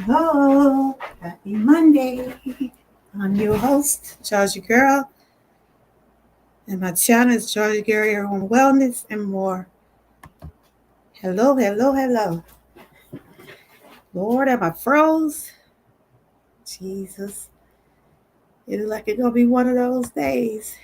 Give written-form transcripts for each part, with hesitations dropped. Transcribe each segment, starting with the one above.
Hello, happy Monday. I'm your host, Georgia Girl, and my channel is Georgia Girl on Wellness and More. Hello, hello, hello. Lord, am I froze? Jesus. It looks like it's going to be one of those days.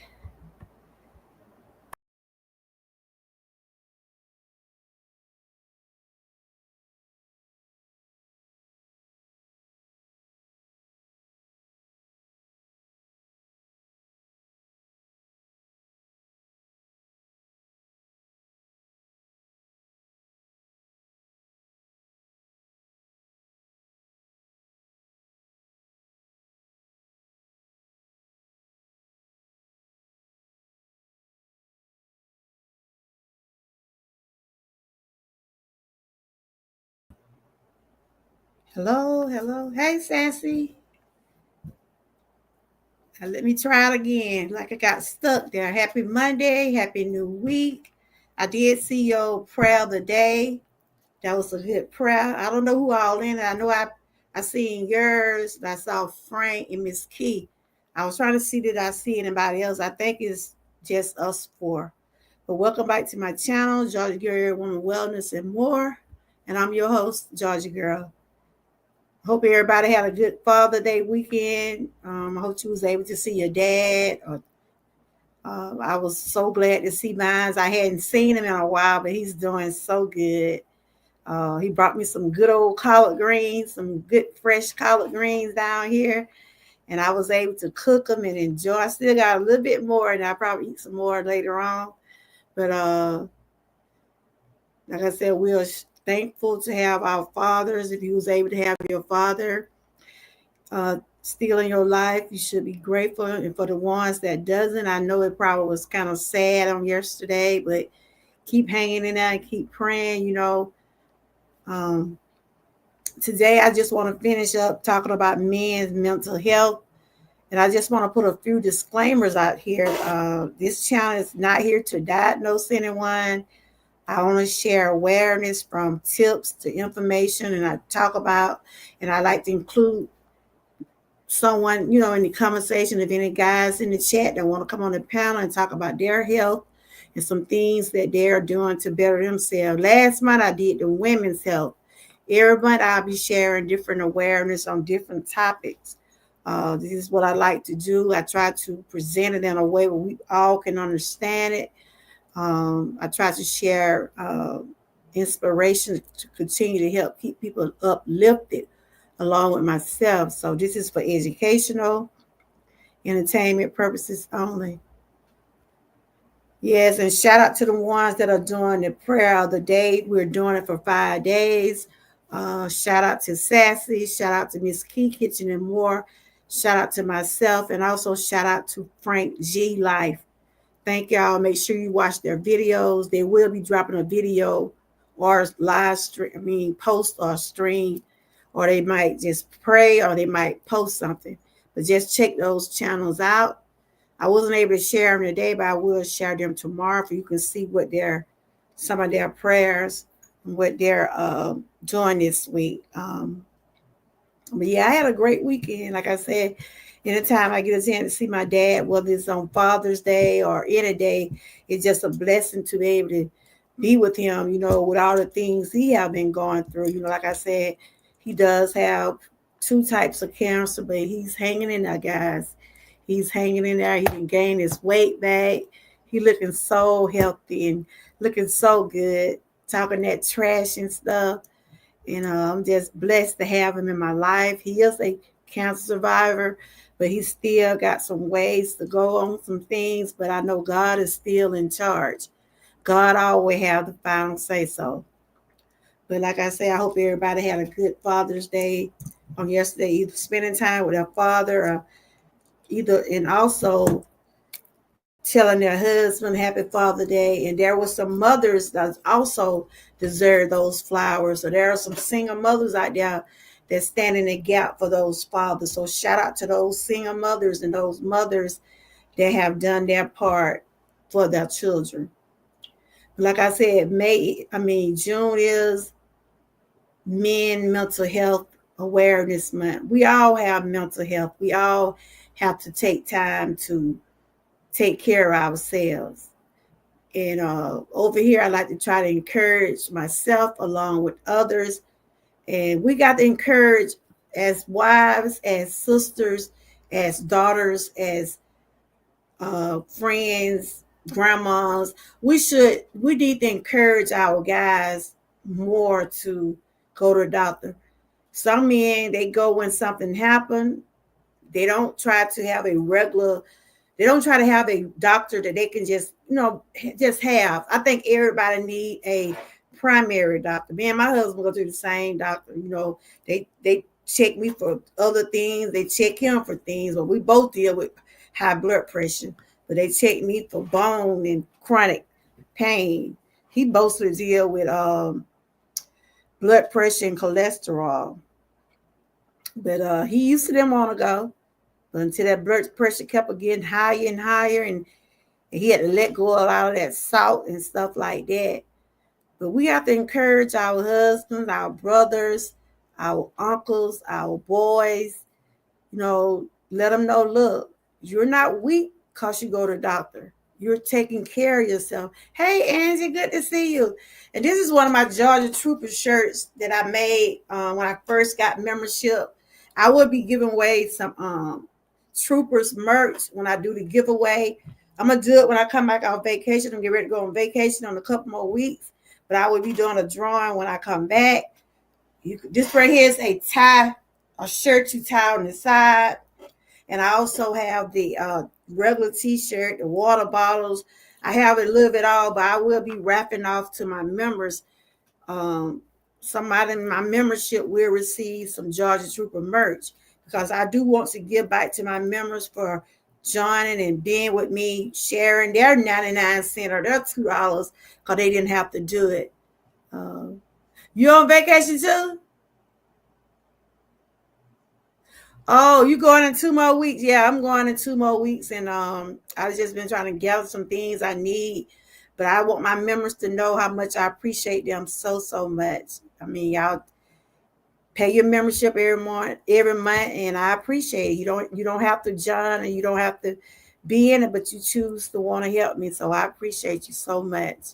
Hello, hello. Hey, Sassy. Now, let me try it again. Like I got stuck there. Happy Monday. Happy new week. I did see your prayer of the day. That was a good prayer. I don't know who all in it. I know I seen yours. I saw Frank and Miss Key. I was trying to see did I see anybody else. I think it's just us four. But welcome back to my channel, Georgia Girl, Woman Wellness and More. And I'm your host, Georgia Girl. Hope everybody had a good Father Day weekend. I hope you was able to see your dad. I was so glad to see mine. I hadn't seen him in a while, but he's doing so good. He brought me some good old collard greens, some good fresh collard greens down here. And I was able to cook them and enjoy. I still got a little bit more, and I'll probably eat some more later on. But like I said, we're thankful to have our fathers. If you was able to have your father still in your life, you should be grateful. And for the ones that doesn't, I know it probably was kind of sad on yesterday, but keep hanging in there and keep praying, you know. Today, I just want to finish up talking about men's mental health. And I just want to put a few disclaimers out here. This channel is not here to diagnose anyone. I only share awareness from tips to information, and I talk about, and I like to include someone, you know, in the conversation, if any guys in the chat that want to come on the panel and talk about their health and some things that they're doing to better themselves. Last month, I did the women's health. Every month, I'll be sharing different awareness on different topics. This is what I like to do. I try to present it in a way where we all can understand it. I try to share inspiration to continue to help keep people uplifted along with myself. So this is for educational, entertainment purposes only. Yes, and shout out to the ones that are doing the prayer of the day. We're doing it for 5 days. Shout out to Sassy. Shout out to Miss Key Kitchen and More. Shout out to myself, and also shout out to Frank G Life. Thank y'all. Make sure you watch their videos. They will be dropping a video or live stream, post or stream, or they might just pray or they might post something. But just check those channels out. I wasn't able to share them today, but I will share them tomorrow for you can see what some of their prayers and what they're doing this week. But yeah, I had a great weekend. Like I said, anytime I get a chance to see my dad, whether it's on Father's Day or any day, it's just a blessing to be able to be with him, with all the things he have been going through. Like I said, he does have two types of cancer, but he's hanging in there, guys. He's hanging in there. He can gain his weight back. He looking so healthy and looking so good, talking that trash and stuff. I'm just blessed to have him in my life. He is a cancer survivor, but he still got some ways to go on some things. But I know God is still in charge. God always have the final say so. But like I say, I hope everybody had a good Father's Day on yesterday, either spending time with their father or and also telling their husband Happy Father Day. And there were some mothers that also deserve those flowers. So there are some single mothers out there that stand in the gap for those fathers. So shout out to those single mothers and those mothers that have done their part for their children. Like I said, June is Men Mental Health Awareness Month. We all have mental health. We all have to take time to take care of ourselves. And over here, I like to try to encourage myself along with others. And we got to encourage as wives, as sisters, as daughters, as friends, grandmas. We need to encourage our guys more to go to the doctor. Some men, they go when something happened. They don't try to have a regular they don't try to have a doctor that they can just have. I think everybody need a primary doctor. Me and my husband go to the same doctor. They check me for other things. They check him for things, but we both deal with high blood pressure. But they check me for bone and chronic pain. He mostly deal with blood pressure and cholesterol. But he used to them long ago. But until that blood pressure kept getting higher and higher, and he had to let go of all of that salt and stuff like that. But we have to encourage our husbands, our brothers, our uncles, our boys, let them know, look, you're not weak because you go to the doctor. You're taking care of yourself. Hey, Angie, good to see you. And this is one of my Georgia Trooper shirts that I made when I first got membership. I will be giving away some Troopers merch when I do the giveaway. I'm going to do it when I come back on vacation. I'm getting ready to go on vacation in a couple more weeks. But I will be doing a drawing when I come back. This right here is a shirt you tie on the side. And I also have the regular t-shirt, the water bottles. I have a little bit all, but I will be wrapping off to my members. Somebody in my membership will receive some Georgia Trooper merch because I do want to give back to my members for joining and being with me, sharing their 99 cents or their $2 because they didn't have to do it. You on vacation too? Oh, you going in 2 more weeks? Yeah, I'm going in 2 more weeks, and I've just been trying to gather some things I need, but I want my members to know how much I appreciate them so much. Y'all pay your membership every month, and I appreciate it. You don't have to join, and you don't have to be in it, but you choose to want to help me, so I appreciate you so much.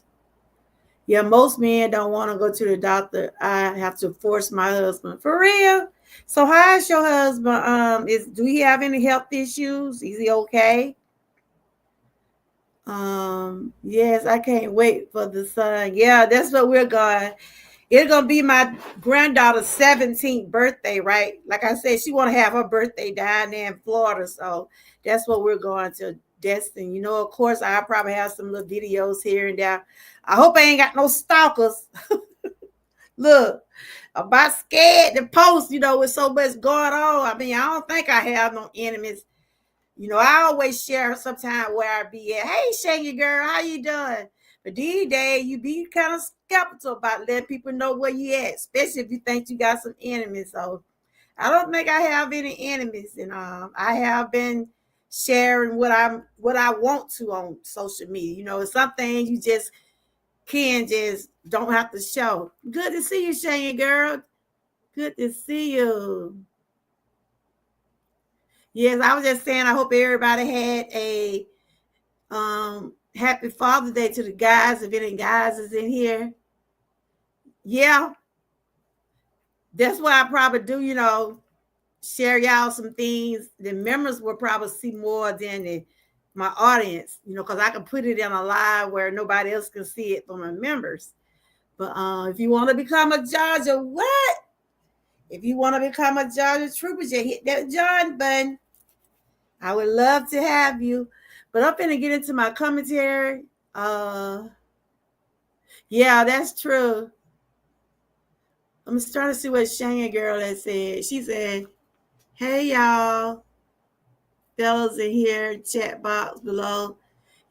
Yeah, most men don't want to go to the doctor. I have to force my husband. For real? So how is your husband? Do he have any health issues? Is he okay? Yes, I can't wait for the son. Yeah, that's what we're going. It's gonna be my granddaughter's 17th birthday, right? Like I said, she want to have her birthday down there in Florida, so that's what we're going to Destin. Of course, I'll probably have some little videos here and there. I hope I ain't got no stalkers. Look, I'm about scared to post, with so much going on. I mean, I don't think I have no enemies. I always share sometime where I be at. Hey, Shaggy girl, how you doing? But these days, you be kind of skeptical about letting people know where you at, especially if you think you got some enemies. So I don't think I have any enemies, and I have been sharing what I want to on social media. It's some things you just don't have to show. Good to see you, Shaggy girl. Good to see you. Yes, I was just saying I hope everybody had a happy Father's Day to the guys. If any guys is in here. Yeah, that's what I probably do, share y'all some things. The members will probably see more than my audience, because I can put it in a live where nobody else can see it from my members. But if you want to become a Georgia, what? If you want to become a Georgia Trooper, just hit that join button. I would love to have you. But I'm going to get into my commentary. Yeah, that's true. I'm trying to see what Shania girl has said. She said, hey, y'all. Fellas in here, chat box below.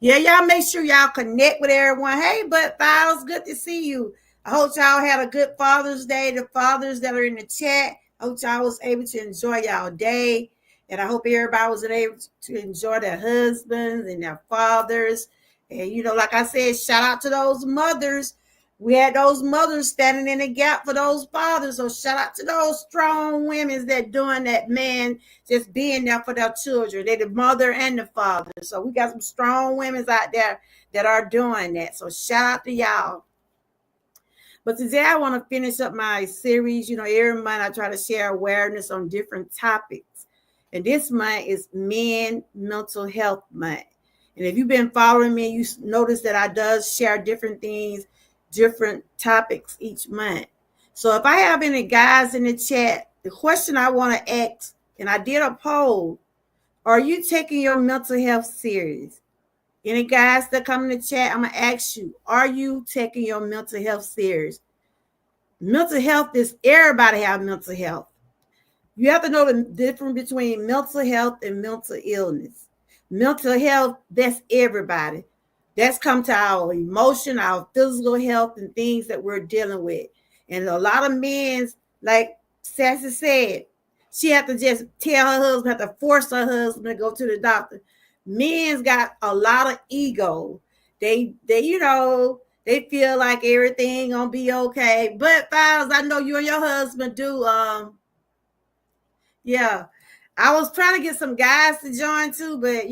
Yeah, y'all make sure y'all connect with everyone. Hey, Butt Files, good to see you. I hope y'all had a good Father's Day. The fathers that are in the chat, I hope y'all was able to enjoy y'all day. And I hope everybody was able to enjoy their husbands and their fathers. And, like I said, shout out to those mothers. We had those mothers standing in the gap for those fathers. So shout out to those strong women that doing that, man, just being there for their children. They the mother and the father. So we got some strong women out there that are doing that. So shout out to y'all. But today I want to finish up my series. Every month I try to share awareness on different topics. And this month is Men Mental Health Month. And if you've been following me, you notice that I does share different things, different topics each month. So if I have any guys in the chat, the question I want to ask, and I did a poll, are you taking your mental health serious? Any guys that come in the chat, I'm going to ask you, are you taking your mental health serious? Mental health is, everybody have mental health. You have to know the difference between mental health and mental illness. Mental health, that's everybody. That's come to our emotion, our physical health, and things that we're dealing with. And a lot of men, like Sassy said, she had to just tell her husband, have to force her husband to go to the doctor. Men's got a lot of ego. They they feel like everything gonna be okay. But Files, I know you and your husband do. Yeah, I was trying to get some guys to join too, but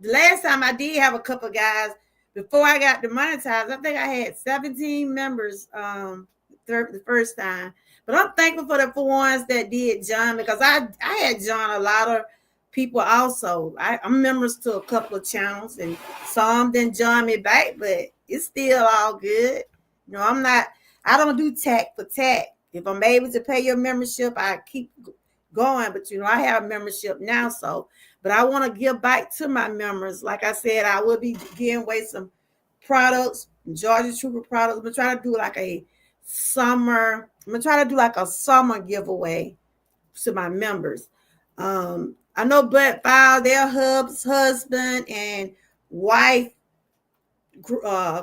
the last time I did have a couple guys before I got demonetized. I think I had 17 members the first time. But I'm thankful for the ones that did join, because I had joined a lot of people also. I'm members to a couple of channels, and some didn't join me back, but it's still all good. I don't do tack for tack. If I'm able to pay your membership, I keep going. But I have membership now, but I want to give back to my members. Like I said, I will be giving away some products, Georgia Trooper products. I'm gonna try to do like a summer. I'm gonna try to do like a summer giveaway to my members. I know Bud File, their husband and wife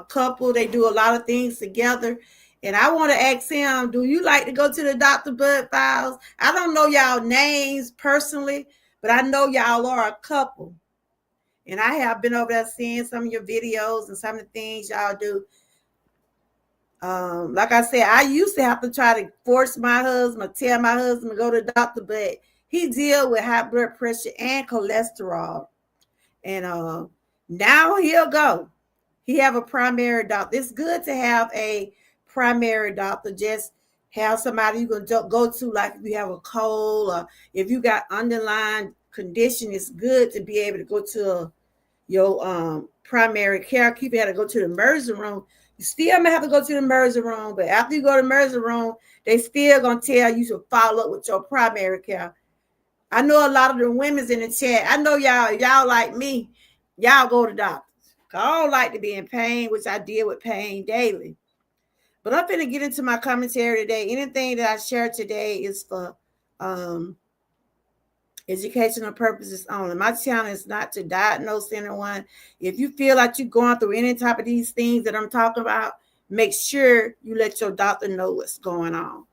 couple, they do a lot of things together. And I want to ask him, do you like to go to the Dr. Bud Files? I don't know y'all names personally, but I know y'all are a couple. And I have been over there seeing some of your videos and some of the things y'all do. Like I said, I used to have to try to force my husband, tell my husband to go to the doctor, but he deal with high blood pressure and cholesterol. And now he'll go. He have a primary doctor. It's good to have a primary doctor. Just have somebody you can go to, like if you have a cold or if you got underlying condition. It's good to be able to go to your primary care. Keep had to go to the emergency room. You still may have to go to the emergency room, but after you go to the emergency room, they still gonna tell you to follow up with your primary care. I know a lot of the women's in the chat. I know y'all like me. Y'all go to doctors. I don't like to be in pain, which I deal with pain daily. But I'm going to get into my commentary today. Anything that I share today is for educational purposes only. My channel is not to diagnose anyone. If you feel like you're going through any type of these things that I'm talking about, make sure you let your doctor know what's going on.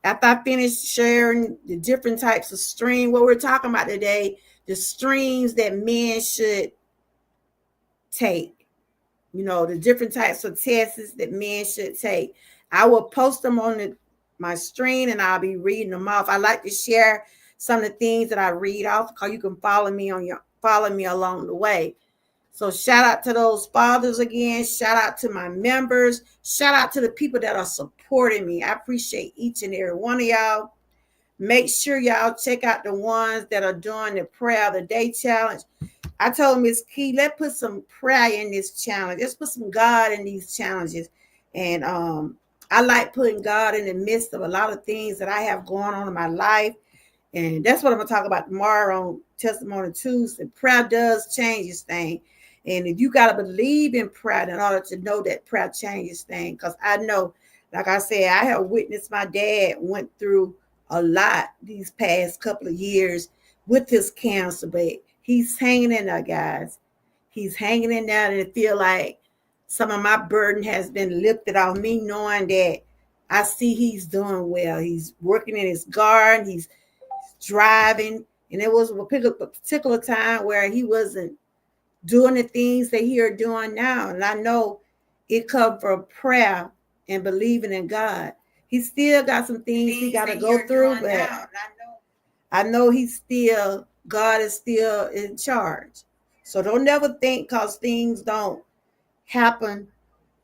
After I finish sharing the different types of stream, what we're talking about today, the streams that men should take, the different types of tests that men should take. I will post them on my stream and I'll be reading them off. I like to share some of the things that I read off because you can follow me along the way. So shout out to those fathers again. Shout out to my members. Shout out to the people that are supporting me. I appreciate each and every one of y'all. Make sure y'all check out the ones that are doing the prayer of the day challenge. I told Miss Key, let's put some prayer in this challenge. Let's put some God in these challenges. And I like putting God in the midst of a lot of things that I have going on in my life. And that's what I'm going to talk about tomorrow on Testimony Tuesday. Prayer does change this thing. And if you got to believe in prayer in order to know that prayer changes things, because I know, like I said, I have witnessed my dad went through a lot these past couple of years with his cancer, but he's hanging in there, guys. He's hanging in there, and I feel like some of my burden has been lifted off me, knowing that I see he's doing well. He's working in his garden. He's driving, and it was a particular time where he wasn't doing the things that he are doing now. And I know it come from prayer and believing in God. He still got some things he got to go through, but I know God is still in charge. So don't never think because things don't happen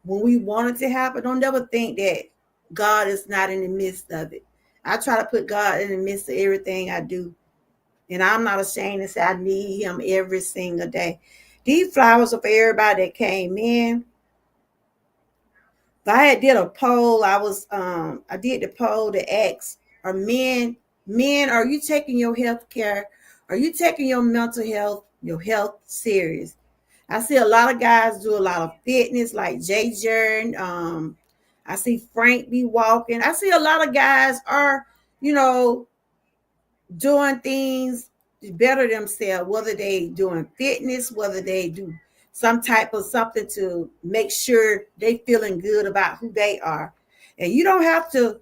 when we want it to happen. Don't never think that God is not in the midst of it. I try to put God in the midst of everything I do. And I'm not ashamed to say I need him every single day. These flowers are for everybody that came in. If I did a poll, I did the poll to ask, are men, are you taking your health care? Are you taking your mental health, your health serious? I see a lot of guys do a lot of fitness, like Jay Jern. I see Frank be walking. I see a lot of guys are, doing things to better themselves, whether they doing fitness, whether they do some type of something to make sure they feeling good about who they are. And you don't have to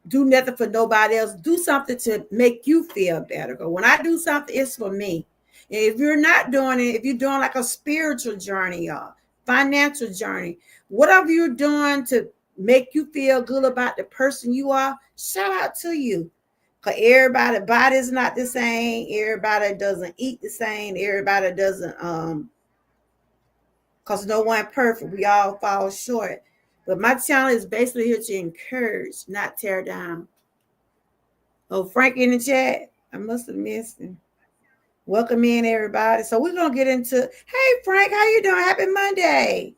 do nothing for nobody else. Do something to make you feel better. Because when I do something, it's for me. And if you're not doing it, if you're doing like a spiritual journey or financial journey, whatever you're doing to make you feel good about the person you are, shout out to you. Because everybody's body is not the same. Everybody doesn't eat the same. Everybody doesn't, because no one perfect. We all fall short. But my channel is basically here to encourage, not tear down. Oh, Frank in the chat. I must have missed him. Welcome in, everybody. So we're gonna get into. Hey, Frank, how you doing? Happy Monday.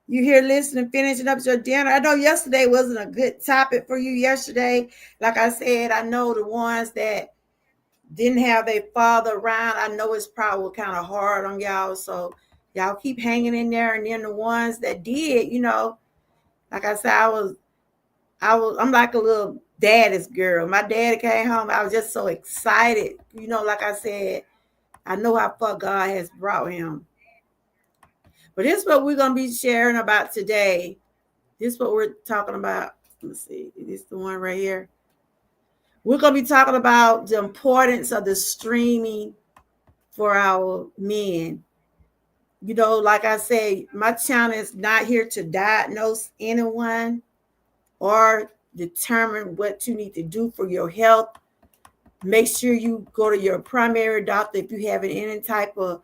You here listening, finishing up your dinner. I know yesterday wasn't a good topic for you yesterday. Like I said, I know the ones that didn't have their father around. I know it's probably kind of hard on y'all. So y'all keep hanging in there. And then the ones that did, like I said, I'm like a little daddy's girl. My daddy came home. I was just so excited. Like I said, I know how far God has brought him. But this is what we're going to be sharing about today. This is what we're talking about. Let's see. This is the one right here. We're going to be talking about the importance of the streaming for our men. Like I say, my channel is not here to diagnose anyone or determine what you need to do for your health. Make sure you go to your primary doctor if you have any type of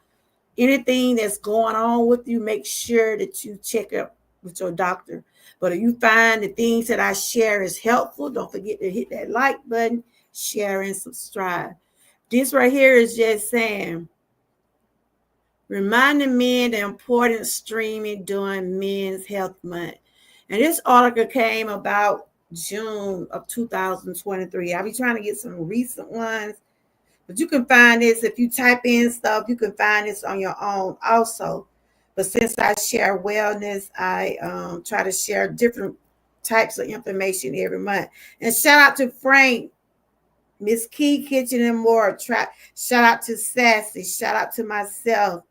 anything that's going on with you. Make sure that you check up with your doctor. But if you find the things that I share is helpful, don't forget to hit that like button, share, and subscribe. This right here is just saying, reminding men the importance of streaming during Men's Health Month. And this article came about June of 2023. I'll be trying to get some recent ones, but you can find this if you type in stuff. You can find this on your own also. But since I share wellness, I try to share different types of information every month. And shout out to Frank, Miss Key Kitchen and More. Shout out to Sassy. Shout out to myself.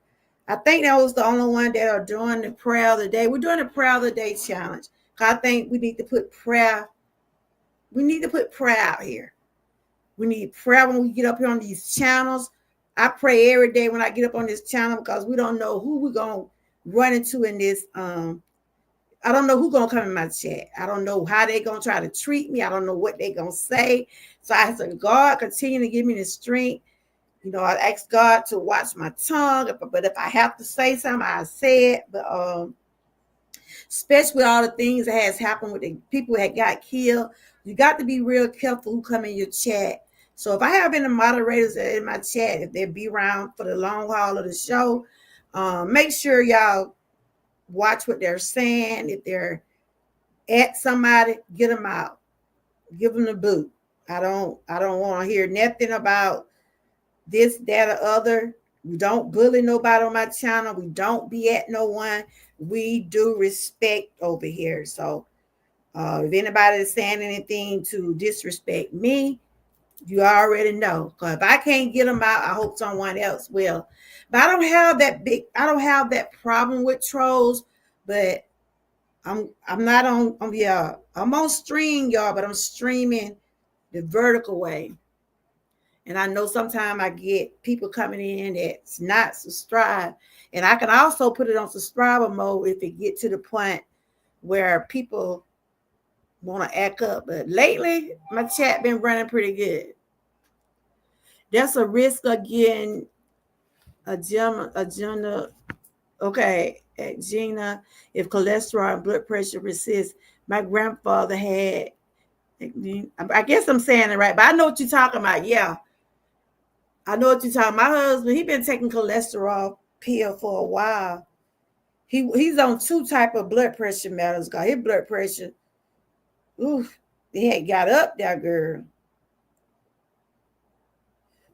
I think that was the only one that are doing the prayer of the day. We're doing the prayer of the day challenge. I think we need to put prayer. We need to put prayer out here. We need prayer when we get up here on these channels. I pray every day when I get up on this channel because we don't know who we're gonna run into in this. I don't know who's gonna come in my chat. I don't know how they're gonna try to treat me. I don't know what they're gonna say. So I said, God, continue to give me the strength. You know, I ask God to watch my tongue. But if I have to say something, I say it. But especially with all the things that has happened with the people that got killed, you got to be real careful who come in your chat. So if I have any moderators in my chat, if they be around for the long haul of the show, make sure y'all watch what they're saying. If they're at somebody, get them out, give them the boot. I don't want to hear nothing about this, that, or other. We don't bully nobody on my channel. We don't be at no one. We do respect over here. So if anybody is saying anything to disrespect me, you already know. Because if I can't get them out, I hope someone else will. But I don't have that problem with trolls. But I'm not on I'm on stream, y'all, but I'm streaming the vertical way. And I know sometimes I get people coming in that's not subscribed. And I can also put it on subscriber mode if it get to the point where people want to act up. But lately, my chat been running pretty good. That's a risk of getting agenda. Okay, Gina, if cholesterol and blood pressure persists, my grandfather had, I guess I'm saying it right, but I know what you're talking about. Yeah, I know what you're talking about. My husband, he been taking cholesterol pill for a while. He's on 2 type of blood pressure medicines. Got his blood pressure, oof, he had got up there, girl.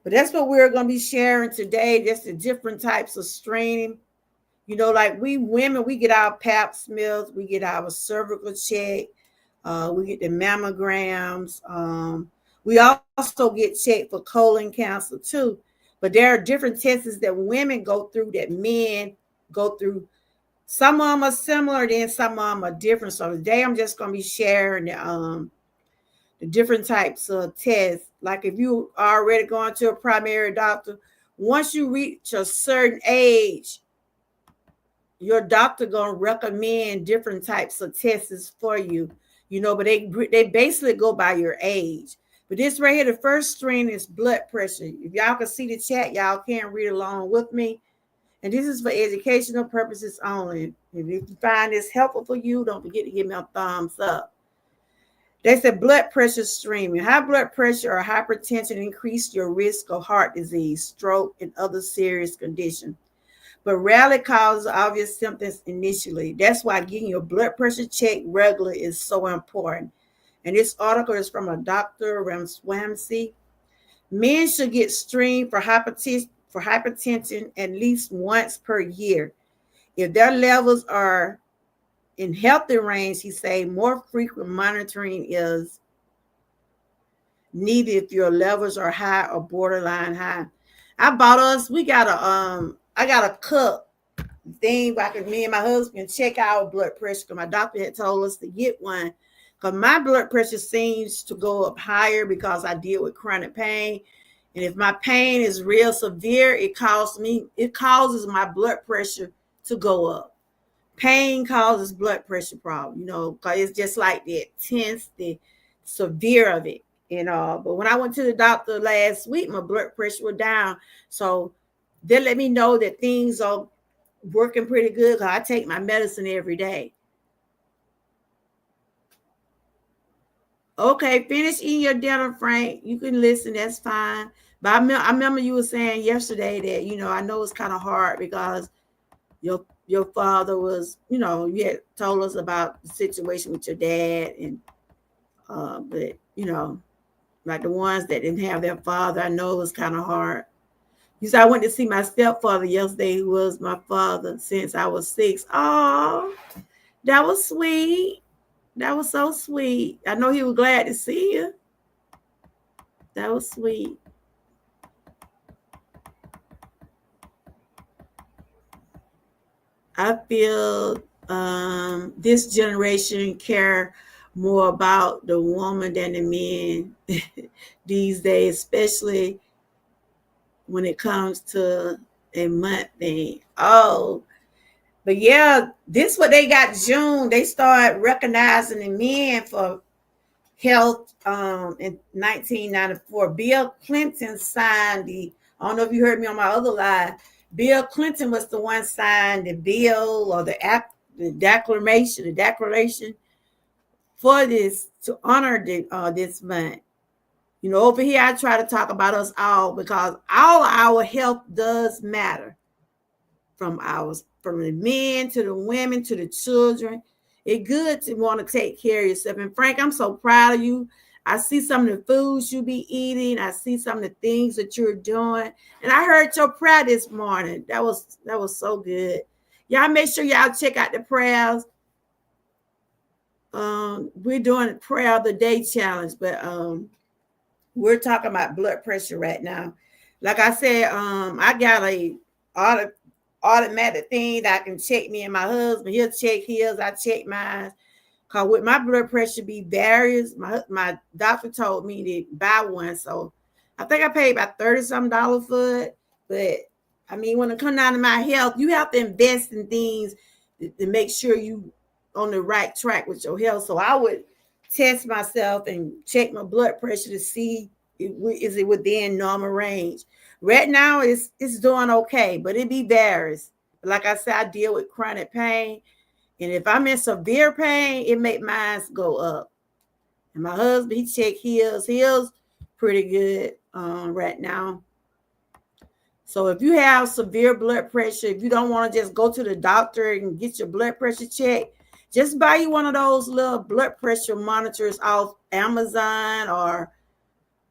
But that's what we're going to be sharing today. Just the different types of screening. You know, like we women, we get our pap smears, we get our cervical check, we get the mammograms. We also get checked for colon cancer too. But there are different tests that women go through that men go through. Some of them are similar, then some of them are different. So today I'm just going to be sharing the different types of tests. Like if you are already going to a primary doctor, once you reach a certain age, your doctor gonna recommend different types of tests for you, you know, but they basically go by your age. But this right here, the first screen is blood pressure. If y'all can see the chat, y'all can read along with me. And this is for educational purposes only. If you find this helpful for you, don't forget to give me a thumbs up. They said blood pressure streaming. High blood pressure or hypertension increase your risk of heart disease, stroke, and other serious conditions, but rarely causes obvious symptoms initially. That's why getting your blood pressure checked regularly is so important. And this article is from a Dr. Ramswansey. Men should get screened for hypertension at least once per year. If their levels are in healthy range, he say more frequent monitoring is needed if your levels are high or borderline high. We got I got a cup thing where me and my husband check our blood pressure because my doctor had told us to get one. Because my blood pressure seems to go up higher because I deal with chronic pain. And if my pain is real severe, it causes my blood pressure to go up. Pain causes blood pressure problem, you know, because it's just like the intense, the severe of it, you know. But when I went to the doctor last week, my blood pressure was down. So they let me know that things are working pretty good because I take my medicine every day. Okay, finish eating your dinner, Frank. You can listen, that's fine. But I remember you were saying yesterday that, you know, I know it's kind of hard because your father was, you know, you had told us about the situation with your dad, and but you know, like the ones that didn't have their father, I know it was kind of hard. You said I went to see my stepfather yesterday, who was my father since I was 6. Oh, that was sweet. That was so sweet. I know he was glad to see you. That was sweet. I feel this generation care more about the woman than the men these days, especially when it comes to a month thing. Oh, but yeah, this what they got June. They start recognizing the men for health in 1994. Bill Clinton signed the, I don't know if you heard me on my other line. Bill Clinton was the one signed the bill or the act, the declaration for this to honor this month. You know, over here I try to talk about us all because all our health does matter, from the men to the women to the children. It's good to want to take care of yourself. And Frank, I'm so proud of you. I see some of the foods you be eating. I see some of the things that you're doing. And I heard your prayer this morning. That was so good. Y'all make sure y'all check out the prayers. We're doing a prayer of the day challenge, but we're talking about blood pressure right now. Like I said, I got a auto, automatic thing that I can check me and my husband. He'll check his, I check mine. Cause with my blood pressure be varies, my doctor told me to buy one. So I think I paid about $30 for it. But I mean, when it comes down to my health, you have to invest in things to make sure you on the right track with your health. So I would test myself and check my blood pressure to see is it within normal range. Right now, it's doing okay, but it be varies. Like I said, I deal with chronic pain, and if I'm in severe pain, it make mine go up. And my husband, he check his pretty good right now. So if you have severe blood pressure, if you don't want to just go to the doctor and get your blood pressure checked, just buy you one of those little blood pressure monitors off Amazon or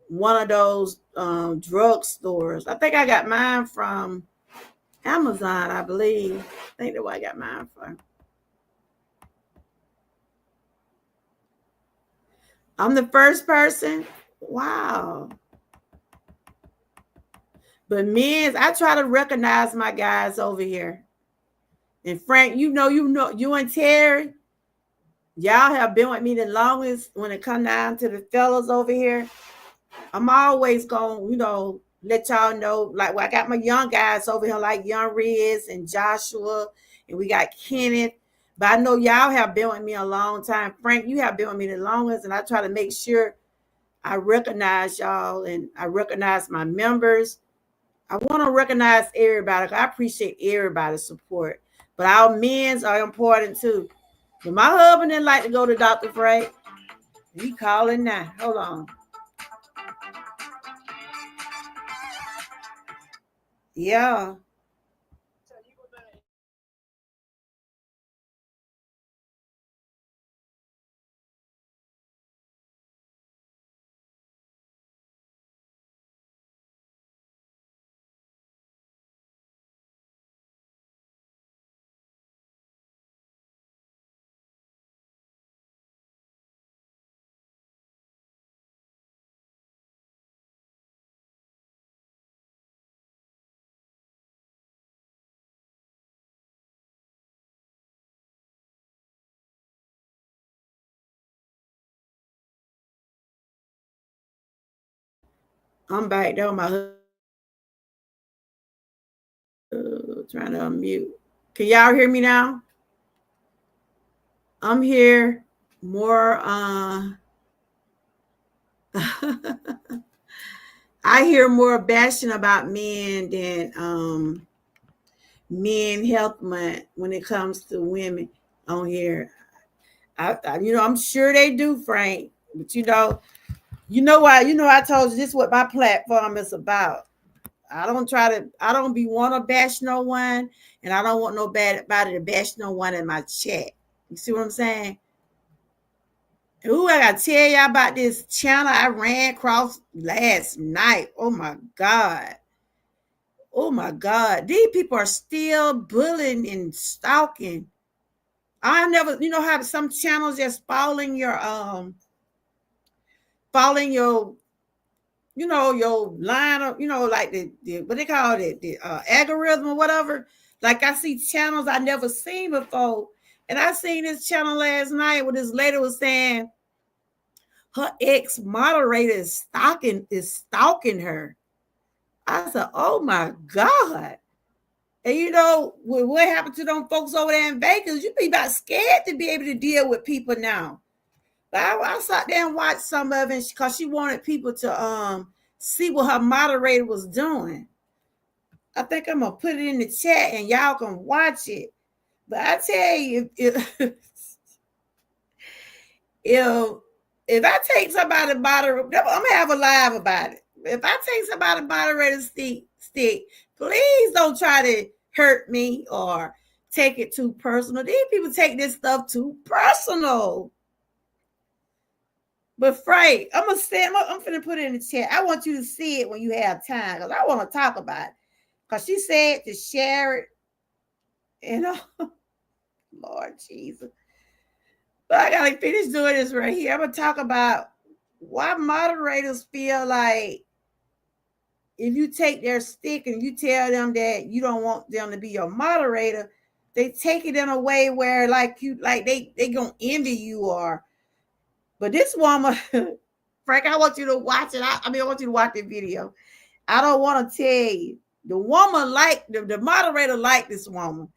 one of those drug stores. I think I got mine from Amazon, I believe. I think that's where I got mine from. I'm the first person. Wow. But men, I try to recognize my guys over here. And Frank, you and Terry, y'all have been with me the longest when it come down to the fellas over here. I'm always going, let y'all know. Like, well, I got my young guys over here, like Young Riz and Joshua, and we got Kenneth. But I know y'all have been with me a long time. Frank, you have been with me the longest, and I try to make sure I recognize y'all and I recognize my members. I want to recognize everybody. I appreciate everybody's support. But our men's are important too. But my husband didn't like to go to Dr. Frank. He calling now. Hold on. Yeah. I'm back there on my trying to unmute. Can y'all hear me now? I'm here more I hear more bashing about men than men health month when it comes to women on here. I'm sure they do, Frank. But why? I told you this is what my platform is about. I don't be want to bash no one, and I don't want nobody to bash no one in my chat. You see what I'm saying? Ooh, I gotta tell y'all about this channel I ran across last night. Oh my God. Oh my God, these people are still bullying and stalking. I never, how some channels just following your, your line of, like the what they call it, the algorithm or whatever. Like I see channels I never seen before, and I seen this channel last night where this lady was saying her ex moderator is stalking her. I said, "Oh my God!" And what happened to them folks over there in Vegas? You be about scared to be able to deal with people now. But I sat there and watched some of it because she wanted people to see what her moderator was doing. I think I'm gonna put it in the chat and y'all can watch it. But I tell you, if I take somebody moderator, I'm gonna have a live about it. If I take somebody moderator stick, please don't try to hurt me or take it too personal. These people take this stuff too personal. But Frank, I'm gonna put it in the chat. I want you to see it when you have time because I want to talk about it. Because she said to share it, Lord Jesus. But I gotta finish doing this right here. I'm gonna talk about why moderators feel like if you take their stick and you tell them that you don't want them to be your moderator, they take it in a way where they gonna envy you or. But this woman, Frank, I want you to watch it. I want you to watch the video. I don't want to tell you. The woman the moderator liked this woman.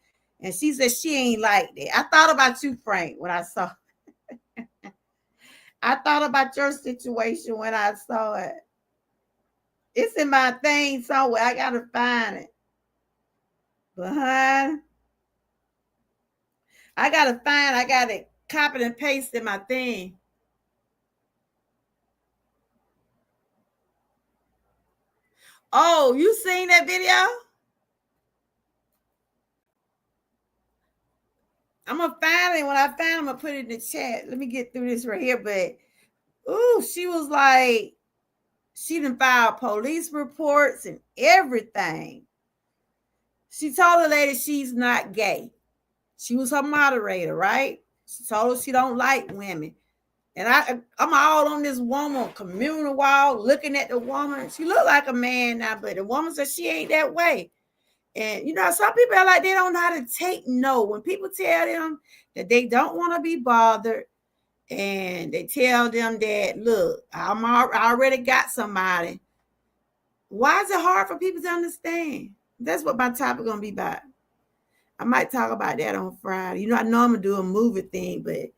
And she said she ain't like that. I thought about you, Frank, when I saw it. I thought about your situation when I saw it. It's in my thing somewhere. I gotta find it. Behind. I got it copied and pasted in my thing. Oh, you seen that video? I'm gonna find it. When I find it, I'm gonna put it in the chat. Let me get through this right here. But she was like, she done filed police reports and everything. She told the lady she's not gay. She was her moderator, right? She told her she don't like women. And I'm all on this woman communal wall looking at the woman. She looked like a man now, but the woman said she ain't that way. And some people are like, they don't know how to take no. When people tell them that they don't want to be bothered, and they tell them that, look, I already got somebody. Why is it hard for people to understand? That's what my topic gonna be about. I might talk about that on Friday. I know I'm gonna do a movie thing, but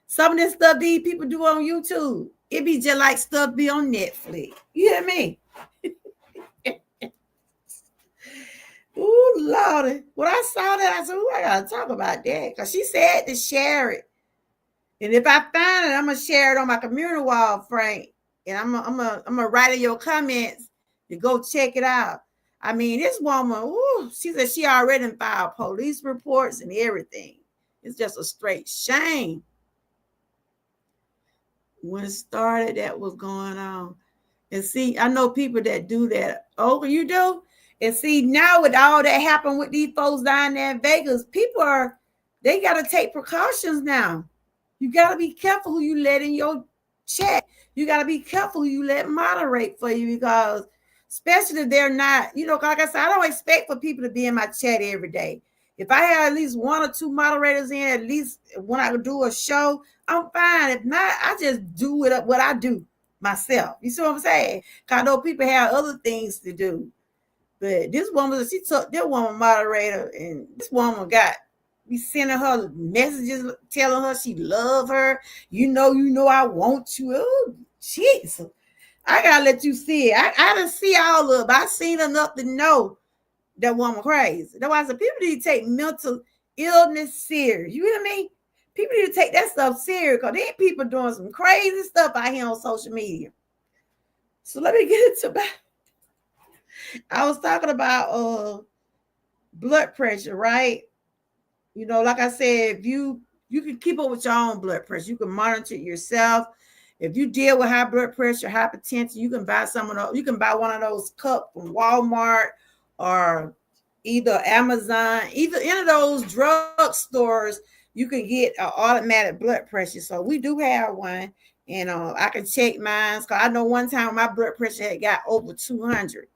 some of this stuff these people do on YouTube, it be just like stuff be on Netflix. You hear me? Ooh, Lordy. When I saw that, I said, ooh, I gotta talk about that. Because she said to share it. And if I find it, I'm gonna share it on my community wall, Frank. And I'm gonna write in your comments to go check it out. I mean, this woman, ooh, she said she already filed police reports and everything. It's just a straight shame. When it started, that was going on. And see, I know people that do that. Oh, you do? And see, now with all that happened with these folks down there in Vegas, they got to take precautions now. You got to be careful who you let in your chat. You got to be careful who you let moderate for you because especially if they're not, like I said, I don't expect for people to be in my chat every day. If I have at least one or two moderators in, at least when I do a show, I'm fine. If not, I just do what I do myself. You see what I'm saying? Because I know people have other things to do. But this woman, she took that woman moderator, and this woman be sending her messages telling her she love her. You know, I want you. Oh, Jesus. I gotta let you see it. I didn't see all of it. I seen enough to know that woman crazy. That's why I said people need to take mental illness serious. You hear me? People need to take that stuff serious because these people doing some crazy stuff out here on social media. So let me get into that. I was talking about blood pressure, right? Like I said, if you can keep up with your own blood pressure, you can monitor it yourself. If you deal with high blood pressure, hypertension, you can buy some of those. You can buy one of those cups from Walmart or either Amazon, either any of those drugstores, you can get an automatic blood pressure. So we do have one, and I can check mine. Cause I know one time my blood pressure had got over 200.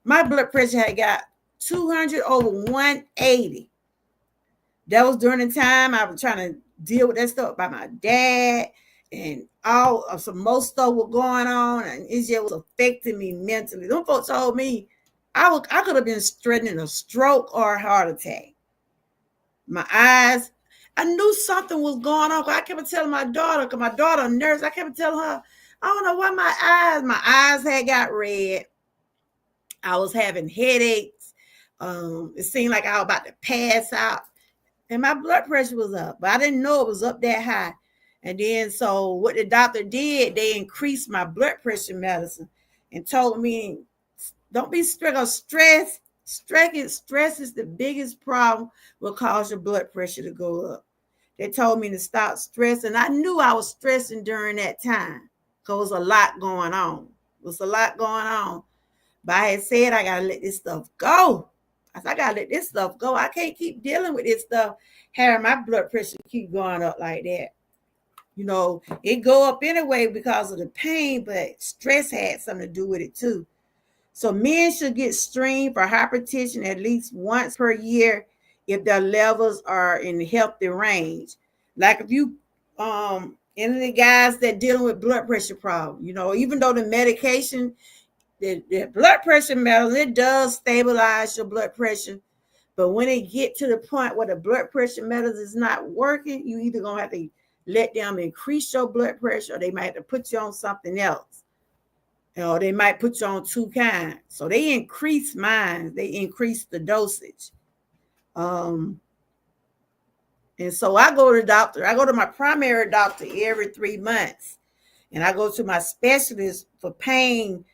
My blood pressure had got 200 over 180. That was during the time I was trying to deal with that stuff by my dad, and all of some most stuff was going on, and it just was affecting me mentally. Them folks told me I could have been threatening a stroke or a heart attack. My eyes, I knew something was going on. I kept telling my daughter, because my daughter a nurse, I kept telling her, I don't know why my eyes had got red. I was having headaches. It seemed like I was about to pass out. And my blood pressure was up, but I didn't know it was up that high. And then, so what the doctor did, they increased my blood pressure medicine and told me, don't be stressed. Stress is the biggest problem, will cause your blood pressure to go up. They told me to stop stressing. I knew I was stressing during that time because there was a lot going on. It was a lot going on. But I had said, I got to let this stuff go. I said, I got to let this stuff go. I can't keep dealing with this stuff, having my blood pressure keep going up like that. You know, it go up anyway because of the pain, but stress had something to do with it too. So men should get screened for hypertension at least once per year if their levels are in the healthy range. Like if you any of the guys that dealing with blood pressure problems, you know, even though the medication, the blood pressure medicine, it does stabilize your blood pressure. But when it get to the point where the blood pressure medicine is not working, you either gonna have to let them increase your blood pressure, or they might have to put you on something else. Or they might put you on two kinds. So they increase mine. They increase the dosage. And so I go to the doctor. I go to my primary doctor every 3 months. And I go to my specialist for pain.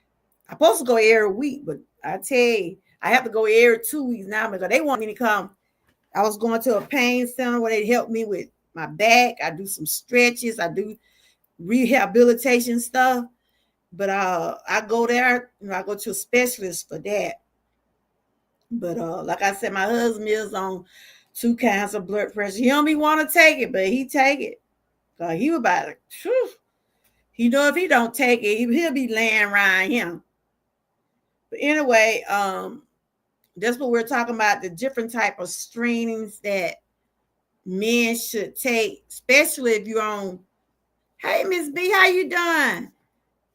I'm supposed to go every week, but I tell you, I have to go every 2 weeks now because they want me to come. I was going to a pain center where they help me with my back. I do some stretches. I do rehabilitation stuff. But I go there, you know, I go to a specialist for that. But like I said, my husband is on 2 kinds of blood pressure. He don't be want to take it, but he take it. He was about to, whew, he know if he don't take it, he'll be laying around him. But anyway, that's what we're talking about, the different type of screenings that men should take, especially if you're on. Hey, Miss B, how you doing?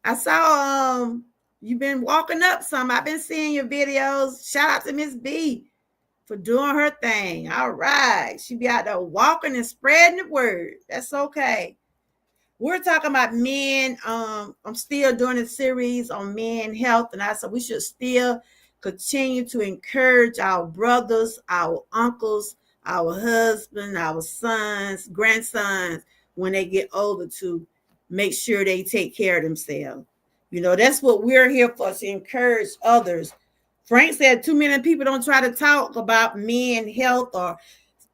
I saw you've been walking up some. I've been seeing your videos. Shout out to Miss B for doing her thing. All right. She be out there walking and spreading the word. That's okay. We're talking about men. I'm still doing a series on men health, and I said we should still continue to encourage our brothers, our uncles, our husbands, our sons, grandsons, when they get older, to make sure they take care of themselves. You know, that's what we're here for, to encourage others. Frank said too many people don't try to talk about men health, or,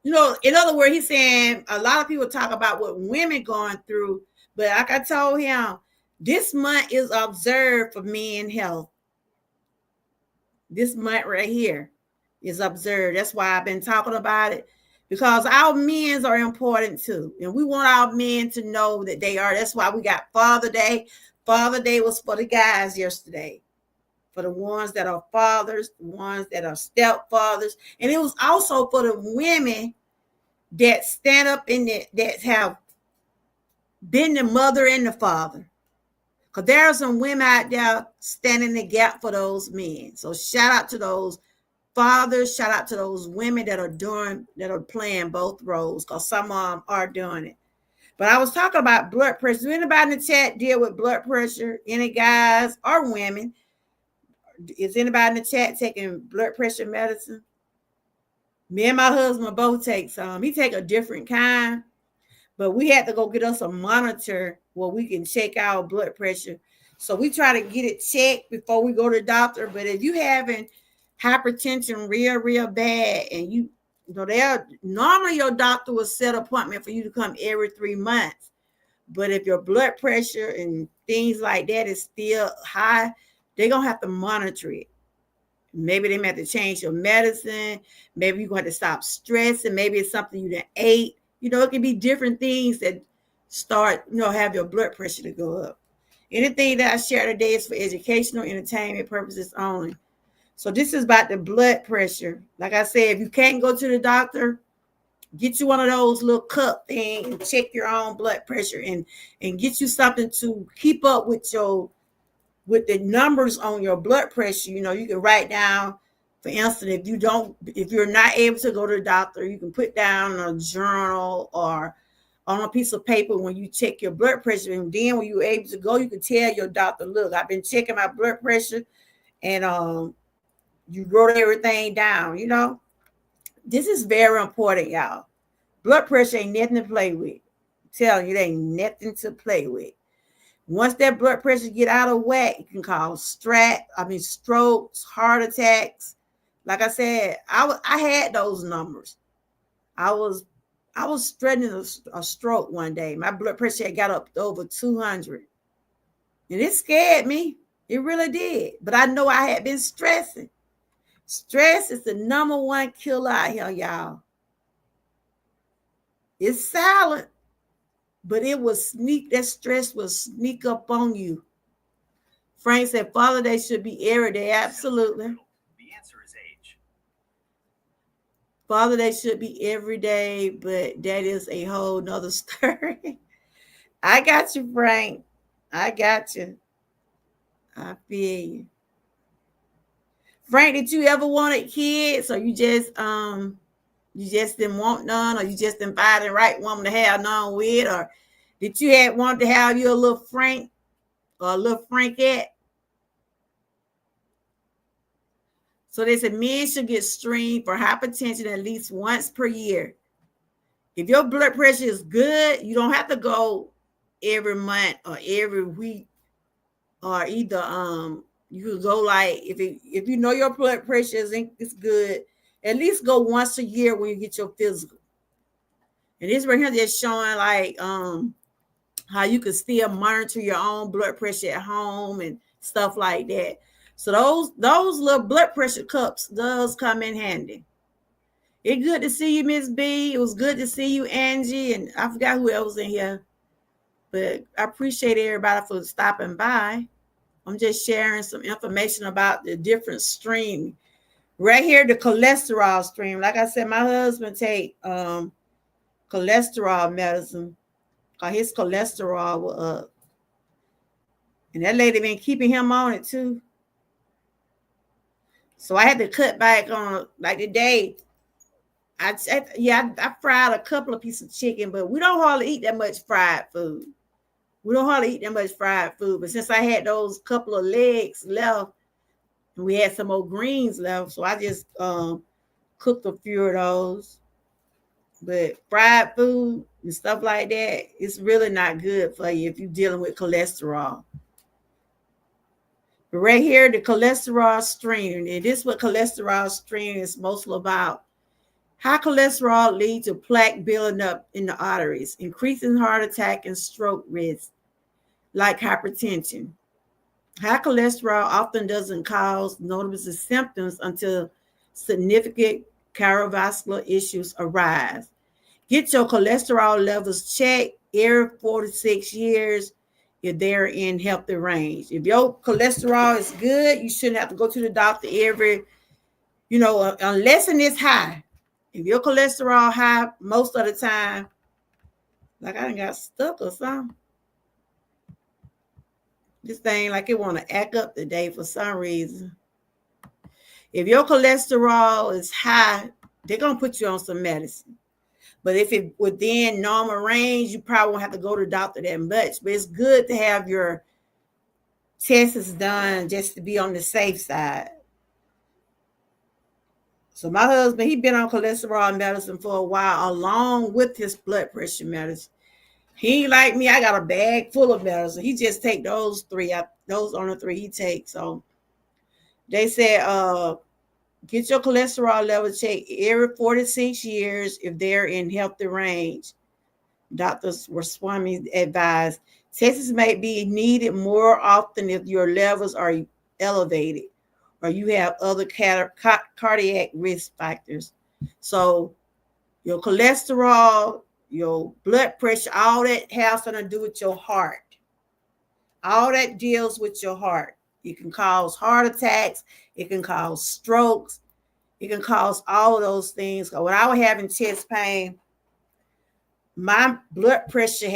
you know, in other words, he's saying a lot of people talk about what women going through, but like I told him, this month is observed for men health. This month right here is observed. That's why I've been talking about it, because our men are important too. And we want our men to know that they are. That's why we got Father Day. Father Day was for the guys yesterday, for the ones that are fathers, the ones that are stepfathers. And it was also for the women that stand up in it, that have been the mother and the father. Because there are some women out there standing the gap for those men. So shout out to those fathers, shout out to those women that are playing both roles, because some of them are doing it. But I was talking about blood pressure. Does anybody in the chat deal with blood pressure? Any guys or women? Is anybody in the chat taking blood pressure medicine? Me and my husband both take some. He take a different kind, but we had to go get us a monitor where we can check our blood pressure. So we try to get it checked before we go to the doctor. But if you having hypertension real bad, and you know, normally your doctor will set an appointment for you to come every 3 months. But if your blood pressure and things like that is still high, they're gonna have to monitor it. Maybe they may have to change your medicine. Maybe you're going to stop stressing. Maybe it's something you done ate. It can be different things that start, have your blood pressure to go up. Anything that I share today is for educational, entertainment purposes only. So this is about the blood pressure. Like I said, if you can't go to the doctor, get you one of those little cup things and check your own blood pressure and get you something to keep up with the numbers on your blood pressure. You can write down, for instance, if you're not able to go to the doctor, you can put down a journal or on a piece of paper when you check your blood pressure. And then when you're able to go, you can tell your doctor, look, I've been checking my blood pressure, and you wrote everything down. This is very important, y'all. Blood pressure ain't nothing to play with. I'm telling you, it ain't nothing to play with. Once that blood pressure get out of whack, it can cause strokes, heart attacks. Like I said, I had those numbers. I was threatening a stroke one day. My blood pressure had got up to over 200. And it scared me. It really did. But I know I had been stressing. Stress is the number one killer out here, y'all. It's silent, but that stress will sneak up on you. Frank said, Father, they should be every day. Absolutely. The answer is age. Father, they should be every day, but that is a whole nother story. I got you, Frank. I got you. I feel you. Frank, did you ever want kids, or you just didn't want none, or you just didn't find the right woman to have none with, or did you want to have you a little Frank or a little Frankette? So they said men should get screened for hypertension at least once per year. If your blood pressure is good, you don't have to go every month or every week, or either you could go like if you know your blood pressure is good, at least go once a year when you get your physical. And this right here just showing like how you can still monitor your own blood pressure at home and stuff like that. So those little blood pressure cups does come in handy. It's good to see you, Miss B. It was good to see you, Angie, and I forgot who else was in here. But I appreciate everybody for stopping by. I'm just sharing some information about the different stream. Right here, the cholesterol stream. Like I said, my husband take cholesterol medicine because his cholesterol was up. And that lady been keeping him on it too. So I had to cut back on, like today. I fried a couple of pieces of chicken, but we don't hardly eat that much fried food. But since I had those couple of legs left, and we had some more greens left, so I just cooked a few of those. But fried food and stuff like that, it's really not good for you if you're dealing with cholesterol. But right here, the cholesterol stream, and this is what cholesterol stream is mostly about. High cholesterol leads to plaque building up in the arteries, increasing heart attack and stroke risk, like hypertension. High cholesterol often doesn't cause notable symptoms until significant cardiovascular issues arise. Get your cholesterol levels checked every 4 to 6 years if they're in healthy range. If your cholesterol is good, you shouldn't have to go to the doctor every, unless it's high. If your cholesterol high, most of the time, like I done got stuck or something. This thing like it want to act up today for some reason. If your cholesterol is high, they're going to put you on some medicine. But if it's within normal range, you probably won't have to go to the doctor that much. But it's good to have your tests done just to be on the safe side. So my husband, he's been on cholesterol medicine for a while, along with his blood pressure medicine. He ain't like me. I got a bag full of medicine. He just take those three. Those are the three he takes. So they said, get your cholesterol level checked every 4 to 6 years if they're in healthy range. Doctors were Swami advised. Tests may be needed more often if your levels are elevated or you have other cardiac risk factors. So your cholesterol, your blood pressure, all that has something to do with your heart. All that deals with your heart. It can cause heart attacks. It can cause strokes. It can cause all of those things. When I was having chest pain, my blood pressure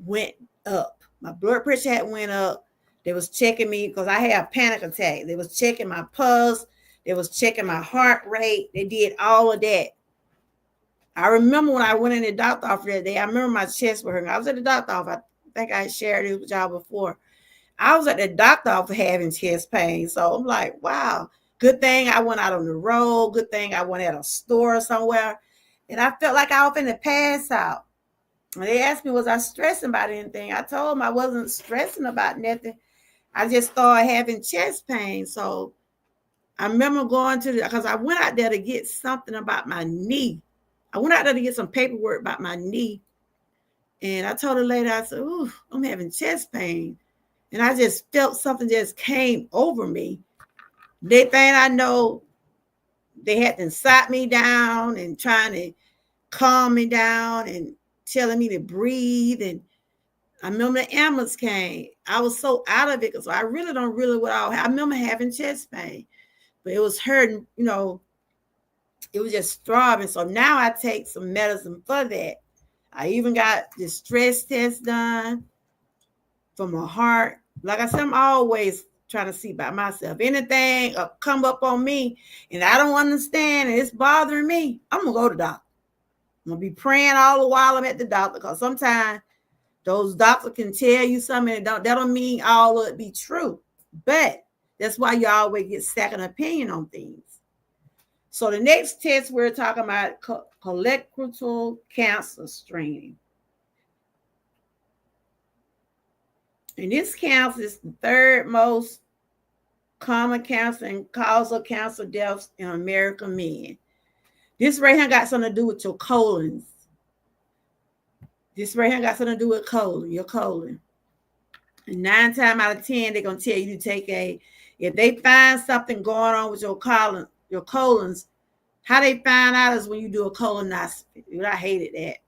went up. My blood pressure had went up. They was checking me because I had a panic attack. They was checking my pulse. They was checking my heart rate. They did all of that. I remember when I went in the doctor office that day, I remember my chest was hurting. I was at the doctor office. I think I shared it with y'all before. I was at the doctor office having chest pain. So I'm like, wow, good thing I went out on the road. Good thing I went at a store somewhere. And I felt like I was finna pass out. And they asked me, was I stressing about anything? I told them I wasn't stressing about nothing. I just started having chest pain. So I remember going because I went out there to get something about my knee. I went out there to get some paperwork about my knee. And I told the lady, I said, ooh, I'm having chest pain. And I just felt something just came over me. Next thing I know, they had to sat me down and trying to calm me down and telling me to breathe. And I remember the ambulance came. I was so out of it because I really don't what I remember having chest pain, but it was hurting, it was just throbbing. So now I take some medicine for that. I even got the stress test done for my heart. Like I said, I'm always trying to see by myself. Anything come up on me and I don't understand and it's bothering me, I'm going to go to the doctor. I'm going to be praying all the while I'm at the doctor because sometimes those doctors can tell you something and that don't mean all of it be true. But that's why you always get second opinion on things. So the next test we're talking about colorectal cancer screening. And this cancer is the third most common cancer and cause of cancer deaths in American men. This right here got something to do with your colons. This right here got something to do with your colon. And 9 times out of 10, they're going to tell you to take if they find something going on with your colons, how they find out is when you do a colonoscopy. Dude, I hated that.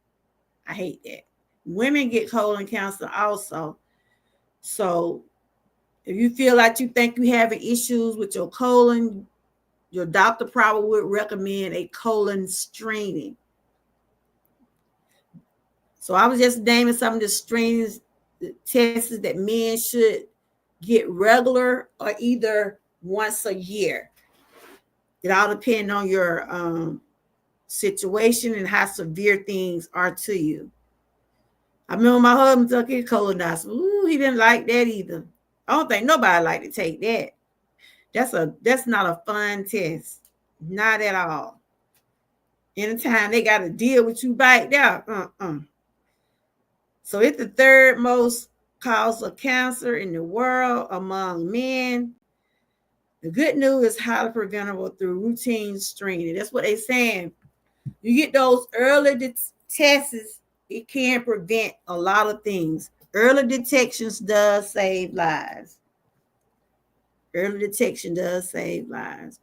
I hate that. Women get colon cancer also. So if you feel like you think you having issues with your colon, your doctor probably would recommend a colon screening. So I was just naming some of the screenings, the tests that men should get regular or either once a year. It all depends on your situation and how severe things are to you. I remember my husband took his colonoscopy. Ooh, he didn't like that either. I don't think nobody like to take that. That's not a fun test. Not at all. Anytime they got to deal with you back there. So it's the third most cause of cancer in the world among men. The good news is highly preventable through routine screening. That's what they're saying. You get those early tests, it can prevent a lot of things. Early detections does save lives. Early detection does save lives.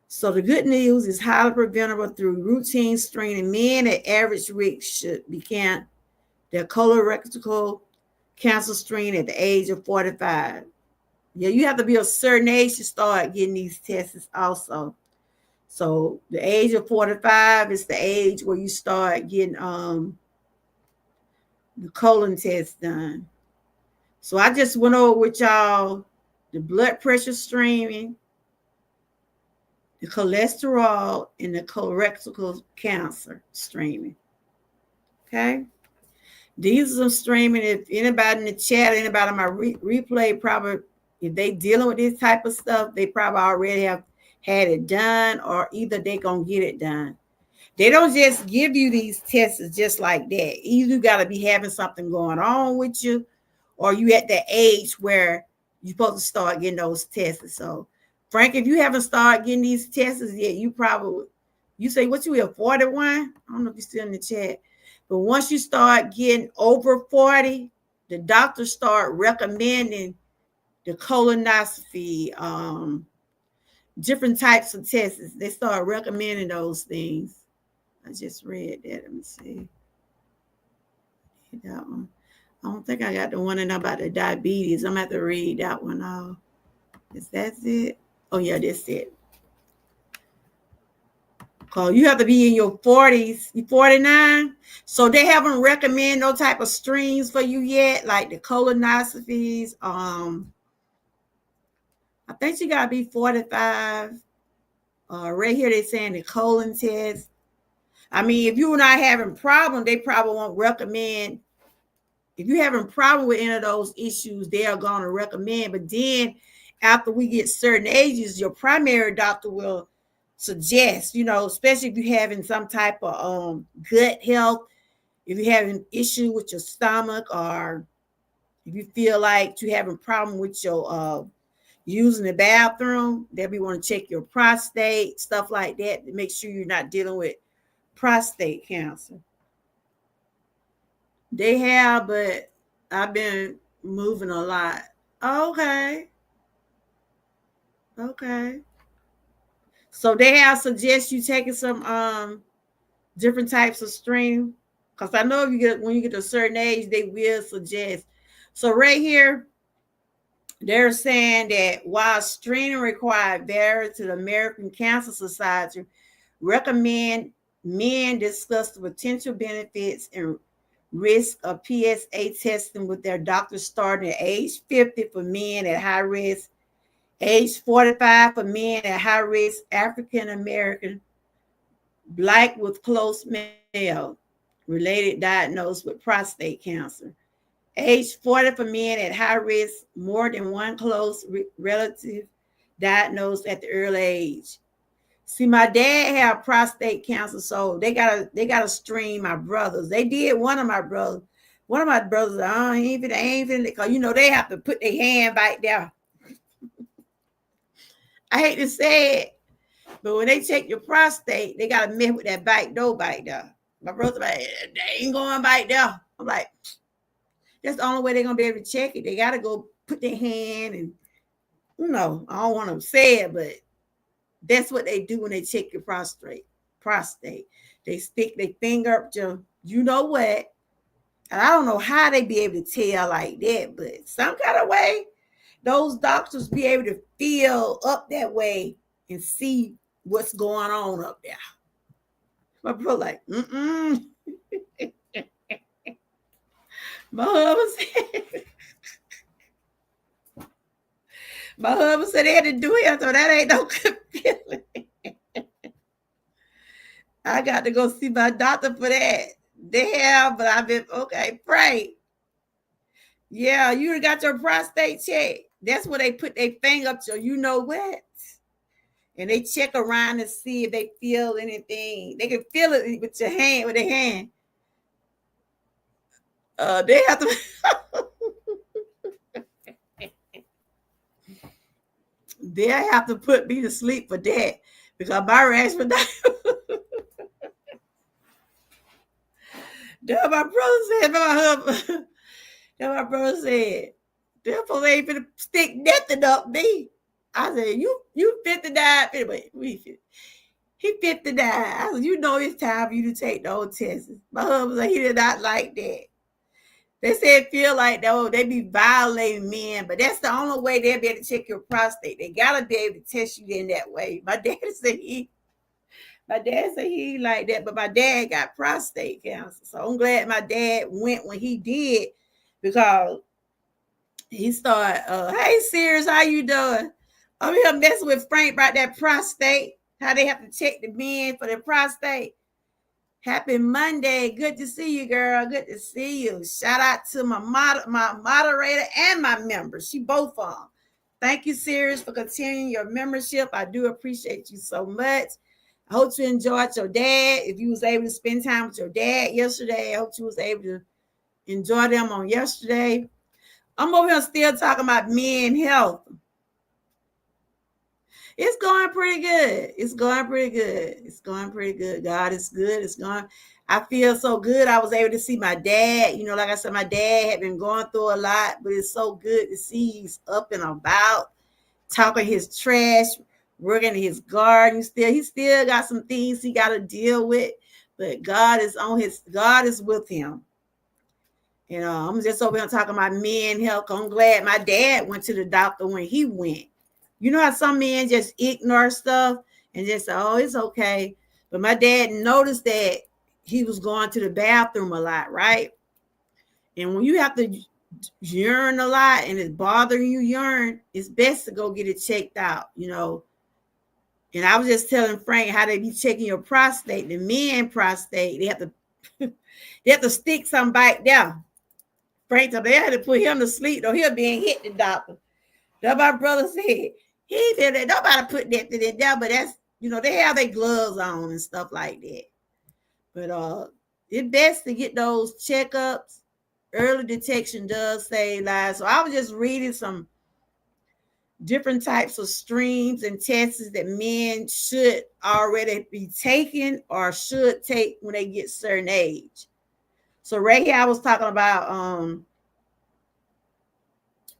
So the good news is highly preventable through routine screening. Men at average risk should begin their colorectal cancer screening at the age of 45. Yeah, you have to be a certain age to start getting these tests also. So the age of 45 is the age where you start getting the colon test done. So I just went over with y'all the blood pressure screening, the cholesterol, and the colorectal cancer screening. Okay. These are some streaming. If anybody in the chat, anybody on my replay, probably if they dealing with this type of stuff, they probably already have had it done, or either they gonna get it done. They don't just give you these tests just like that. Either you got to be having something going on with you, or you at the age where you're supposed to start getting those tests. So, Frank, if you haven't started getting these tests yet, you say, what you have, 41? I don't know if you're still in the chat. But once you start getting over 40, the doctors start recommending the colonoscopy, different types of tests. They start recommending those things. I just read that. Let me see. That one. I don't think I got the one about the diabetes. I'm gonna have to read that one off. Is that it? Oh yeah, that's it. Cause you have to be in your 40s, you 49. So they haven't recommended no type of streams for you yet, like the colonoscopies. I think you gotta be 45. Right here they're saying the colon test. I mean, if you're not having problem, they probably won't recommend. If you're having problem with any of those issues, they are going to recommend. But then after we get certain ages, your primary doctor will suggest, especially if you're having some type of gut health, if you're having issue with your stomach, or if you feel like you're having problem with your using the bathroom, they'll be want to check your prostate, stuff like that, to make sure you're not dealing with prostate cancer. They have, but I've been moving a lot. Okay. Okay. So they have suggest you taking some different types of stream. Because I know when you get to a certain age, they will suggest. So right here, they're saying that while screening required varies to the American Cancer Society, recommend men discuss the potential benefits and risk of PSA testing with their doctor starting at age 50 for men at high risk, age 45 for men at high risk, African American, Black with close male related diagnosed with prostate cancer. Age 40 for men at high risk, more than one close relative diagnosed at the early age. See, my dad had prostate cancer, so they gotta stream my brothers. They did one of my brothers. One of my brothers, ain't even because they have to put their hand back there. I hate to say it, but when they check your prostate, they gotta mess with that back door back there. My brother like, they ain't going back there. I'm like, that's the only way they're gonna be able to check it. They gotta go put their hand and I don't want to say it, but that's what they do when they check your prostate. They stick their finger up to you know what. And I don't know how they be able to tell like that, but some kind of way, those doctors be able to feel up that way and see what's going on up there. My brother like, My husband said, my husband said they had to do it, so that ain't no good feeling. I got to go see my doctor for that. They have, but I've been okay. Pray. Yeah, you got your prostate checked. That's where they put their finger up to. You know what? And they check around to see if they feel anything. They can feel it with your hand, with their hand. They have to. They have to put me to sleep for that because my rash was not. That my brother said, my brother said, therefore they ain't finna stick nothing up me. I said, you 59, anyway, he 59. I said, it's time for you to take those tests. My husband said he did not like that. They said feel like they be violating men, but that's the only way they'll be able to check your prostate. They gotta be able to test you in that way. My dad said he like that, but my dad got prostate cancer. So I'm glad my dad went when he did because he started, hey, Sirius, how you doing? I'm here messing with Frank about that prostate, how they have to check the men for their prostate. Happy Monday. Good to see you, girl. Good to see you. Shout out to my moderator and my members. She both of them. Thank you, Sirius, for continuing your membership. I do appreciate you so much. I hope you enjoyed your dad. If you was able to spend time with your dad yesterday, I hope you was able to enjoy them on yesterday. I'm over here still talking about men health. It's going pretty good. It's going pretty good. It's going pretty good. God is good. It's going. I feel so good. I was able to see my dad. Like I said, my dad had been going through a lot, but it's so good to see he's up and about, talking his trash, working in his garden. He still got some things he got to deal with, but God is with him. I'm just over here talking about men health. I'm glad my dad went to the doctor when he went. You know how some men just ignore stuff and just say, oh, it's okay. But my dad noticed that he was going to the bathroom a lot, right? And when you have to urine a lot and it's bothering you urine, it's best to go get it checked out. And I was just telling Frank how they be checking your prostate. The men prostate, they have to they have to stick something back there. Frank told me they had to put him to sleep, though he'll be hit the doctor. That my brother said. He said that nobody put that to them down, but that's they have their gloves on and stuff like that. But it's best to get those checkups. Early detection does save lives. So I was just reading some different types of streams and tests that men should already be taking or should take when they get certain age. So right here I was talking about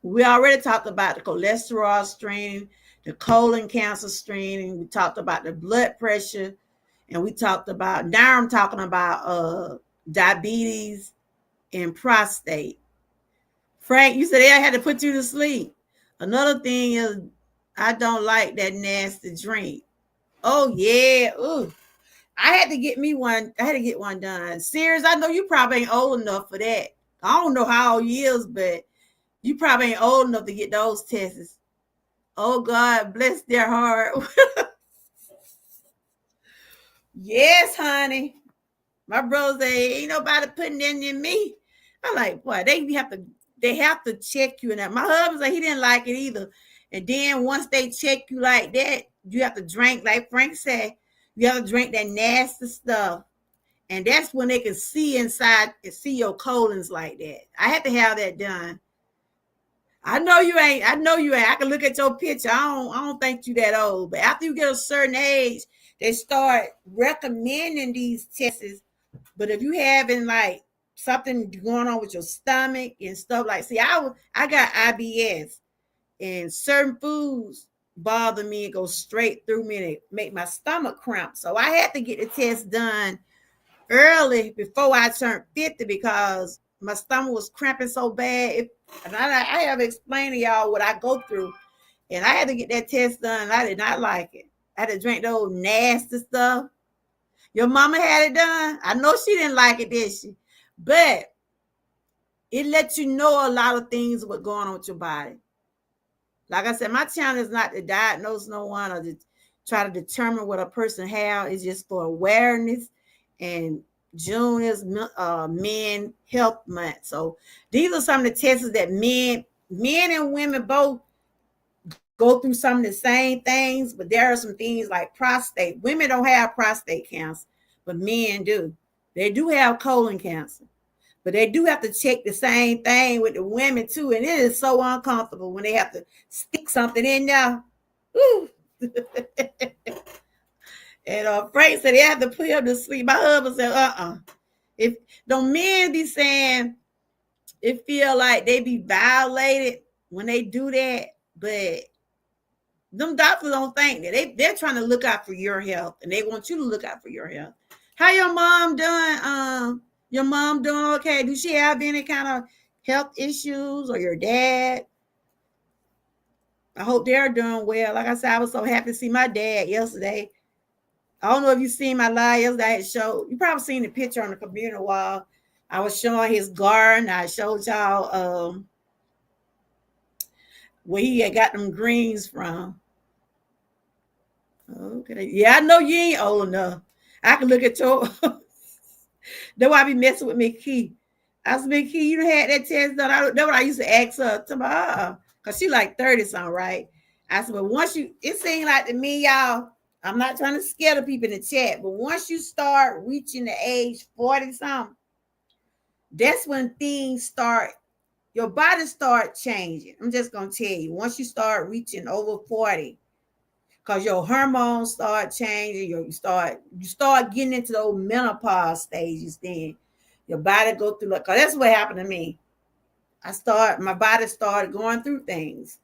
we already talked about the cholesterol screening, the colon cancer screening. We talked about the blood pressure, and we talked about, now I'm talking about diabetes and prostate. Frank, you said they had to put you to sleep. Another thing is, I don't like that nasty drink. Oh yeah, ooh. I had to get me one. I had to get one done. Serious, I know you probably ain't old enough for that. I don't know how old you is, but you probably ain't old enough to get those tests. Oh God, bless their heart. Yes, honey. My brother say ain't nobody putting that in me. I'm like, boy, they have to check you. And my husband said he didn't like it either. And then once they check you like that, you have to drink, like Frank said, you have to drink that nasty stuff. And that's when they can see inside and see your colons like that. I had to have that done. I know you ain't. I know you ain't. I can look at your picture. I don't think you that old. But after you get a certain age, they start recommending these tests. But if you having like something going on with your stomach and stuff like, see, I got IBS, and certain foods bother me and go straight through me and it make my stomach cramp. So I had to get the test done early before I turned 50 because my stomach was cramping so bad. And I have explained to y'all what I go through. And I had to get that test done. I did not like it. I had to drink those nasty stuff. Your mama had it done. I know she didn't like it, did she? But it lets you know a lot of things what's going on with your body. Like I said, my channel is not to diagnose no one or to try to determine what a person has. It's just for awareness. And June is Men Health Month. So these are some of the tests that men and women both go through some of the same things, but there are some things like prostate. Women don't have prostate cancer, but men do. They do have colon cancer, but they do have to check the same thing with the women too. And it is so uncomfortable when they have to stick something in there. And Frank said they have to put him to sleep. My husband said, If don't men be saying it feel like they be violated when they do that, but them doctors don't think that they're trying to look out for your health and they want you to look out for your health. How your mom doing? Your mom doing okay? Do she have any kind of health issues, or your dad? I hope they're doing well. Like I said, I was so happy to see my dad yesterday. I don't know if you seen my live yesterday. You probably seen the picture on the computer wall. I was showing his garden. I showed y'all where he had got them greens from. Okay. Yeah, I know you ain't old enough. I can look at your that's why I be messing with Mickey. I said, Mickey, you had that test done. That's what I used to ask her to my because she like 30 something, right? I said, but once it seemed like to me, y'all, I'm not trying to scare the people in the chat, but once you start reaching the age 40 something, that's when things start, your body start changing. I'm just gonna tell you, once you start reaching over 40, because your hormones start changing. You start getting into those menopause stages. Then your body go through like, cause that's what happened to me. My body started going through things.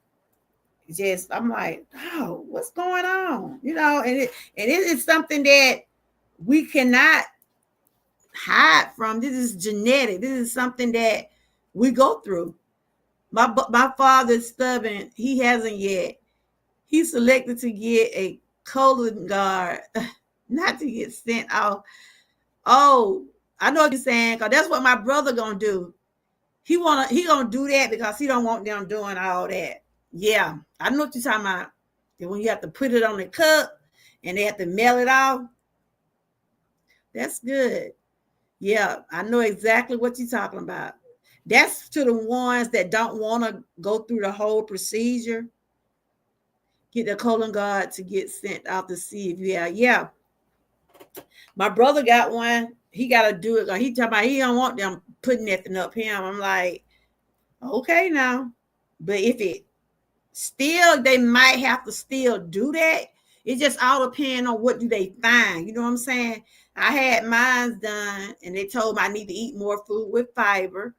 Just I'm like, oh, what's going on? And it is something that we cannot hide from. This is genetic. This is something that we go through. My father's stubborn. He hasn't yet. He selected to get a colon guard, not to get sent off. Oh, I know what you're saying, because that's what my brother gonna do. He gonna do that because he don't want them doing all that. Yeah, I know what you're talking about. And when you have to put it on the cup and they have to mail it off, that's good. Yeah, I know exactly what you're talking about. That's to the ones that don't want to go through the whole procedure. Get the colon guard to get sent out to see if you have. Yeah, my brother got one. He got to do it. He talking about he don't want them putting nothing up him. I'm like, okay now. But if it still, they might have to still do that. It just all depends on what do they find. You know what I'm saying? I had mine done, and they told me I need to eat more food with fiber.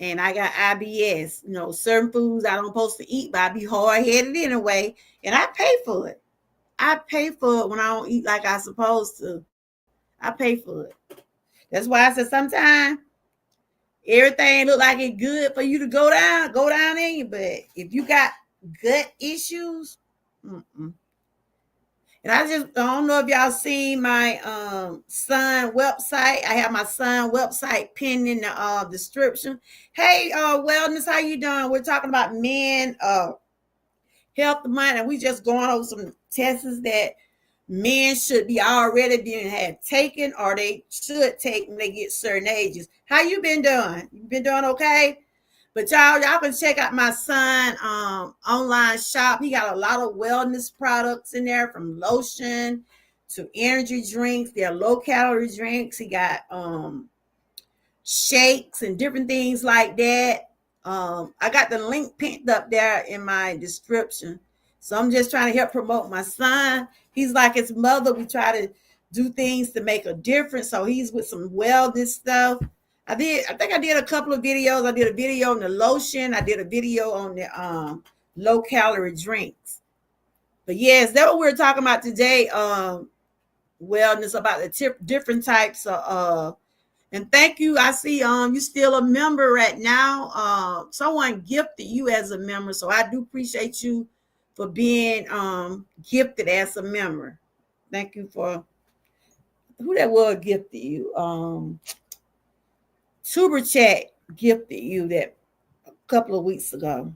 And I got IBS. Certain foods I don't supposed to eat, but I be hard-headed anyway. And I pay for it. I pay for it when I don't eat like I supposed to. I pay for it. That's why I said sometimes everything look like it's good for you to go down in you. But if you got gut issues, and I don't know if y'all seen my son website. I have my son website pinned in the description. Hey, wellness, how you doing? We're talking about men, health month, and we just going over some tests that men should be already being had taken, or they should take when they get certain ages. How you been doing? You been doing okay? But y'all can check out my son online shop. He got a lot of wellness products in there, from lotion to energy drinks. They're low calorie drinks. He got shakes and different things like that. I got the link pinned up there in my description. So I'm just trying to help promote my son. He's like his mother. We try to do things to make a difference. So he's with some wellness stuff. I think I did a couple of videos. I did a video on the lotion. I did a video on the low calorie drinks. But yes, that's what we're talking about today. Wellness, about the different types of and thank you. I see you still a member right now. Someone gifted you as a member. So I do appreciate you for being gifted as a member. Thank you for who that was gifted you. Super Chat gifted you that a couple of weeks ago.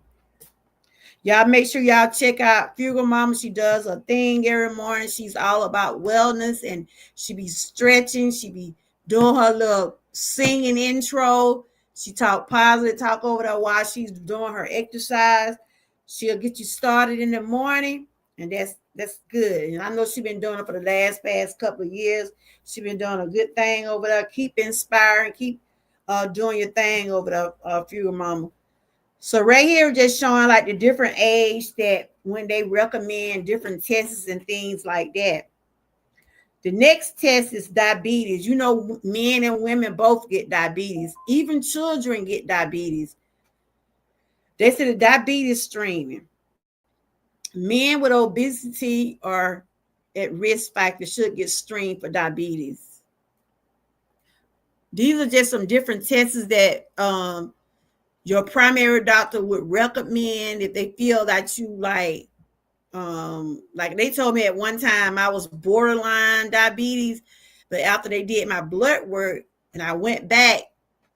Y'all make sure y'all check out Fugal Mama. She does a thing every morning. She's all about wellness, and she be stretching. She be doing her little singing intro. She talk positive, talk over there while she's doing her exercise. She'll get you started in the morning, and that's good. And I know she's been doing it for the past couple of years. She's been doing a good thing over there. Keep inspiring. Keep doing your thing over there, Fugal Mama. So right here, just showing like the different age that when they recommend different tests and things like that. The next test is diabetes. Men and women both get diabetes. Even children get diabetes. They say the diabetes streaming. Men with obesity are at risk factor should get screened for diabetes. These are just some different tests that your primary doctor would recommend if they feel that you like they told me at one time I was borderline diabetes, but after they did my blood work and I went back,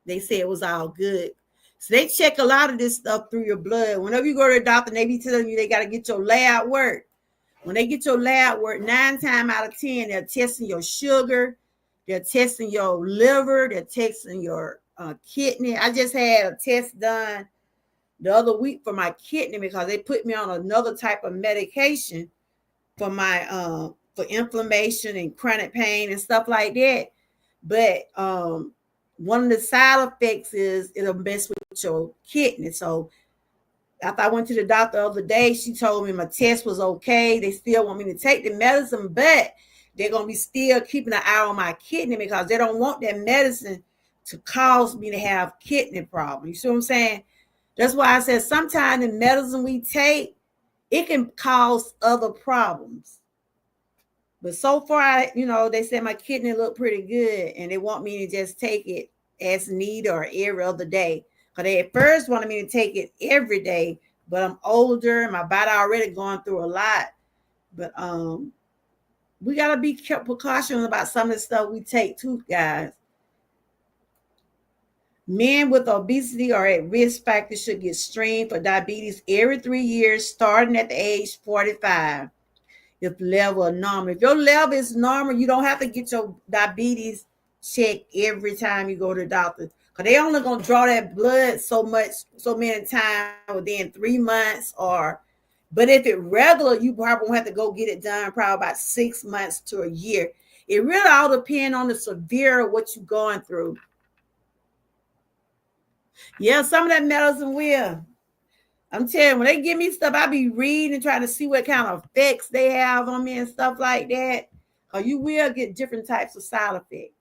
they said it was all good. So they check a lot of this stuff through your blood. Whenever you go to the doctor, they be telling you they got to get your lab work. When they get your lab work, 9 times out of 10, they're testing your sugar, they're testing your liver, they're testing your kidney. I just had a test done the other week for my kidney because they put me on another type of medication for my for inflammation and chronic pain and stuff like that. But one of the side effects is it'll mess with your kidney. So After I went to the doctor the other day, she told me my test was okay. They still want me to take the medicine, but they're gonna be still keeping an eye on my kidney because they don't want that medicine to cause me to have kidney problems. You see what I'm saying? That's why I said sometimes the medicine we take, it can cause other problems. But so far, they said my kidney look pretty good, and they want me to just take it as needed or every other day. Because they at first wanted me to take it every day, but I'm older, my body already going through a lot. But we gotta be precautions about some of the stuff we take too, guys. Men with obesity or at risk factors should get screened for diabetes every 3 years, starting at the age 45. If level is normal. If your level is normal, you don't have to get your diabetes checked every time you go to the doctor. Because they only gonna draw that blood so many times within 3 months, but if it regular, you probably won't have to go get it done probably about 6 months to a year. It really all depends on the severe of what you're going through. Yeah, some of that medicine will. I'm telling you, when they give me stuff, I be reading and trying to see what kind of effects they have on me and stuff like that. Or you will get different types of side effects.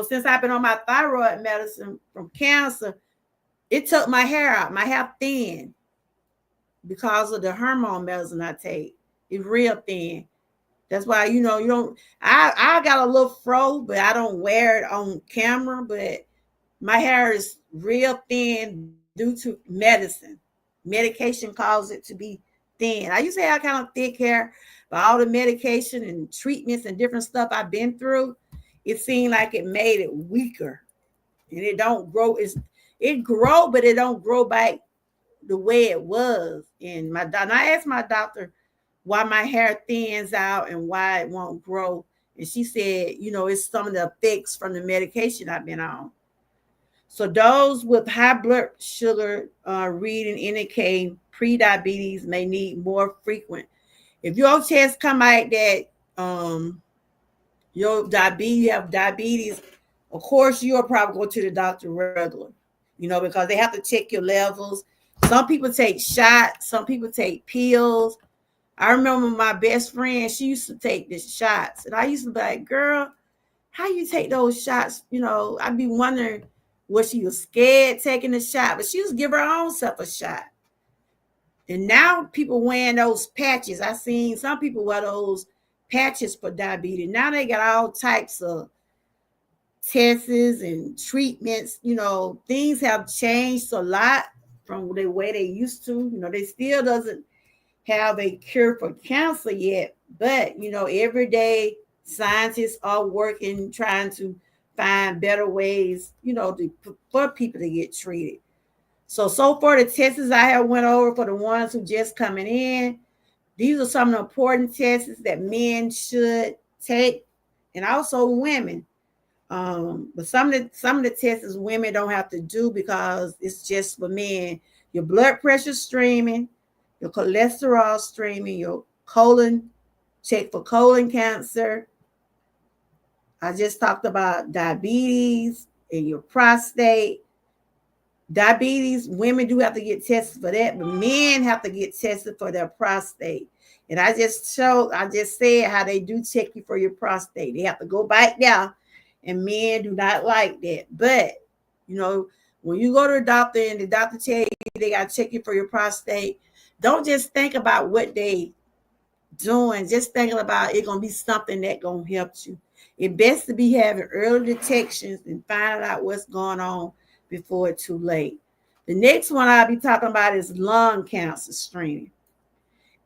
Since I've been on my thyroid medicine from cancer, it took my hair out, my hair thin because of the hormone medicine I take. It's real thin. That's why, you don't, I got a little fro, but I don't wear it on camera, but my hair is real thin due to medicine. Medication causes it to be thin. I used to have kind of thick hair, but all the medication and treatments and different stuff I've been through, it seemed like it made it weaker. And it don't grow. It grow, but it don't grow back the way it was. And I asked my doctor why my hair thins out and why it won't grow. And she said, it's some of the effects from the medication I've been on. So those with high blood sugar reading indicate pre-diabetes may need more frequent. If your test come out that you have diabetes, of course you'll probably go to the doctor regularly. Because they have to check your levels. Some people take shots, some people take pills. I remember my best friend, she used to take the shots, and I used to be like, girl, how you take those shots? I'd be wondering, was she was scared taking the shot, but she was give her own self a shot. And now people wearing those patches. I seen some people wear those patches for diabetes. Now they got all types of tests and treatments. Things have changed a lot from the way they used to. They still doesn't have a cure for cancer yet, but every day scientists are working trying to find better ways for people to get treated. So far the tests I have went over for the ones who just coming in, these are some of the important tests that men should take, and also women. But some of the tests women don't have to do because it's just for men. Your blood pressure streaming, your cholesterol streaming, your colon, check for colon cancer. I just talked about diabetes and your prostate. Diabetes, women do have to get tested for that, but men have to get tested for their prostate. And I just said how they do check you for your prostate. They have to go back there, and men do not like that. But when you go to the doctor and the doctor tell you they got to check you for your prostate, don't just think about what they doing. Just thinking about it gonna be something that gonna help you. It best to be having early detections and finding out what's going on before it's too late. The next one I'll be talking about is lung cancer screening.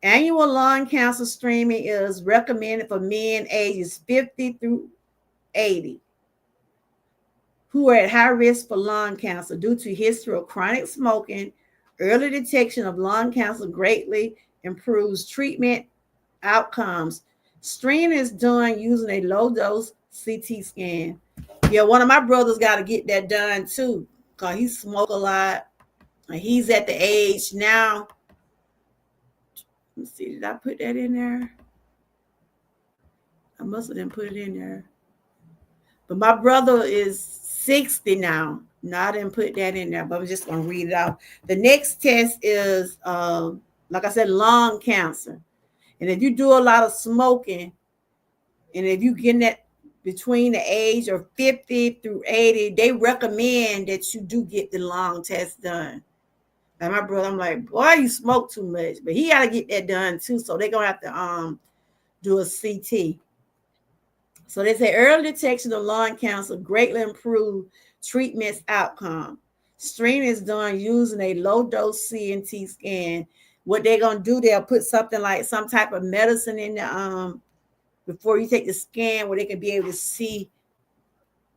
Annual lung cancer screening is recommended for men ages 50 through 80 who are at high risk for lung cancer due to history of chronic smoking. Early detection of lung cancer greatly improves treatment outcomes. Screening is done using a low dose CT scan. Yeah, one of my brothers got to get that done too, because he smoked a lot. And he's at the age now. Let's see, did I put that in there? I must have didn't put it in there. But my brother is 60 now. No, I didn't put that in there, but I'm just gonna read it out. The next test is, like I said, lung cancer. And if you do a lot of smoking, and if you get that between the age of 50 through 80, they recommend that you do get the lung test done. And my brother, I'm like, boy, you smoke too much, but he got to get that done too. So they're gonna have to do a CT. So they say early detection of lung cancer greatly improve treatment's outcome. Screening is done using a low dose CT scan. What they're gonna do, they'll put something like some type of medicine in the before you take the scan, where they can be able to see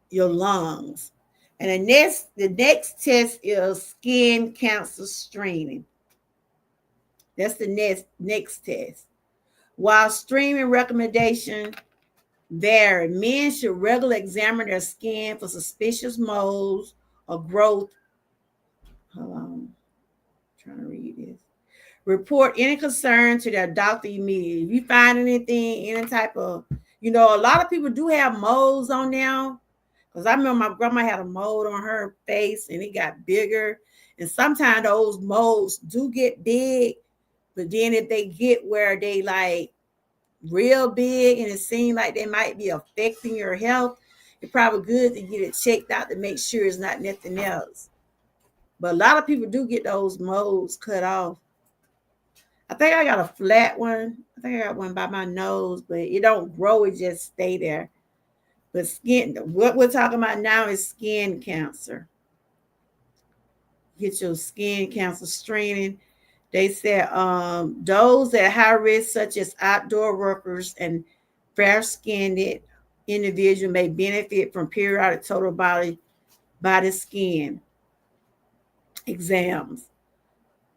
your lungs. And the next test is skin cancer screening. That's the next test. While streaming recommendation vary, men should regularly examine their skin for suspicious moles or growth. Hold on, I'm trying to read this. Report any concern to their doctor immediately. If you find anything, any type of, a lot of people do have moles on them. Because I remember my grandma had a mole on her face and it got bigger. And sometimes those moles do get big, but then if they get where they like real big and it seems like they might be affecting your health, it's probably good to get it checked out to make sure it's not nothing else. But a lot of people do get those moles cut off. I think I got a flat one. I think I got one by my nose, but it don't grow, it just stay there. But what we're talking about now is skin cancer. Get your skin cancer screening. They said those at high risk, such as outdoor workers and fair-skinned individuals, may benefit from periodic total body skin exams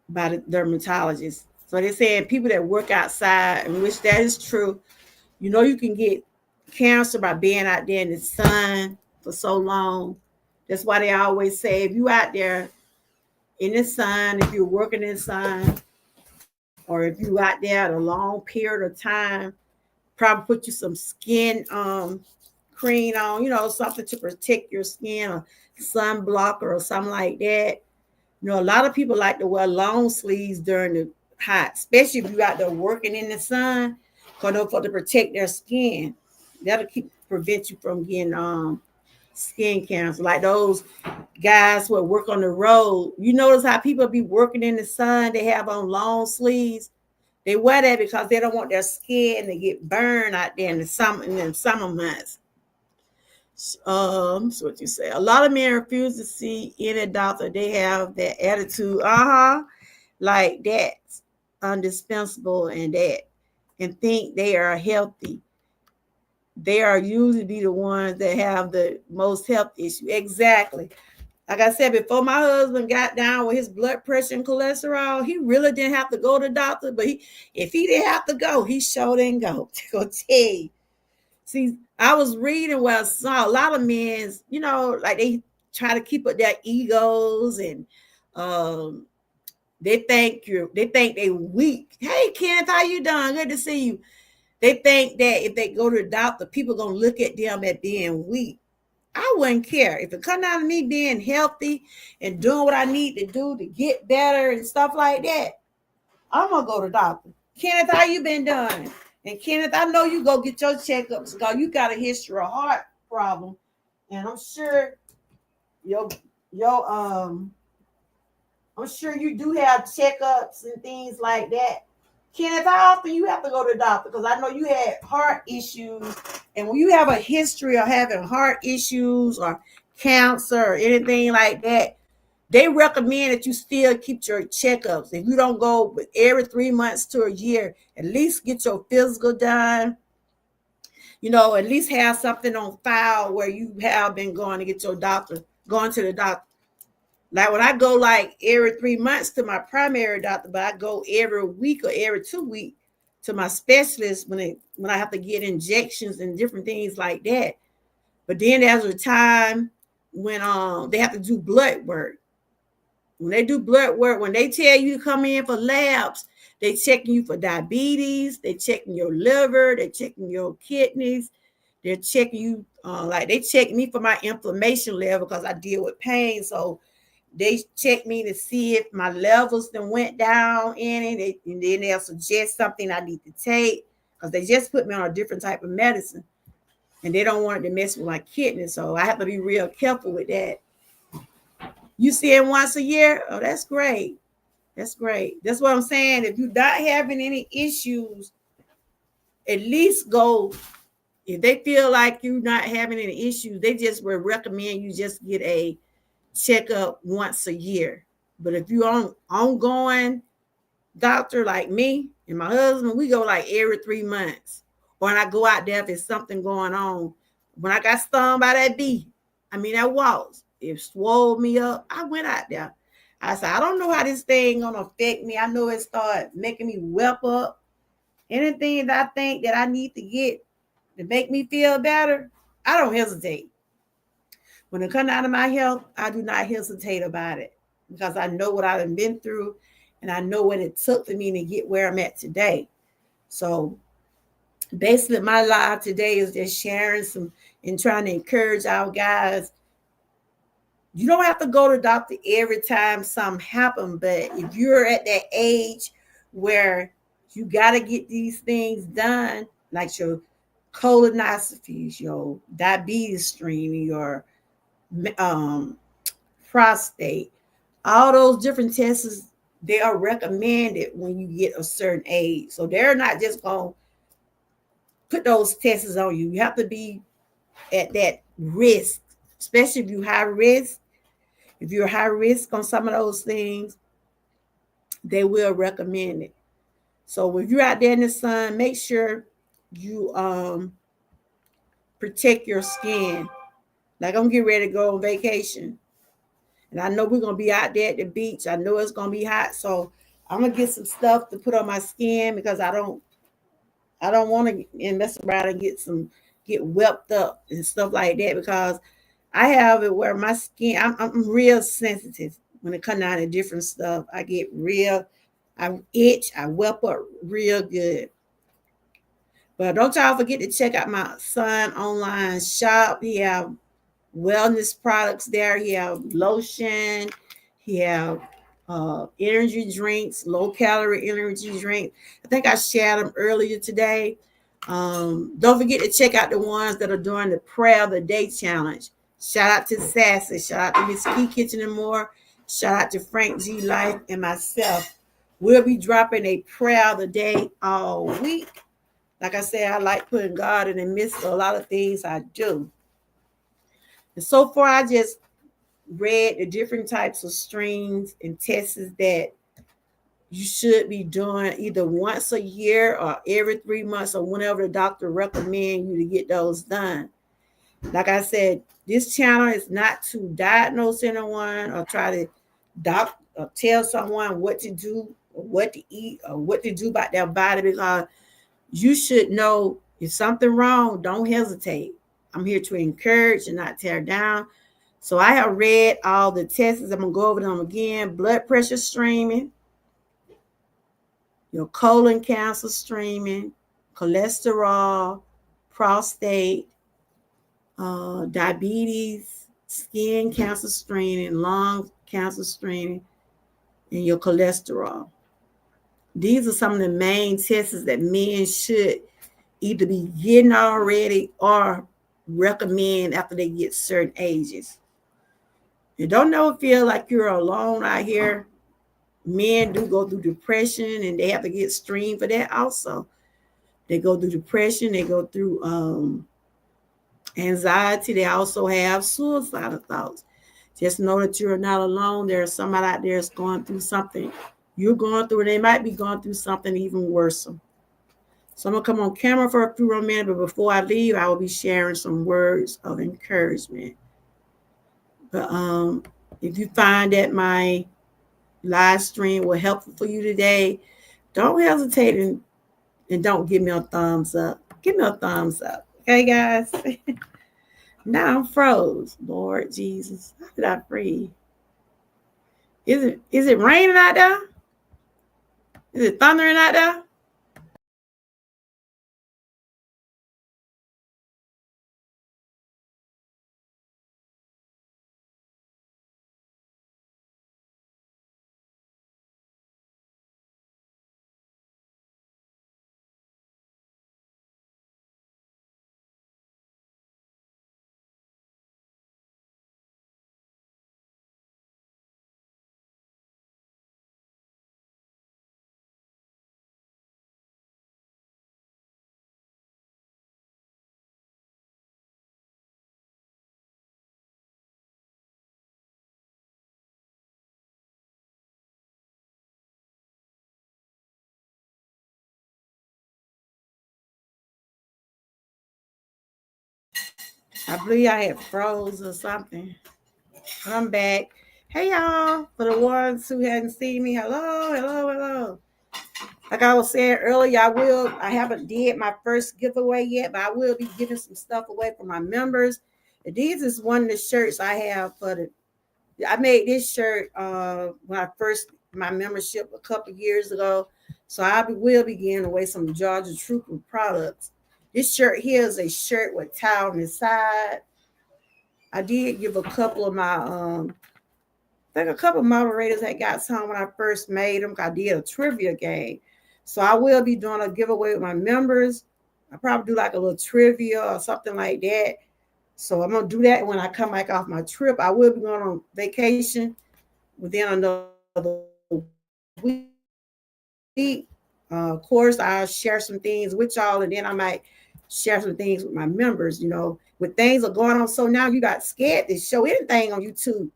by the dermatologist. So they're saying people that work outside, and which that is true, you can get cancer by being out there in the sun for so long. That's why they always say if you out there in the sun, if you're working in the sun, or if you out there at a long period of time, probably put you some skin cream on, something to protect your skin, or sun blocker or something like that. A lot of people like to wear long sleeves during the hot, especially if you out there working in the sun, for to protect their skin. That'll prevent you from getting skin cancer. Like those guys who work on the road. You notice how people be working in the sun, they have on long sleeves. They wear that because they don't want their skin to get burned out there in the summer months. So what you say? A lot of men refuse to see any doctor. They have that attitude, like that's indispensable and think they are healthy. They are usually be the ones that have the most health issue. Exactly. Like I said, before my husband got down with his blood pressure and cholesterol, he really didn't have to go to the doctor. But if he didn't have to go, he sure didn't go. Go tell you. See, I was reading where I saw a lot of men, like they try to keep up their egos, and they think they weak. Hey, Kenneth, how you doing? Good to see you. They think that if they go to the doctor, people gonna look at them as being weak. I wouldn't care if it come down to me being healthy and doing what I need to do to get better and stuff like that. I'm gonna go to the doctor. Kenneth, how you been doing? And Kenneth, I know you go get your checkups because you got a history of heart problem, and I'm sure I'm sure you do have checkups and things like that. Kenneth, how often you have to go to the doctor? Because I know you had heart issues, and when you have a history of having heart issues or cancer or anything like that, they recommend that you still keep your checkups. If you don't go every 3 months to a year, at least get your physical done. At least have something on file where you have been going to get going to the doctor. Like when I go like every 3 months to my primary doctor, but I go every week or every 2 weeks to my specialist when I have to get injections and different things like that. But then there's a time when they have to do blood work. When they do blood work, when they tell you to come in for labs, they checking you for diabetes, they checking your liver, they checking your kidneys, they're checking you Like they checked me for my inflammation level because I deal with pain. So they check me to see if my levels then went down in it, and then they'll suggest something I need to take because they just put me on a different type of medicine, and they don't want it to mess with my kidney. So I have to be real careful with that. You see it once a year? Oh, that's great. That's great. That's what I'm saying. If you're not having any issues, at least go. If they feel like you're not having any issues, they just would recommend you just get a checkup once a year. But if you're on ongoing doctor like me and my husband, we go like every 3 months. Or when I go out there if there's something going on. When I got stung by that bee, that wasp, it swole me up. I went out there. I said, I don't know how this thing gonna affect me. I know it started making me whelp up. Anything that I think that I need to get to make me feel better, I don't hesitate. When it comes out of my health, I do not hesitate about it because I know what I've been through and I know what it took for me to get where I'm at today. So basically, my life today is just sharing some and trying to encourage our guys. You don't have to go to the doctor every time something happens, but if you're at that age where you got to get these things done, like your colonoscopies, your diabetes screening, your um, prostate, all those different tests, they are recommended when you get a certain age. So they're not just going to put those tests on you. You have to be at that risk, especially if you're high risk. If you're high risk on some of those things, they will recommend it. So if you're out there in the sun, make sure you protect your skin. Like I'm getting ready to go on vacation. And I know we're gonna be out there at the beach. I know it's gonna be hot. So I'm gonna get some stuff to put on my skin because I don't want to mess around and get whelped up and stuff like that because I have it where my skin, I'm real sensitive when it comes down to different stuff. I itch, I whelp up real good. But don't y'all forget to check out my son online shop. He have wellness products there. He have lotion. He have energy drinks, low calorie energy drink. I think I shared them earlier today. Don't forget to check out the ones that are doing the prayer of the day challenge. Shout out to Sassy. Shout out to Miss Key Kitchen and More. Shout out to Frank G Life and myself. We'll be dropping a prayer of the day all week. Like I said, I like putting God in the midst of a lot of things I do. And so far, I just read the different types of streams and tests that you should be doing either once a year or every 3 months or whenever the doctor recommend you to get those done. Like I said, this channel is not to diagnose anyone or try to or tell someone what to do or what to eat or what to do about their body because you should know if something wrong, don't hesitate. I'm here to encourage and not tear down. So I have read all the tests. I'm going to go over them again. Blood pressure streaming, your colon cancer streaming, cholesterol, prostate, diabetes, skin cancer screening, lung cancer screening, and your cholesterol. These are some of the main tests that men should either be getting already or recommend after they get certain ages. You don't ever feel like you're alone out here. Men do go through depression and they have to get screened for that also. They go through depression, they go through anxiety, they also have suicidal thoughts. Just know that you're not alone. There's somebody out there that's going through something you're going through, and they might be going through something even worse. So I'm going to come on camera for a few more minutes, but before I leave, I will be sharing some words of encouragement. But if you find that my live stream was helpful for you today, don't hesitate and don't give me a thumbs up. Give me a thumbs up. Okay, guys? Now I'm froze. Lord Jesus. How did I freeze? Is it raining out there? Is it thundering out there? I believe I had froze or something. But I'm back. Hey y'all. For the ones who hadn't seen me, hello, hello, hello. Like I was saying earlier, I haven't did my first giveaway yet, but I will be giving some stuff away for my members. And these is one of the shirts I have for the I made this shirt when I first my membership a couple years ago. So will be giving away some Georgia Trooper products. This shirt here is a shirt with towel on the side. I did give a couple of my I think a couple of moderators had got some when I first made them. I did a trivia game. So I will be doing a giveaway with my members. I probably do like a little trivia or something like that. So I'm gonna do that when I come back off my trip. I will be going on vacation within another week. Of course, I'll share some things with y'all, and then I might share some things with my members. With things are going on so now, you got scared to show anything on YouTube.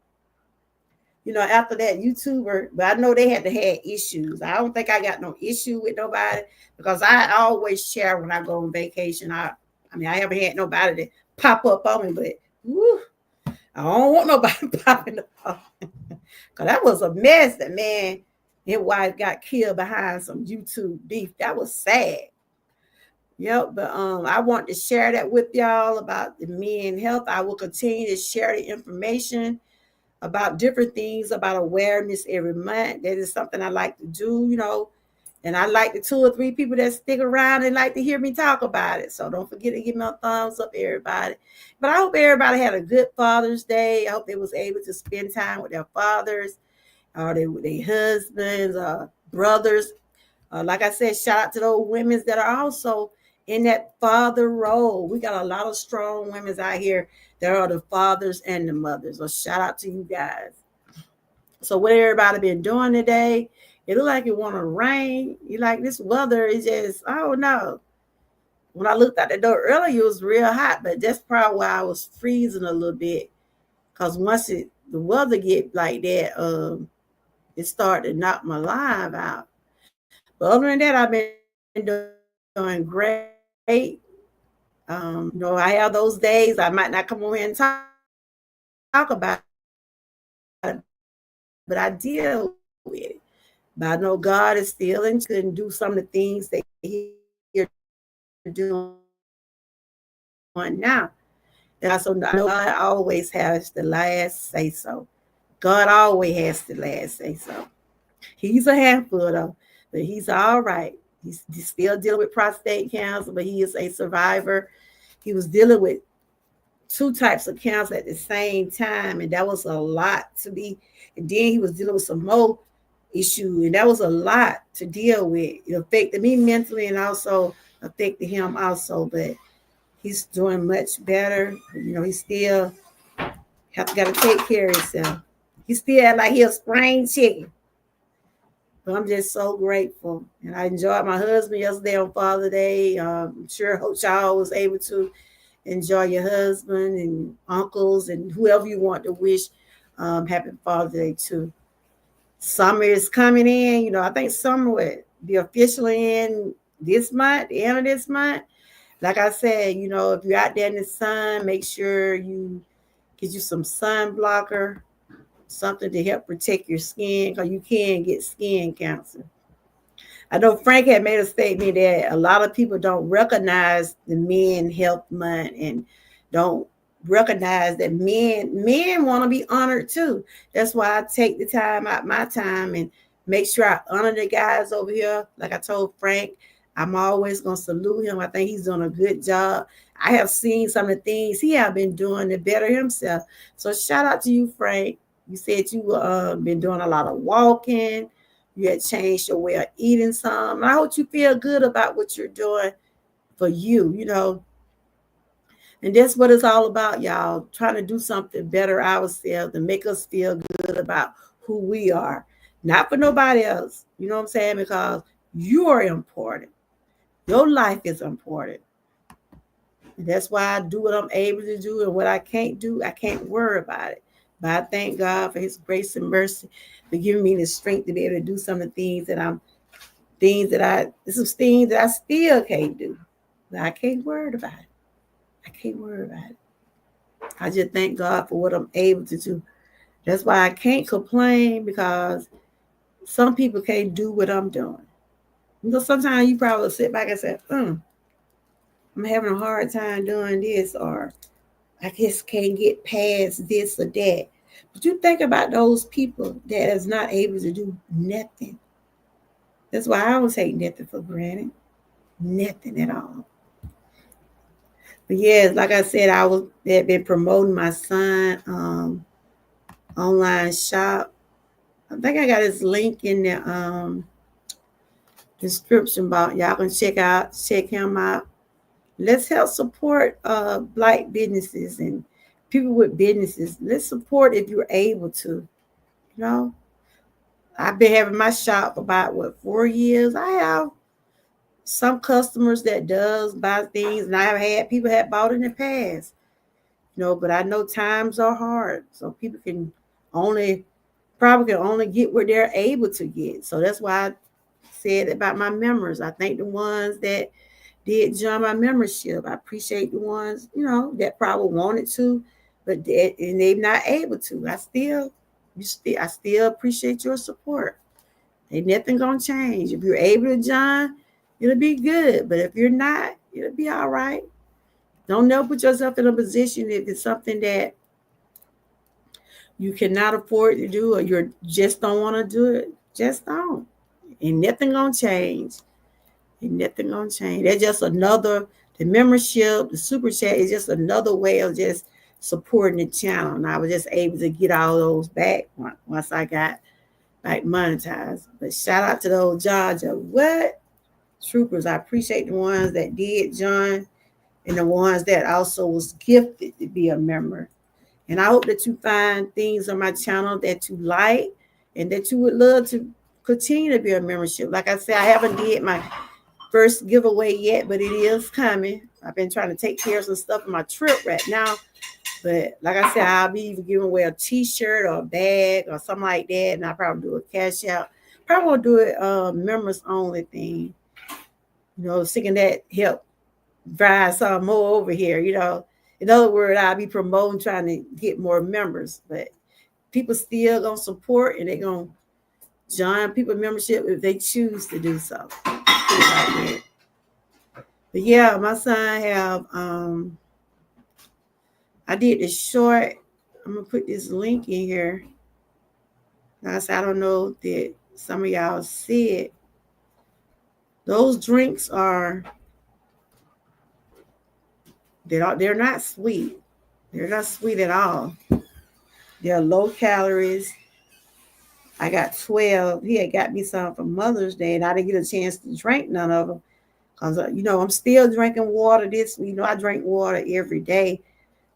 After that YouTuber, but I know they had to have issues. I don't think I got no issue with nobody because I always share when I go on vacation. I mean, I haven't had nobody to pop up on me, but woo, I don't want nobody popping up because that was a mess. That man, his wife got killed behind some YouTube beef. That was sad. Yep, but I want to share that with y'all about the men health. I will continue to share the information about different things about awareness every month. That is something I like to do. And I like the 2 or 3 people that stick around and like to hear me talk about it. So don't forget to give me a thumbs up, everybody. But I hope everybody had a good Father's Day. I hope they was able to spend time with their fathers, or their husbands, brothers. Like I said, shout out to those women that are also in that father role. We got a lot of strong women out here that are the fathers and the mothers. So shout out to you guys. So what everybody been doing today? It look like it want to rain. You like this weather is just, I don't know. When I looked out the door earlier, it was real hot, but that's probably why I was freezing a little bit. Cause once the weather get like that, it started to knock my live out. But other than that, I've been doing great. I have those days I might not come over here and talk about it, but I deal with it. But I know God is still in charge and do some of the things that He are doing now. And I also know God always has the last say so. God always has the last say so. He's a handful though, but he's all right. He's still dealing with prostate cancer, but he is a survivor. He was dealing with 2 types of cancer at the same time, and that was a lot to be. And then he was dealing with some more issue, and that was a lot to deal with. It affected me mentally and also affected him also, but he's doing much better. He still got to take care of himself. He still like he a spring chicken. But I'm just so grateful. And I enjoyed my husband yesterday on Father's Day. I'm sure hope y'all was able to enjoy your husband and uncles and whoever you want to wish happy Father's Day to. Summer is coming in. I think summer will be officially in this month, the end of this month. Like I said, if you're out there in the sun, make sure you get you some sun blocker, something to help protect your skin because you can get skin cancer. I know Frank had made a statement that a lot of people don't recognize the Men Health Month and don't recognize that men want to be honored too. That's why I take the time out my time and make sure I honor the guys over here. Like I told Frank, I'm always gonna salute him. I think he's doing a good job. I have seen some of the things he have been doing to better himself. So shout out to you, Frank. You said you been doing a lot of walking. You had changed your way of eating some. And I hope you feel good about what you're doing for you. And that's what it's all about, y'all. Trying to do something better ourselves to make us feel good about who we are. Not for nobody else. You know what I'm saying? Because you are important. Your life is important. And that's why I do what I'm able to do, and what I can't do, I can't worry about it. But I thank God for His grace and mercy for giving me the strength to be able to do some of the things that I still can't do. But I can't worry about it. I can't worry about it. I just thank God for what I'm able to do. That's why I can't complain, because some people can't do what I'm doing. Sometimes you probably sit back and say, I'm having a hard time doing this, or I just can't get past this or that. But you think about those people that is not able to do nothing. That's why I don't take nothing for granted. Nothing at all. But yes, like I said, I was had been promoting my son online shop. I think I got his link in the description box. Y'all can check him out. Let's help support black businesses and people with businesses. Let's support if you're able to. You know, I've been having my shop for about 4 years. I have some customers that does buy things, and I have had people that bought in the past. But I know times are hard, so people probably can only get where they're able to get. So that's why I said about my members. I thank the ones that did join my membership. I appreciate the ones, that probably wanted to, but they're not able to. I still appreciate your support. Ain't nothing gonna change. If you're able to join, it'll be good. But if you're not, it'll be all right. Don't never put yourself in a position if it's something that you cannot afford to do, or you just don't want to do it. Just don't. Ain't nothing gonna change. Ain't nothing gonna change. That's just the membership, the super chat is just another way of just supporting the channel. And I was just able to get all those back once I got like monetized. But shout out to those Georgia troopers. I appreciate the ones that did join, and the ones that also was gifted to be a member. And I hope that you find things on my channel that you like and that you would love to continue to be a membership. Like I said, I haven't did my first giveaway yet, but it is coming. I've been trying to take care of some stuff on my trip right now. But like I said, I'll be either giving away a t-shirt or a bag or something like that. And I'll probably do a cash out. Probably will do it members only thing. Thinking that help drive some more over here, In other words, I'll be promoting, trying to get more members. But people still gonna support, and they're gonna join people membership if they choose to do so. But yeah, my son have I did the short. I'm gonna put this link in here. Like I said, I don't know that some of y'all see it. Those drinks they're not sweet. They're not sweet at all. They're low calories. I got 12. He had got me some for Mother's Day, and I didn't get a chance to drink none of them. Because, I'm still drinking water. I drink water every day.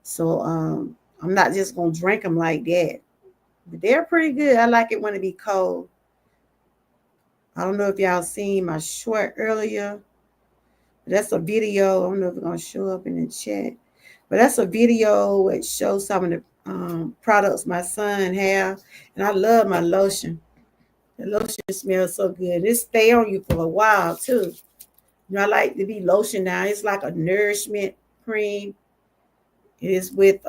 So I'm not just going to drink them like that. But they're pretty good. I like it when it be cold. I don't know if y'all seen my short earlier. That's a video. I don't know if it's going to show up in the chat. But that's a video which shows some of the products my son have. And I love my lotion. The lotion smells so good. It stay on you for a while, too. I like to be lotion now. It's like a nourishment cream. It is with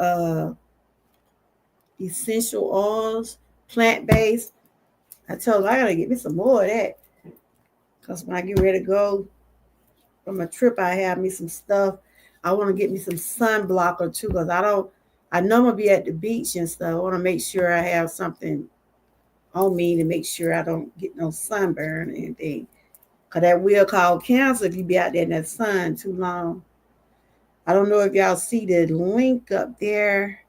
essential oils, plant-based. I told her I gotta get me some more of that. Because when I get ready to go from a trip, I have me some stuff. I want to get me some sunblocker too, because I know I'm gonna be at the beach and stuff. I want to make sure I have something on me to make sure I don't get no sunburn or anything. Because that will cause cancer if you be out there in that sun too long. I don't know if y'all see the link up there,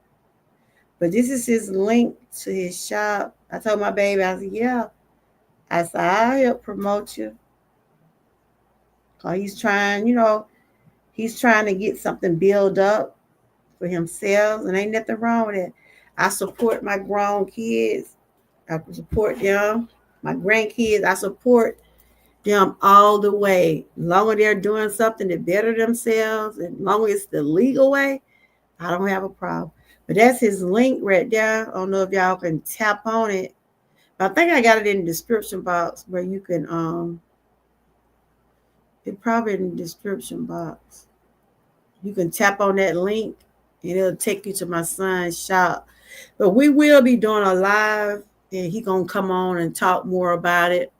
but this is his link to his shop. I told my baby, I said, yeah. I said, I'll help promote you. Because he's trying to get something built up for himself, and ain't nothing wrong with it. I support my grown kids. I support them. My grandkids, I support them all the way. As long as they're doing something to better themselves, and as long as it's the legal way, I don't have a problem. But that's his link right there. I don't know if y'all can tap on it. But I think I got it in the description box where you can it's probably in the description box. You can tap on that link and it'll take you to my son's shop. But we will be doing a live, and he gonna come on and talk more about it.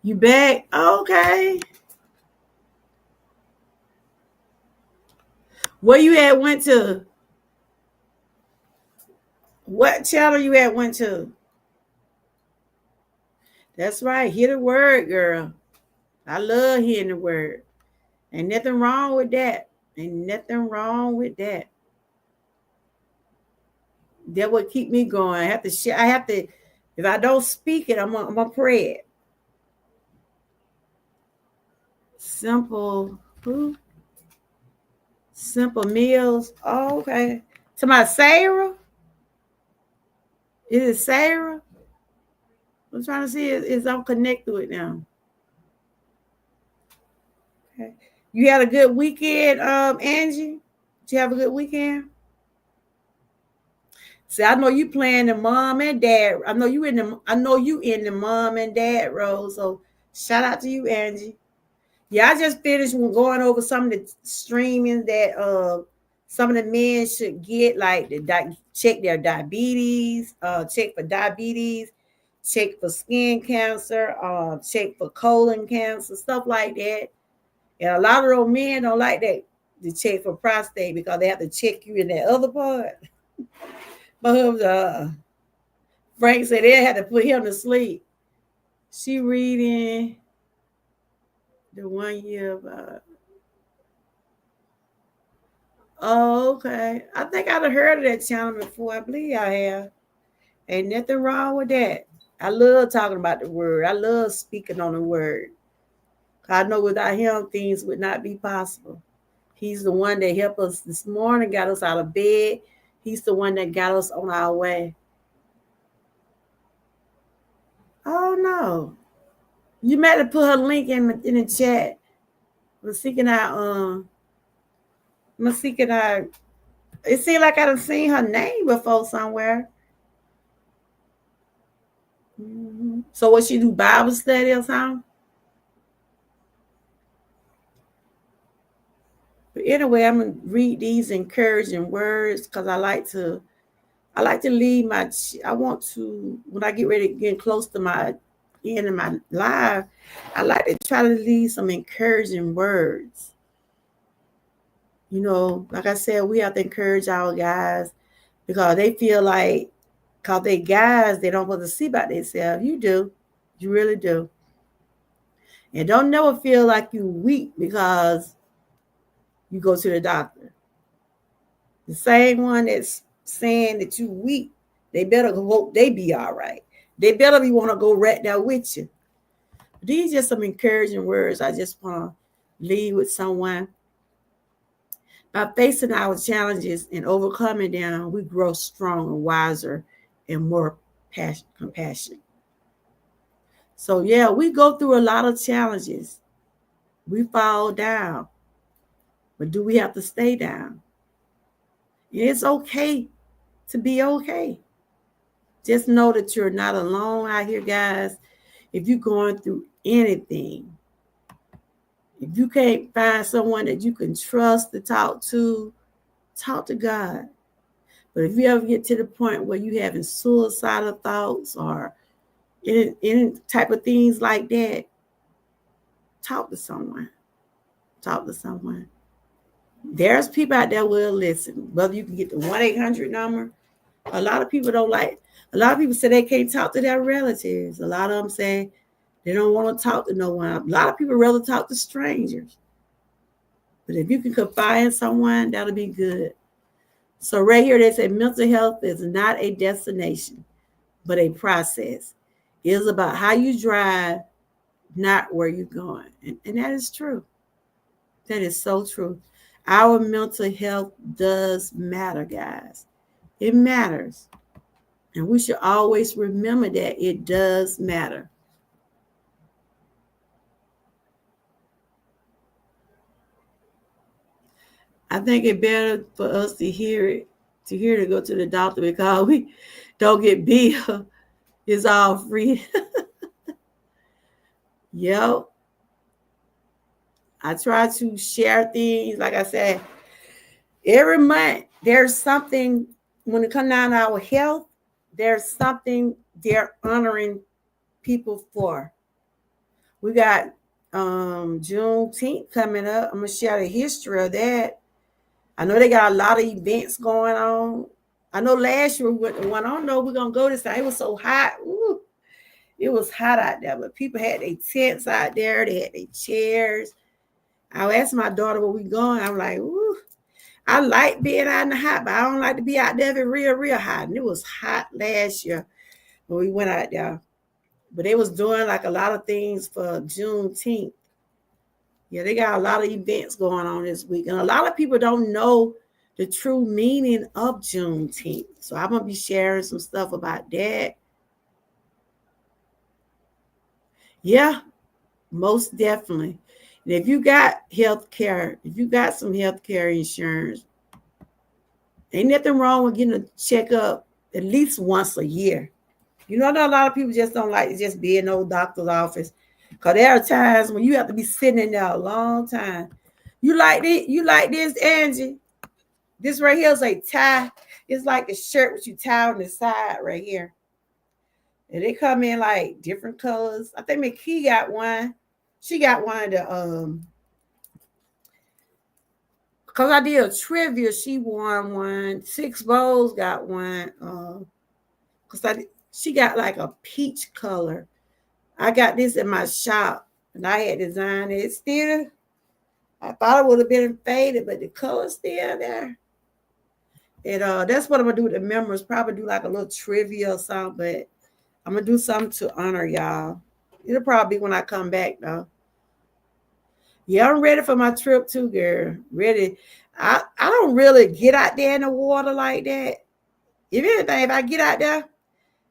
You back? Okay. Where you at? Went to what channel you at? Went to? That's right. Hear the word, girl. I love hearing the word. Ain't nothing wrong with that. Ain't nothing wrong with that. That would keep me going. I have to share. I have to. If I don't speak it, I'm gonna pray it. Simple. Who? Simple meals. Oh, okay. To my Sarah. Is it Sarah? I'm trying to see if I'm connected with now. Okay. You had a good weekend, Angie? Did you have a good weekend? See, I know you playing the mom and dad. I know you in the mom and dad role. So shout out to you, Angie. Yeah, I just finished going over some of the streaming that some of the men should get, like check their diabetes, check for diabetes, check for skin cancer, check for colon cancer, stuff like that. And a lot of those men don't like that to check for prostate because they have to check you in that other part. But Frank said they had to put him to sleep. She reading the 1 year about. Oh, okay. I think I'd have heard of that channel before. I believe I have. Ain't nothing wrong with that. I love talking about the word. I love speaking on the word. I know without him, things would not be possible. He's the one that helped us this morning, got us out of bed. He's the one that got us on our way. Oh, no. You might have put her link in the chat. I'm seeking out, it seemed like I've seen her name before somewhere. Mm-hmm. So what she do, Bible study or something? But anyway, I'm gonna read these encouraging words because I like to leave my. I want to, when I get ready to get close to my end of my life, I like to try to leave some encouraging words. You know, like I said, we have to encourage our guys because they feel like, because they guys, they don't want to see about themselves. You do. You really do. And don't never feel like you weak because you go to the doctor. The same one that's saying that you weak, they better hope they be all right. They better be want to go right there with you. These are just some encouraging words I just want to leave with someone. By facing our challenges and overcoming them, we grow stronger, wiser, and more compassionate. So yeah, we go through a lot of challenges. We fall down, but do we have to stay down? And it's okay to be okay. Just know that you're not alone out here, guys. If you're going through anything, if you can't find someone that you can trust to talk to God. But if you ever get to the point where you're having suicidal thoughts or any type of things like that, talk to someone. Talk to someone. There's people out there will listen. Whether you can get the 1-800 number. A lot of people don't like. A lot of people say they can't talk to their relatives. A lot of them say they don't want to talk to no one. A lot of people rather talk to strangers. But if you can confide in someone, that'll be good. So right here, they say mental health is not a destination, but a process. It is about how you drive, not where you're going. And that is true. That is so true. Our mental health does matter, guys. It matters. And we should always remember that it does matter. I think it's better for us to hear to go to the doctor because we don't get billed. It's all free. Yep. I try to share things. Like I said, Every month, there's something when it comes down to our health, there's something they're honoring people for. We got Juneteenth coming up. I'm gonna share the history of that. I know they got a lot of events going on. I know last year we went to one. I don't know if we're gonna go this time. It was so hot. Ooh, it was hot out there, but people had their tents out there. They had their chairs. I asked my daughter where we going. I'm like, ooh, I like being out in the hot, but I don't like to be out there if it's real, real hot. And it was hot last year when we went out there. But they was doing like a lot of things for Juneteenth. Yeah, they got a lot of events going on this week. And a lot of people don't know the true meaning of Juneteenth. So I'm going to be sharing some stuff about that. Yeah, most definitely. And if you got health care, if you got some health care insurance, ain't nothing wrong with getting a checkup at least once a year. You know, a lot of people just don't like to just be in no doctor's office. Because there are times when you have to be sitting in there a long time. You like this? You like this, Angie? This right here is a tie. It's like a shirt which you tie on the side right here. And they come in like different colors. I think McKee got one. She got one of the because I did a trivia, she won one. Six Bowls got one. Because she got like a peach color. I got this in my shop and I had designed it. Still, I thought it would have been faded, but the color's still there. And that's what I'm gonna do with the members. Probably do like a little trivia or something, but I'm gonna do something to honor y'all. It'll probably be when I come back though. Yeah, I'm ready for my trip too, girl. Ready. I don't really get out there in the water like that. If anything, if I get out there,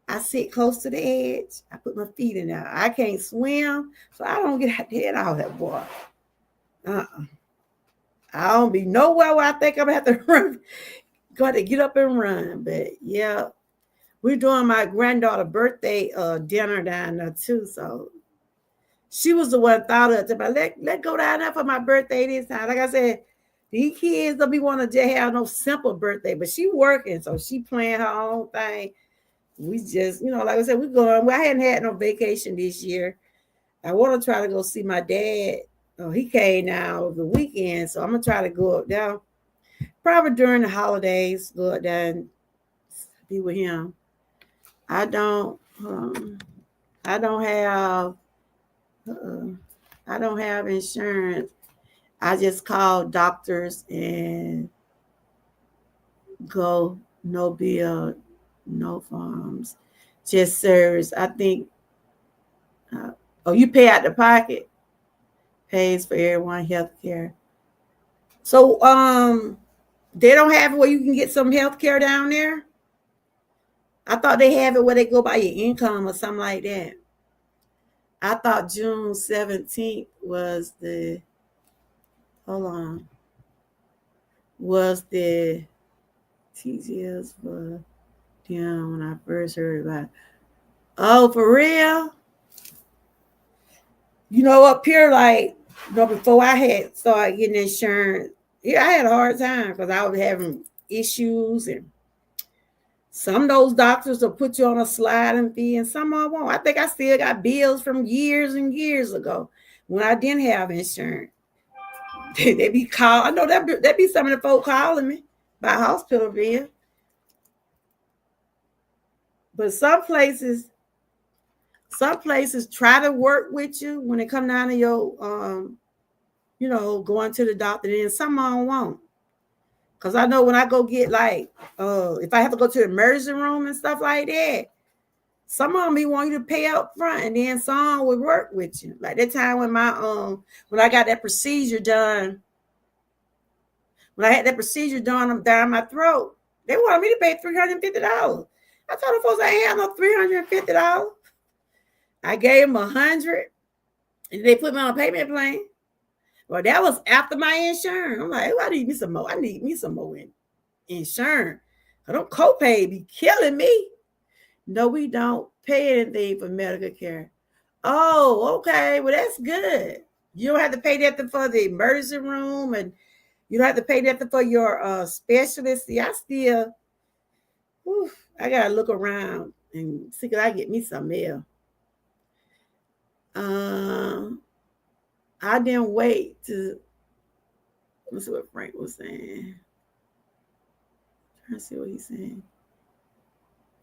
I sit close to the edge. I put my feet in there. I can't swim, so I don't get out there in all that water. I don't be nowhere where I think I'm gonna have to run. Got to get up and run. But yeah, we're doing my granddaughter birthday dinner down there too. So she was the one thought of it. But let go down there for my birthday this time. Like I said, these kids don't be want to have no simple birthday, but she working, so she playing her own thing. We just, like I said, we're going. Well, I hadn't had no vacation this year. I want to try to go see my dad. Oh, he came now over the weekend, so I'm gonna try to go up there. Probably during the holidays, go up there and be with him. I don't have, I don't have insurance. I just call doctors and go, no bill, no forms, just service. I think. You pay out the pocket, pays for everyone health care. So they don't have it where you can get some health care down there. I thought they have it where they go by your income or something like that. I thought June 17th was the was the TGS for them when I first heard about it. Oh, for real? Up here, like, before I had started getting insurance, yeah, I had a hard time because I was having issues, and some of those doctors will put you on a sliding fee and some of them won't. I think I still got bills from years and years ago when I didn't have insurance. They be calling. I know that be some of the folk calling me about hospital bill. But some places try to work with you when it come down to your going to the doctor, and some of them won't. Because I know when I go get like if I have to go to the emergency room and stuff like that, some of them be want you to pay up front, and then some would work with you. Like that time when when I got that procedure done, when I had that procedure done down my throat, they wanted me to pay $350. I told the folks I ain't have no $350. I gave them $100, and they put me on a payment plan. Well, that was after my insurance. I'm like, I need me some more. I need me some more insurance. I don't copay be killing me. No, we don't pay anything for medical care. Oh, okay. Well, that's good. You don't have to pay that for the emergency room and You don't have to pay nothing for your specialist. See, I gotta look around and see could I get me some mail. Um, I didn't wait to let's see what Frank was saying. Trying to see what he's saying.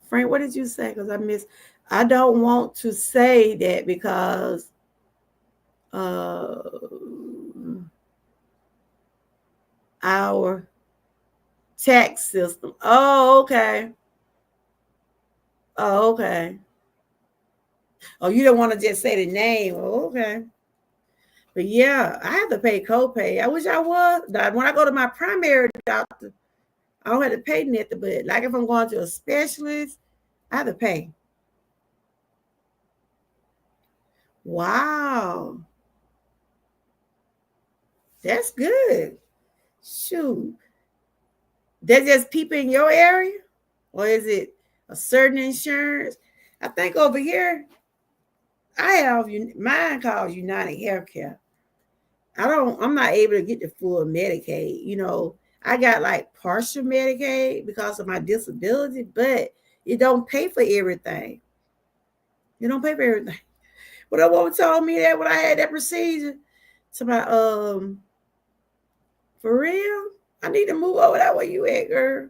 Frank, what did you say? Because I missed. I don't want to say that because uh, our tax system. Oh, okay. Oh, okay. Oh, you don't want to just say the name. Oh, okay. But yeah, I have to pay copay. I wish I was. When I go to my primary doctor, I don't have to pay nothing. But like if I'm going to a specialist, I have to pay. Wow. That's good. Shoot. They're just people in your area? Or is it a certain insurance? I think over here, I have mine calls United Healthcare. I'm not able to get the full Medicaid. I got like partial Medicaid because of my disability, but it don't pay for everything. It don't pay for everything. But a woman told me that when I had that procedure, to my for real, I need to move over that way you at, girl.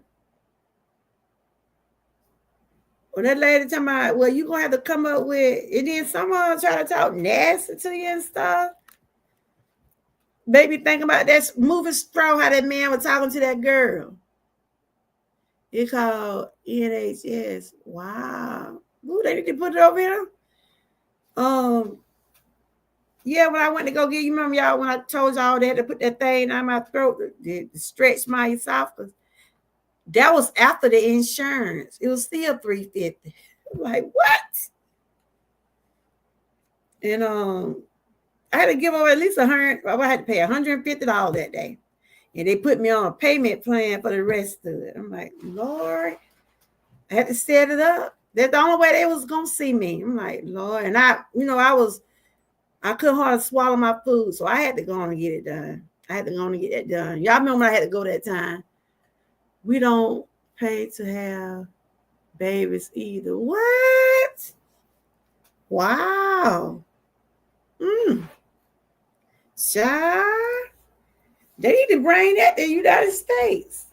Or that lady talking about, well, you gonna have to come up with, and then someone try to talk nasty to you and stuff. Baby, think about that moving straw, how that man was talking to that girl. It called NHS. Wow. Ooh, they need to put it over here. Um, yeah, when I went to go get you, remember y'all when I told y'all they had to put that thing on my throat to stretch my esophagus. That was after the insurance. It was still $350. I'm like, what? And I had to give over at least $100. I had to pay $150 that day. And they put me on a payment plan for the rest of it. I'm like, Lord, I had to set it up. That's the only way they was gonna see me. I'm like, Lord, and I couldn't hardly swallow my food, so I had to go on and get it done. I had to go on and get that done. Y'all remember when I had to go that time? We don't pay to have babies either. What? Wow. Child. They need to bring that to the United States.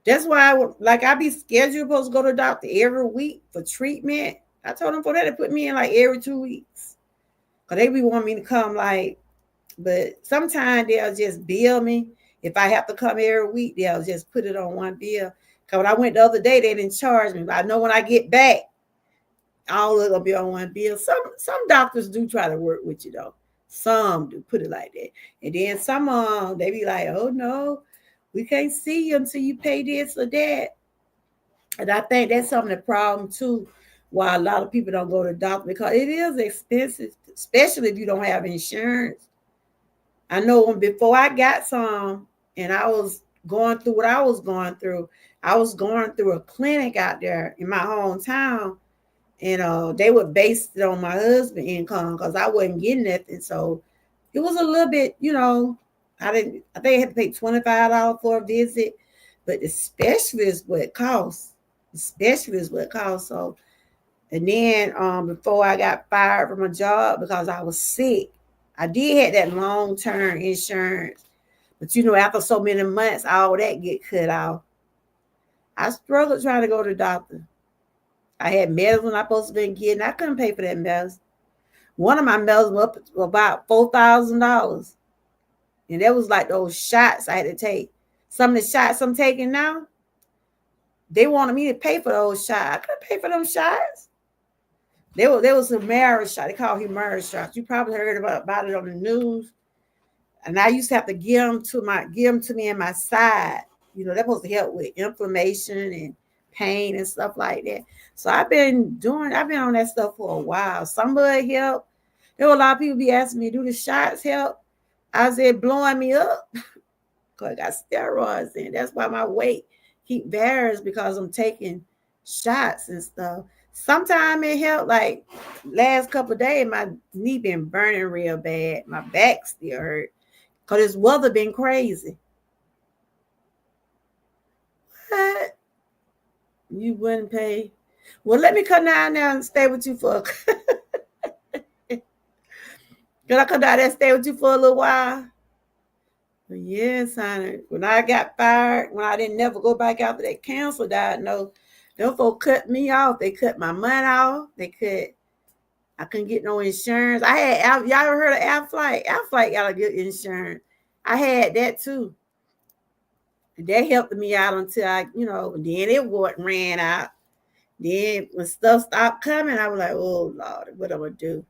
That's why I be scheduled supposed to go to the doctor every week for treatment. I told them for that to put me in like every 2 weeks. Cause they be wanting me to come but sometimes they'll just bill me. If I have to come every week, they'll just put it on one bill. Cause when I went the other day, they didn't charge me. But I know when I get back, all of it gonna be on one bill. Some doctors do try to work with you though. Some do, put it like that. And then some they be like, oh no, we can't see you until you pay this or that. And I think that's some of the problem too, why a lot of people don't go to the doctor, because it is expensive, especially if you don't have insurance. I know when before I got some and I was going through what I was going through, I was going through a clinic out there in my hometown, and they would base it on my husband's income because I wasn't getting nothing. So it was a little bit, I think I had to pay $25 for a visit, but the specialist what it costs. The specialist what it costs. So, and then before I got fired from a job because I was sick, I did have that long-term insurance. But after so many months, all that get cut off. I struggled trying to go to the doctor. I had medicine I supposed to been getting. I couldn't pay for that medicine. One of my medicine was up to about $4,000. And that was like those shots I had to take. Some of the shots I'm taking now, they wanted me to pay for those shots. I couldn't pay for them shots. There was a Humira shot. They call Humira shots. You probably heard about it on the news. And I used to have to give them to me in my side. They're supposed to help with inflammation and pain and stuff like that. So I've been on that stuff for a while. Somebody help. There were a lot of people be asking me, do the shots help? I said, blowing me up. Because I got steroids in. That's why my weight keep varies, because I'm taking shots and stuff. Sometimes it helped. Like last couple of days, my knee been burning real bad. My back still hurt. Because this weather been crazy. You wouldn't pay. Well, let me come down there and stay with you for. Can I come down there and stay with you for a little while? But yes, honey. When I got fired, when I didn't never go back after that cancer died, no, them folks cut me off. They cut my money off. They cut. I couldn't get no insurance. I had y'all ever heard of Aflac? Aflac got a good insurance. I had that too. And that helped me out until then it ran out. Then when stuff stopped coming, I was like, oh Lord, what am I gonna do?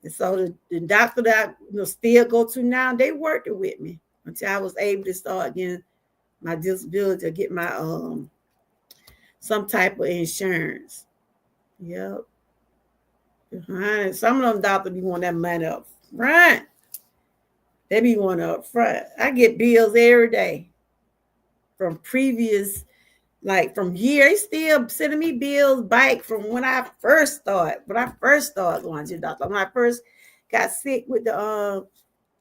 And so the doctor that I still go to now, they worked it with me until I was able to start getting my disability or get my some type of insurance. Yep. Some of them doctors be wanting that money up front. They be wanting up front. I get bills every day from previous, like from years. They still sending me bills back from when I first started. When I first started going to the doctor. When I first got sick with the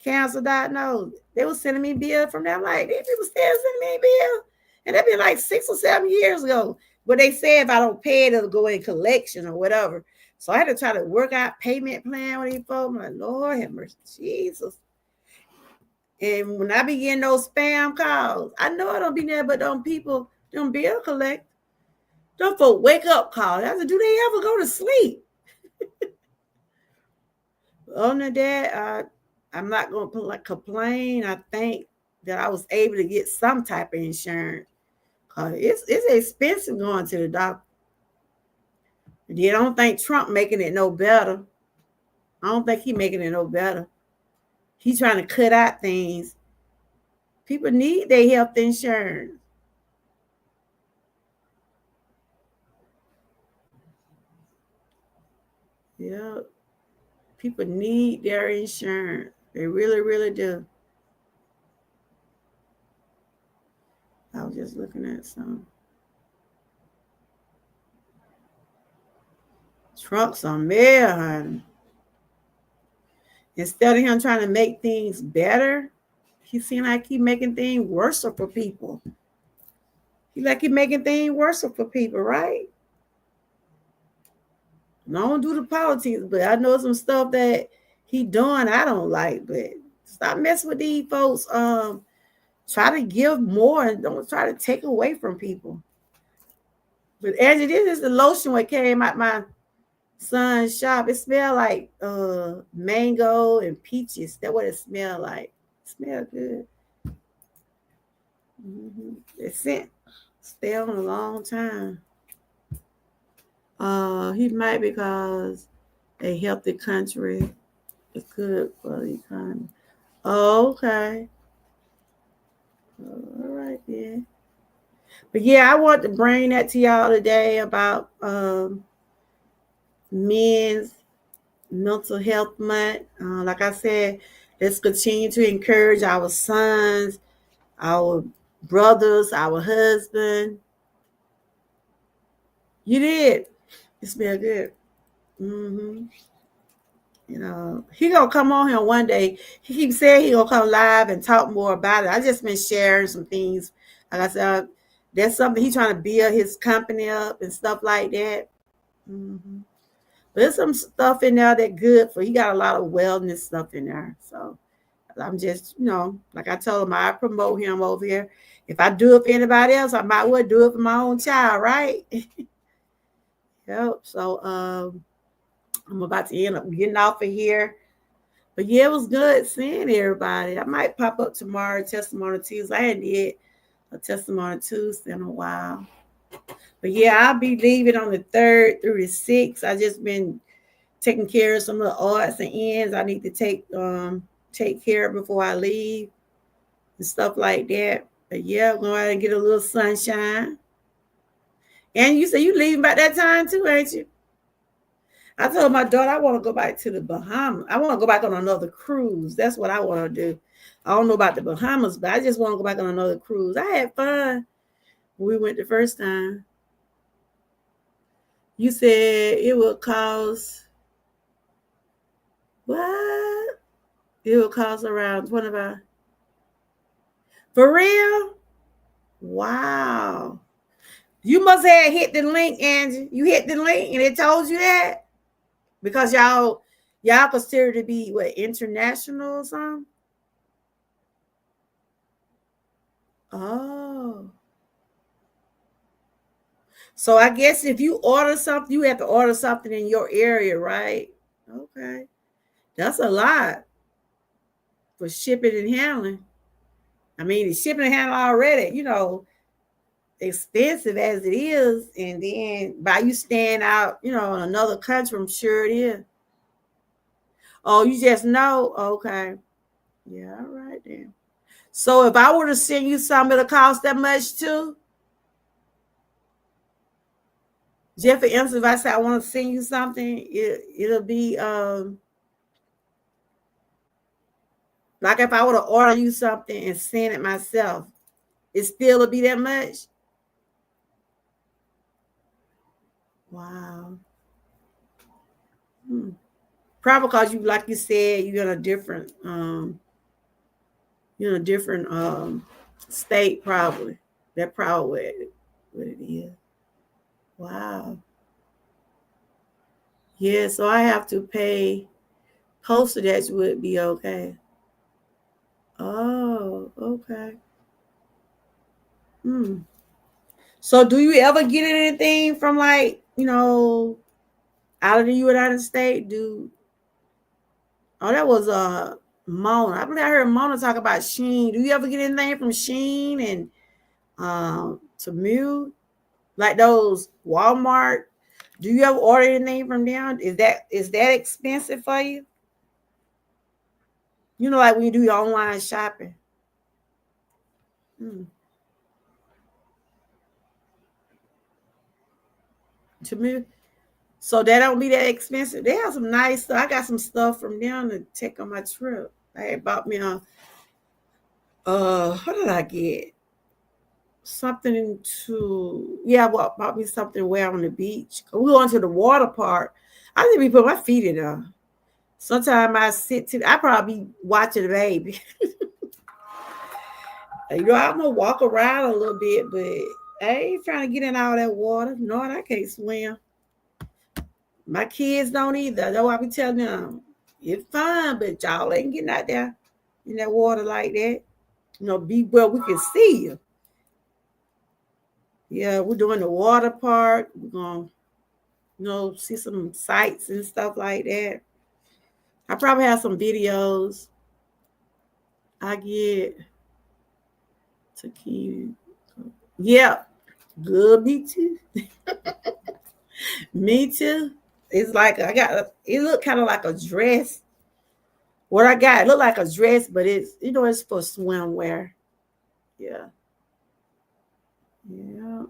cancer diagnosed, they were sending me bills from them. Like, these people still sending me bills. And that'd been like 6 or 7 years ago. But they say if I don't pay it, it'll go in collection or whatever. So I had to try to work out payment plan with these folks. I'm like, Lord have mercy, Jesus. And when I be getting those spam calls, I know it don't be there, but them people, them bill collect. Them folks wake up calls. I said, do they ever go to sleep? Other than that, I'm not going to complain. I think that I was able to get some type of insurance. Cause it's expensive going to the doctor. I don't think Trump making it no better. I don't think he making it no better. He's trying to cut out things. People need their health insurance. Yeah. People need their insurance. They really, really do. I was just looking at some. Trump's on mayor, honey. Instead of him trying to make things better, he seems like he's making things worse for people. He like he making things worse for people, right? I don't do the politics, but I know some stuff that he doing I don't like. But stop messing with these folks. Try to give more and don't try to take away from people. But as it is the lotion what came out my son's shop. It smelled like mango and peaches. That's what it smelled like. It smelled good. Mm-hmm. It scent stay on a long time. He might because a healthy country is good for the economy. Oh, okay. All right then. But yeah, I want to bring that to y'all today about men's mental health month. Like I said, let's continue to encourage our sons, our brothers, our husband. You did. It smelled good. Mm-hmm. He gonna come on here one day. He keeps saying he gonna come live and talk more about it. I just been sharing some things. Like I said, that's something he's trying to build his company up and stuff like that. Mm-hmm. But there's some stuff in there that good for. He got a lot of wellness stuff in there. So I'm just, like I told him, I promote him over here. If I do it for anybody else, I might well do it for my own child, right? Yep. So I'm about to end up getting off of here. But yeah, it was good seeing everybody. I might pop up tomorrow, Testimony Tuesday. I hadn't did a Testimony Tuesday in a while. But yeah, I'll be leaving on the 3rd through the 6th. I just been taking care of some of the odds and ends I need to take care of before I leave and stuff like that. But yeah, I'm going to get a little sunshine. And you say you leaving by that time too, ain't you? I told my daughter I want to go back to the Bahamas. I want to go back on another cruise. That's what I want to do. I don't know about the Bahamas, but I just want to go back on another cruise. I had fun when we went the first time. You said it would cost what? It would cost around 25. For real? Wow. You must have hit the link, Angie. You hit the link and it told you that? Because y'all consider to be what, international or something? Oh. So I guess if you order something, you have to order something in your area, right? Okay. That's a lot for shipping and handling. I mean, the shipping and handling already, expensive as it is. And then by you staying out, in another country, I'm sure it is. Oh, you just know? Okay. Yeah, all right then. So if I were to send you something, it'll cost that much too? Just for instance, if I say I want to send you something, it'll be like if I were to order you something and send it myself, it still would be that much? Wow. Hmm. Probably because you, like you said, you're in a different state probably. That probably what it is. Wow. Yeah, so I have to pay postage would be okay. Oh, okay. Hmm. So do you ever get anything from like, out of the United States? That was Mona. I believe I heard Mona talk about Sheen. Do you ever get anything from Sheen and Temu? Like those Walmart? Do you ever order anything from them? Is that expensive for you? Like when you do your online shopping. Hmm. Temu. So that don't be that expensive. They have some nice stuff. I got some stuff from them to take on my trip. I had bought me what did I get? Something to, yeah, I bought me something to wear on the beach. We going to the water park. I think we put my feet in there. Sometimes I probably be watching the baby. I'm gonna walk around a little bit, but I ain't trying to get in all that water. No, I can't swim. My kids don't either. That's why I be telling them it's fun, but y'all ain't getting out there in that water like that. Be where we can see you. Yeah, we're doing the water park. We're gonna, see some sights and stuff like that. I probably have some videos I get to keep. Yeah, good. Me too. Me too. It's like it looked kind of like a dress. What I got, it looked like a dress, but it's for swimwear. Yeah. Yeah.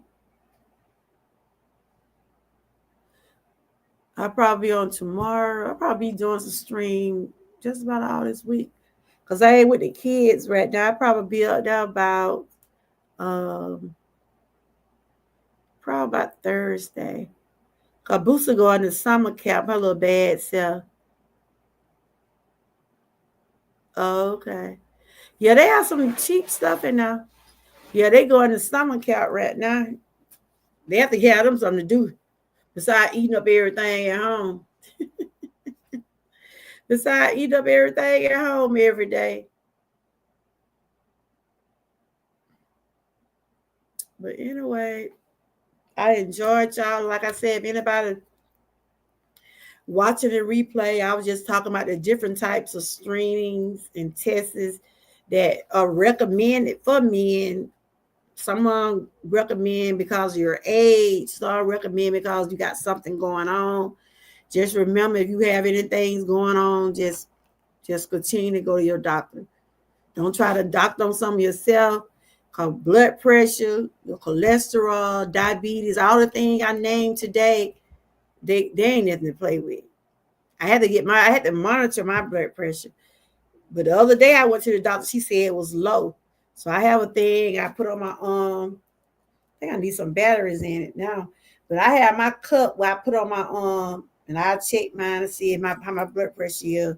I'll probably be on tomorrow. I'll probably be doing some stream just about all this week. Cause I ain't with the kids right now. I'll probably be up there um probably about Thursday. Cause Booster going to summer camp, her little bad self. Oh, okay. Yeah, they have some cheap stuff in there. Yeah, they going to summer camp right now. They have to have them something to do besides eating up everything at home. Besides eating up everything at home every day. But anyway, I enjoyed y'all. Like I said, if anybody watching the replay, I was just talking about the different types of screenings and tests that are recommended for men. Some recommend because of your age. Some recommend because you got something going on. Just remember, if you have anything going on, just continue to go to your doctor. Don't try to doctor on something yourself. Cause blood pressure, your cholesterol, diabetes, all the things I named today, they ain't nothing to play with. I had to monitor my blood pressure. But the other day I went to the doctor, she said it was low. So I have a thing I put on my arm. I think I need some batteries in it now. But I have my cup where I put on my arm and I check mine to see how my blood pressure is.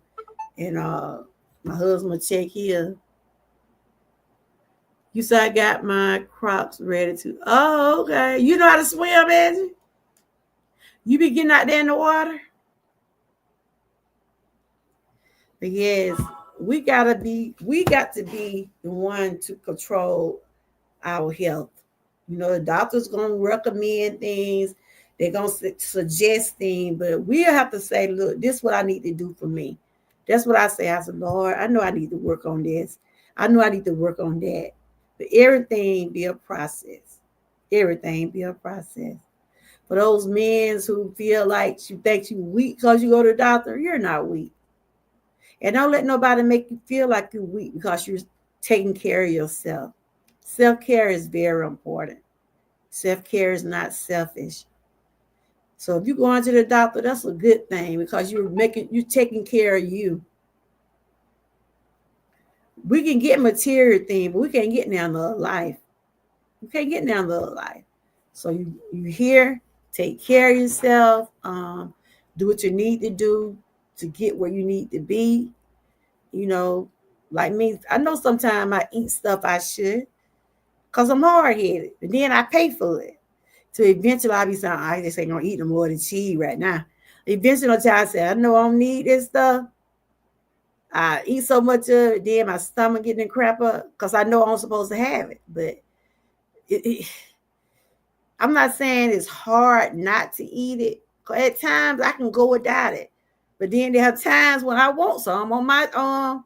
And my husband will check here. You said I got my Crocs ready to. Oh, okay. You know how to swim, Angie? You be getting out there in the water? But yes, we got to be the one to control our health. You know, the doctor's gonna recommend things, they're gonna suggest things, but we'll have to say, look, this is what I need to do for me. That's what I say. I said, Lord, I know I need to work on this. I know I need to work on that. But everything be a process. Everything be a process. For those men who feel like you think you weak because you go to the doctor, you're not weak. And don't let nobody make you feel like you're weak because you're taking care of yourself. Self-care is very important. Self-care is not selfish. So if you're going to the doctor, that's a good thing because you're taking care of you. We can get material things, but we can't get down to life. We can't get down to life. So you here, take care of yourself, do what you need to do to get where you need to be. You know, like me, I know sometimes I eat stuff I should because I'm hard headed, and then I pay for it. So eventually I'll be saying, I just ain't gonna eat no more than cheese right now. Eventually I say, I know I don't need this stuff. I eat so much of it, then my stomach getting crap up because I know I'm supposed to have it. But it, I'm not saying it's hard not to eat it. At times I can go without it. But then there are times when I want some on my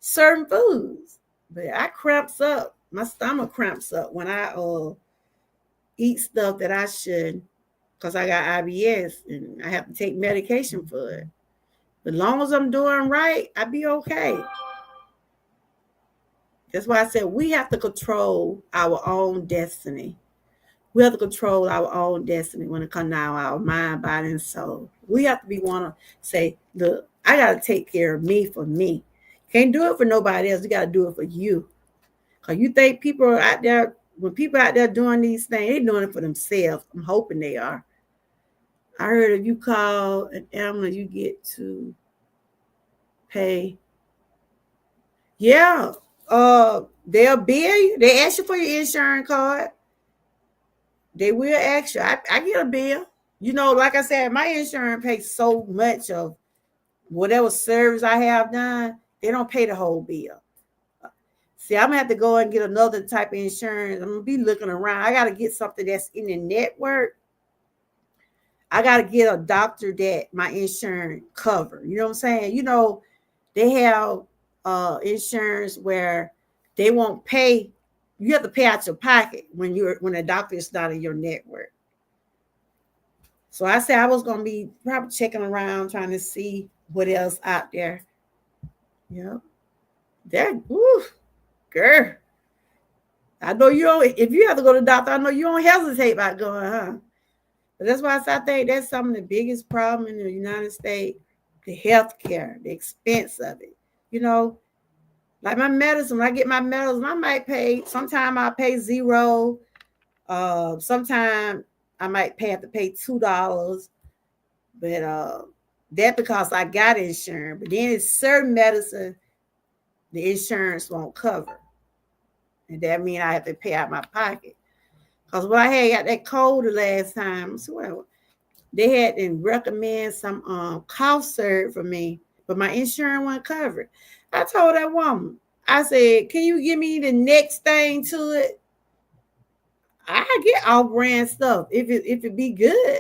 certain foods. But I cramps up. My stomach cramps up when I eat stuff that I shouldn't because I got IBS and I have to take medication for it. As long as I'm doing right, I be okay. That's why I said we have to control our own destiny. We have to control our own destiny when it comes to our mind, body, and soul. We have to be one to say, look, I got to take care of me for me. Can't do it for nobody else. You got to do it for you. Because you think people are out there, when people out there doing these things, they're doing it for themselves. I'm hoping they are. I heard if you call an ambulance, you get to pay. Yeah. They'll bill you. They ask you for your insurance card. They will ask you. I get a bill. You know, like I said, my insurance pays so much of whatever service I have done. They don't pay the whole bill. See, I'm gonna have to go and get another type of insurance. I'm gonna be looking around. I gotta get something that's in the network. I gotta get a doctor that my insurance cover. You know what I'm saying? You know, they have insurance where they won't pay. You have to pay out your pocket when a doctor is not in your network. So I said I was gonna be probably checking around trying to see what else out there. Yep. That girl. I know you don't if you have to go to the doctor, I know you don't hesitate about going, huh? But that's why I think that's some of the biggest problem in the United States, the health care, the expense of it. You know, like my medicine, when I get my medicine, I might pay, sometimes I pay zero. Sometimes I might have to pay $2. But that because I got insurance. But then it's certain medicine the insurance won't cover. And that means I have to pay out my pocket. Because when I had got that cold the last time, so well, they had to recommend some cough syrup for me, but my insurance wasn't covered. I told that woman, I said, can you give me the next thing to it? I get off brand stuff if it be good.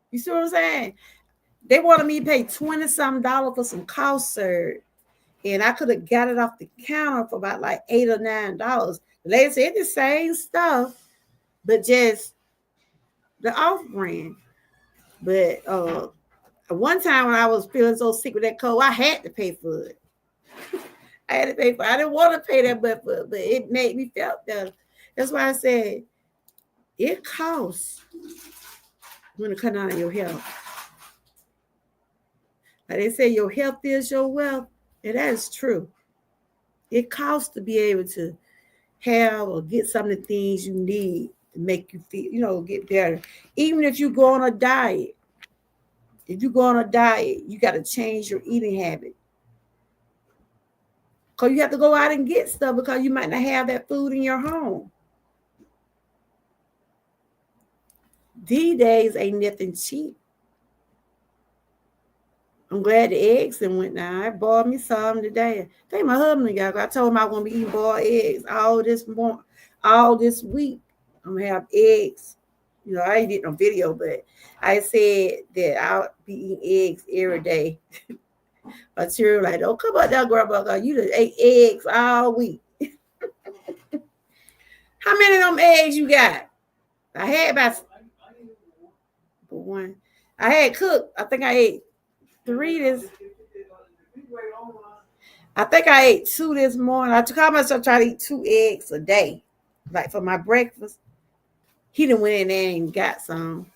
You see what I'm saying? They wanted me to pay 20 something dollars for some cough syrup. And I could have got it off the counter for about like $8 or $9. The lady said the same stuff, but just the off brand. But one time when I was feeling so sick with that cold, I had to pay for it. I had to pay for it. I didn't want to pay that much for it, but it made me feel better. That's why I said it costs when it comes out of your health. Like they say, your health is your wealth, and that is true. It costs to be able to have or get some of the things you need to make you feel, get better. Even if you go on a diet, you got to change your eating habit. Because you have to go out and get stuff because you might not have that food in your home. These days ain't nothing cheap. I'm glad the eggs and went down. I bought me some today. I think my husband got. I told him I was gonna be eating boiled eggs all this week. I'm gonna have eggs. You know, I ain't did no video, but I said that I'll be eating eggs every day. But you're like, don't come up there, girl, because you just ate eggs all week. How many of them eggs you got? I had about one. I had cooked. I think I ate 3 this. I think I ate 2 this morning. I took myself trying to eat 2 eggs a day, like for my breakfast. He done went in there and got some.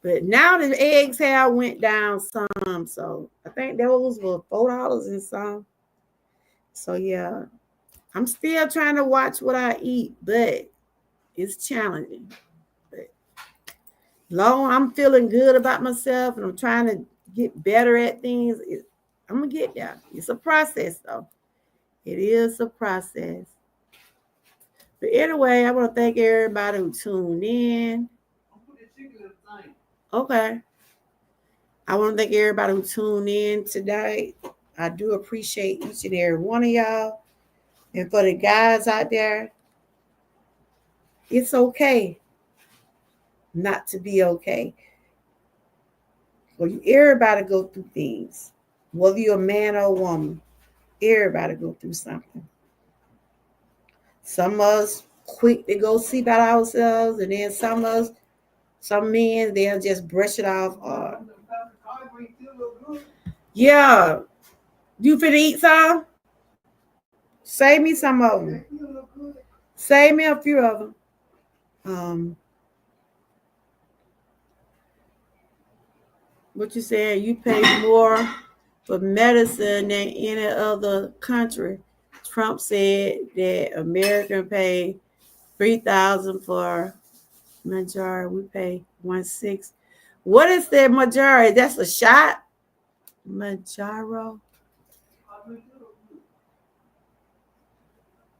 But now the eggs have went down some. So I think those were $4 and some. So yeah, I'm still trying to watch what I eat, but it's challenging. But long I'm feeling good about myself and I'm trying to get better at things, I'm gonna get there. It's a process though. It is a process. But anyway, I want to thank everybody who tuned in. Okay. I want to thank everybody who tuned in today. I do appreciate each and every one of y'all. And for the guys out there, it's okay not to be okay. Well, everybody go through things. Whether you're a man or a woman, everybody go through something. Some of us quick to go see about ourselves, and then some men, they'll just brush it off. Yeah. You finna eat some? Save me some of them. Save me a few of them. What you saying? You pay more for medicine than any other country. Trump said that American pay $3,000 for majority. We pay 1/6. What is that majority? That's a shot. Majaro.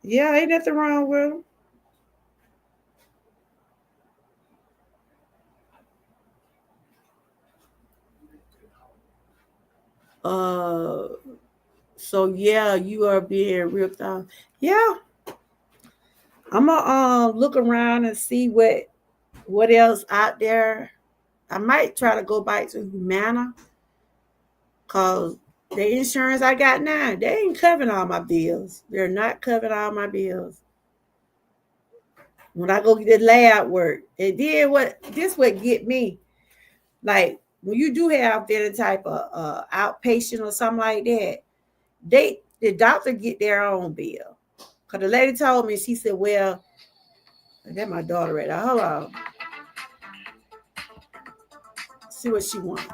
Yeah, ain't nothing wrong with them. So yeah, you are being ripped off. Yeah, I'm gonna look around and see what else out there. I might try to go back to Humana, cause the insurance I got now, they ain't covering all my bills. They're not covering all my bills. When I go get the lab work, it did what get me. Like when you do have any type of outpatient or something like that, the doctor get their own bill. Cause the lady told me, she said, well, that's my daughter right now. Hold on. See what she wants.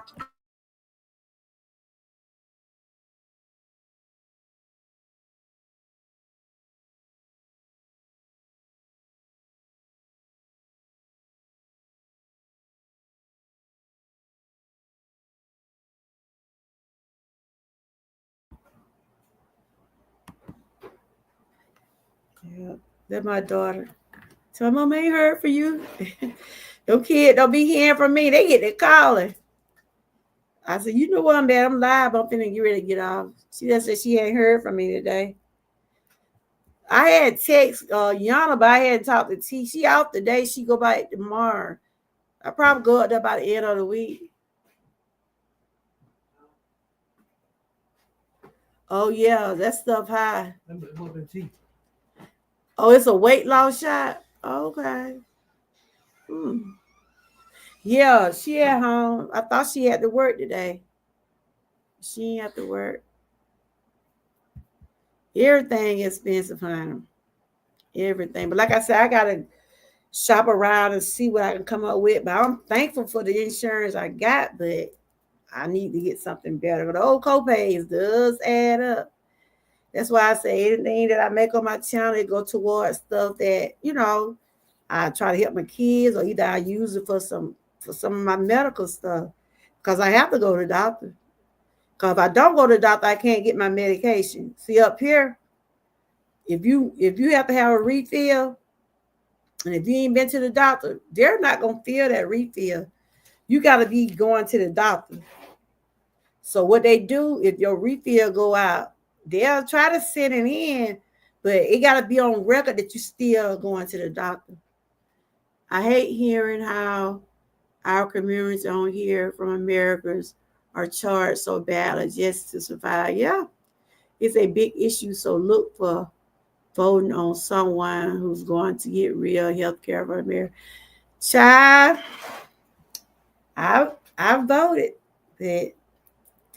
Yeah, that's my daughter. So mom ain't heard for you. Them kids don't be hearing from me. They get to calling. I said, you know what, I'm bad. I'm live. I'm finna get ready to get off. She just said she ain't heard from me today. I had text Yana, but I hadn't talked to T. She out today. She go back tomorrow. I probably go up there by the end of the week. Oh yeah, that stuff high. Oh, it's a weight loss shot. Okay. Yeah, she at home. I thought she had to work today. She ain't have to work. Everything expensive, honey. Everything. But like I said, I gotta shop around and see what I can come up with. But I'm thankful for the insurance I got, but I need to get something better. But the old copays does add up. That's why I say anything that I make on my channel, it go towards stuff that, I try to help my kids, or either I use it for some of my medical stuff. Because I have to go to the doctor. Because if I don't go to the doctor, I can't get my medication. See up here, if you have to have a refill, and if you ain't been to the doctor, they're not gonna fill that refill. You got to be going to the doctor. So what they do, if your refill go out, they'll try to send it in, but it got to be on record that you still going to the doctor. I hate hearing how our communities on here from Americans are charged so badly just to survive. Yeah, it's a big issue. So look for voting on someone who's going to get real health care for America. Child, I voted, but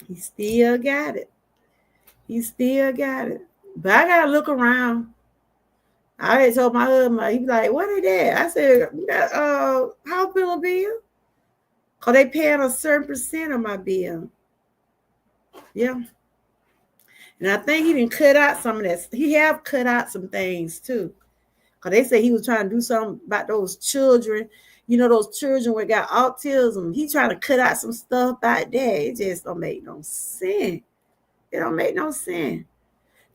he still got it. He still got it. But I gotta look around. I had told my husband, he be like, what is that? I said, hospital bill. Cause they paying a certain percent of my bill. Yeah. And I think he didn't cut out some of that. He have cut out some things too. Cause they say he was trying to do something about those children. You know, those children that got autism. He trying to cut out some stuff out there. It just don't make no sense. It don't make no sense.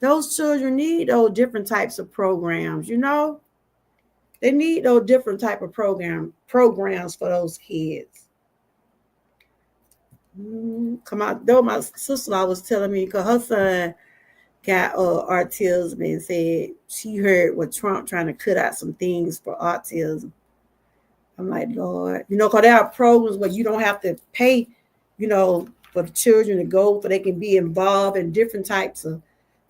Those children need those different types of programs, you know? They need those different type of programs for those kids. Come out, though my sister-in-law was telling me because her son got autism and said she heard what Trump trying to cut out some things for autism. I'm like, Lord, you know, because there are programs where you don't have to pay, you know, for the children to go so they can be involved in different types of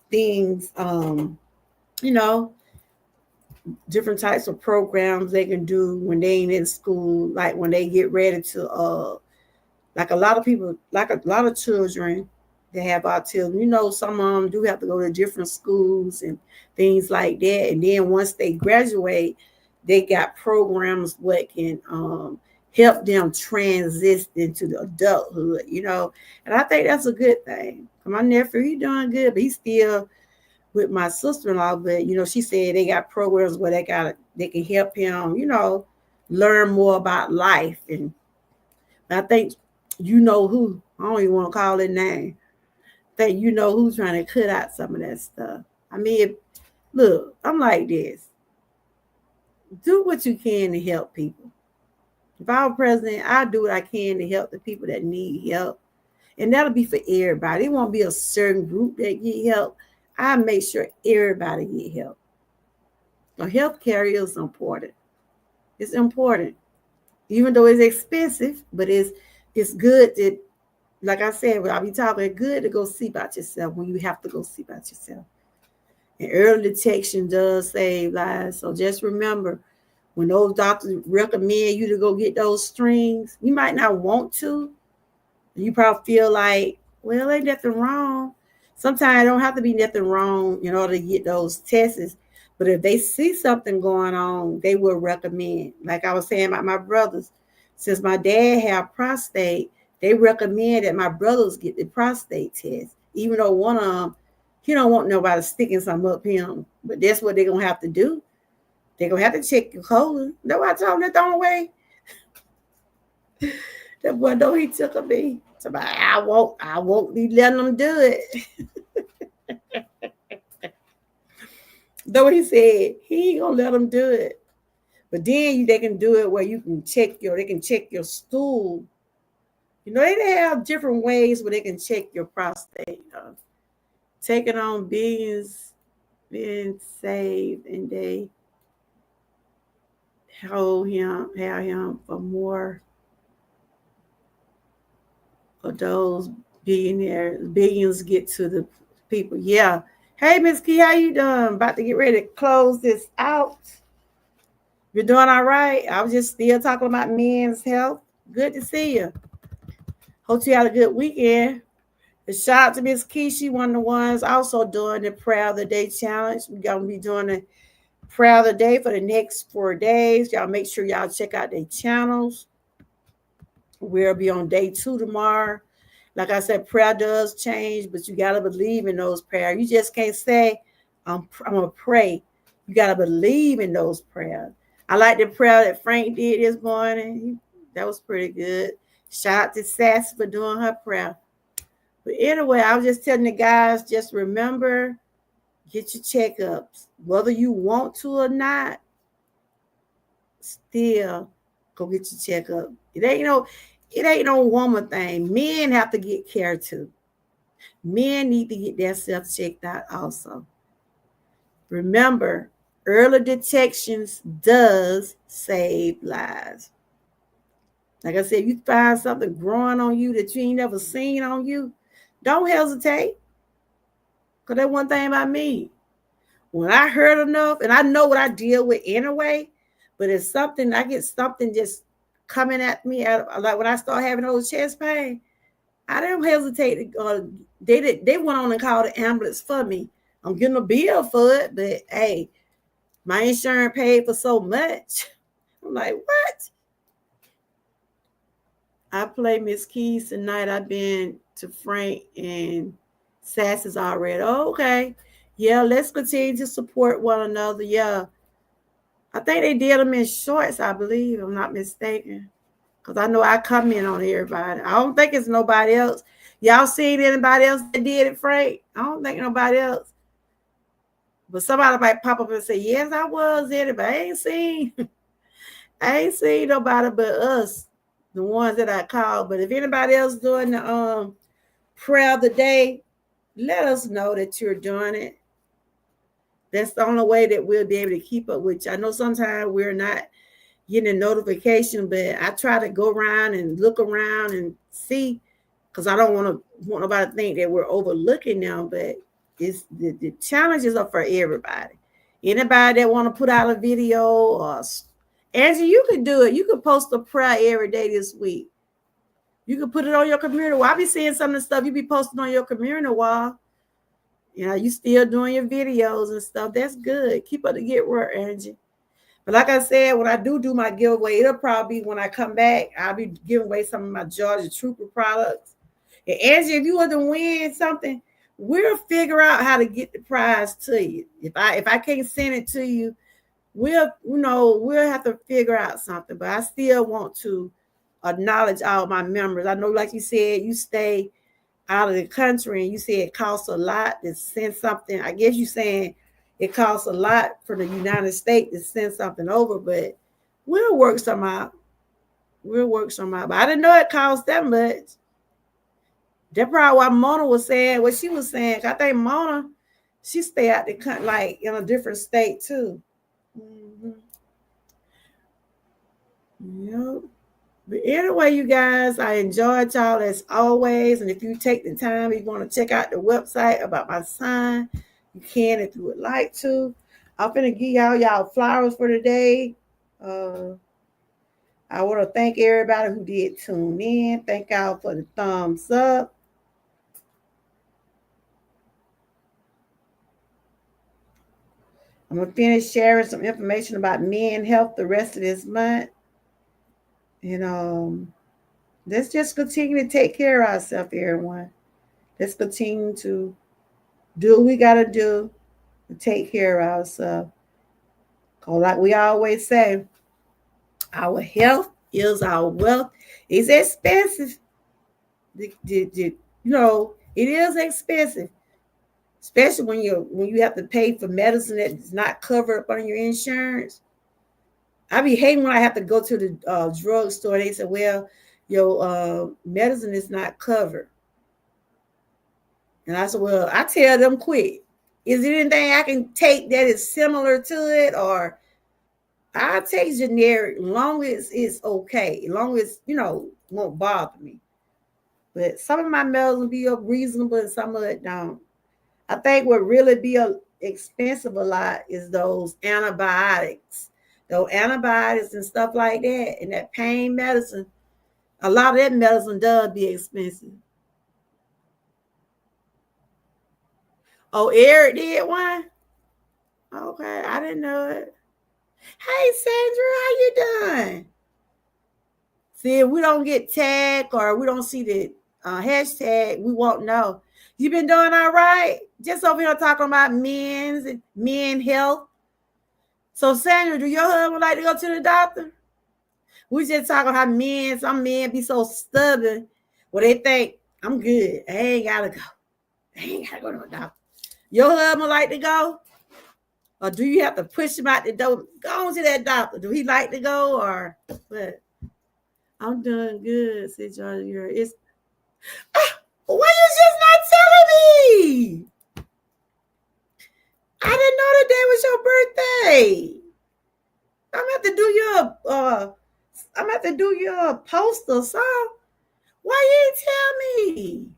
things, you know, different types of programs they can do when they ain't in school, like when they get ready to like a lot of people, like a lot of children that have autism, you know, some of them do have to go to different schools and things like that. And then once they graduate, they got programs what can help them transition into the adulthood, you know. And I think that's a good thing. My nephew, he doing good, but he's still with my sister-in-law. But you know, she said they got programs where they can help him, you know, learn more about life. And I think you know who, I don't even want to call it name. I think you know who's trying to cut out some of that stuff. I mean, look, I'm like this. Do what you can to help people. If I were president, I'd do what I can to help the people that need help. And that'll be for everybody. It won't be a certain group that get help. I make sure everybody get help. Now, health care is important. It's important. Even though it's expensive, but it's good that, like I said, when I be talking, it's good to go see about yourself when you have to go see about yourself. And early detection does save lives. So just remember, when those doctors recommend you to go get those strings, you might not want to. You probably feel like, well, ain't nothing wrong. Sometimes it don't have to be nothing wrong in order to get those tests. But if they see something going on, they will recommend. Like I was saying about my brothers, since my dad had prostate, they recommend that my brothers get the prostate test. Even though one of them, he don't want nobody sticking something up him. But that's what they're going to have to do. They're going to have to check your colon. Nobody told them that don't away. That boy, though he took a me. Somebody, I won't be letting them do it. Though he said he ain't gonna let them do it. But then they can do it where you can they can check your stool. You know, they have different ways where they can check your prostate. Taking on billions being saved, and they have him for more of those billions get to the people. Yeah. Hey, Miss Key, how you doing? About to get ready to close this out. You're doing all right? I was just still talking about men's health. Good to see you. Hope you had a good weekend. A shout out to Miss Key. She one of the ones also doing the Prayer of the Day challenge. We're going to be doing the Prayer of the Day for the next 4 days. Y'all make sure y'all check out their channels. We'll be on day 2 tomorrow. Like I said, prayer does change, but you got to believe in those prayers. You just can't say, I'm going to pray. You got to believe in those prayers. I like the prayer that Frank did this morning. That was pretty good. Shout out to Sass for doing her prayer. But anyway, I was just telling the guys, just remember, get your checkups. Whether you want to or not, still go get your checkup. It ain't no woman thing. Men have to get care too. Men need to get themselves checked out also. Remember, early detections does save lives. Like I said, if you find something growing on you that you ain't never seen on you, don't hesitate. Because that's one thing about me. When I heard enough, and I know what I deal with anyway, but it's something, I get something just coming at me, like when I start having those chest pain, I didn't hesitate. They went on and called the ambulance for me. I'm getting a bill for it, but hey, my insurance paid for so much. I'm like, what? I play Miss Keys tonight. I've been to Frank and Sass's already. Oh, okay. Yeah, let's continue to support one another. Yeah. I think they did them in shorts, I believe, if I'm not mistaken. Because I know I come in on everybody. I don't think it's nobody else. Y'all seen anybody else that did it, Frank? I don't think nobody else. But somebody might pop up and say, yes, I was in it, but I ain't seen nobody but us, the ones that I called. But if anybody else doing the prayer of the day, let us know that you're doing it. That's the only way that we'll be able to keep up with you. I know sometimes we're not getting a notification, but I try to go around and look around and see, because I don't want nobody to think that we're overlooking them, but it's the challenges are for everybody. Anybody that want to put out a video, or Angie, you could do it. You could post a prayer every day this week. You could put it on your community wall. I be seeing some of the stuff you be posting on your community wall. You still doing your videos and stuff. That's good. Keep up the good work, Angie. But like I said, when I do my giveaway, it'll probably be when I come back. I'll be giving away some of my Georgia Trooper products. And Angie, if you were to win something, we'll figure out how to get the prize to you. If I can't send it to you, we'll have to figure out something. But I still want to acknowledge all my members. I know, like you said, you stay out of the country, and you said it costs a lot to send something. I guess you're saying it costs a lot for the United States to send something over, but we'll work some out. But I didn't know it cost that much. That's probably why Mona was saying what she was saying. I think Mona, she stay out the country, like in a different state too. Mm-hmm. Yep. But anyway, you guys, I enjoyed y'all as always. And if you take the time, you want to check out the website about my son, you can if you would like to. I'm going to give y'all flowers for today. I want to thank everybody who did tune in. Thank y'all for the thumbs up. I'm going to finish sharing some information about men health the rest of this month. And let's just continue to take care of ourselves, everyone. Let's continue to do what we got to do to take care of ourselves. Because like we always say, our health is our wealth. It's expensive. It is expensive, especially when you have to pay for medicine that's not covered up on your insurance. I be hating when I have to go to the drugstore and they say, well, your medicine is not covered. And I said, well, I tell them quick. Is there anything I can take that is similar to it? Or I take generic, long as it's okay, long as, won't bother me. But some of my medicine be reasonable and some of it don't. I think what really be expensive a lot is those antibiotics. Those antibiotics and stuff like that, and that pain medicine. A lot of that medicine does be expensive. Oh, Eric did one? Okay, I didn't know it. Hey, Sandra, how you doing? See, if we don't get tagged or we don't see the hashtag, we won't know. You been doing all right? Just over here talking about men health. So, Sandra, do your husband like to go to the doctor? We just talking how some men be so stubborn. Well, they think I'm good. I ain't gotta go. I ain't gotta go to a doctor. Your husband like to go? Or do you have to push him out the door? Go on to that doctor. Do he like to go or what? I'm doing good, said Georgia. It's why you just not telling me? I didn't know that day was your birthday. I'm gonna have to do your I'm gonna have to do your post or something. Why you ain't tell me?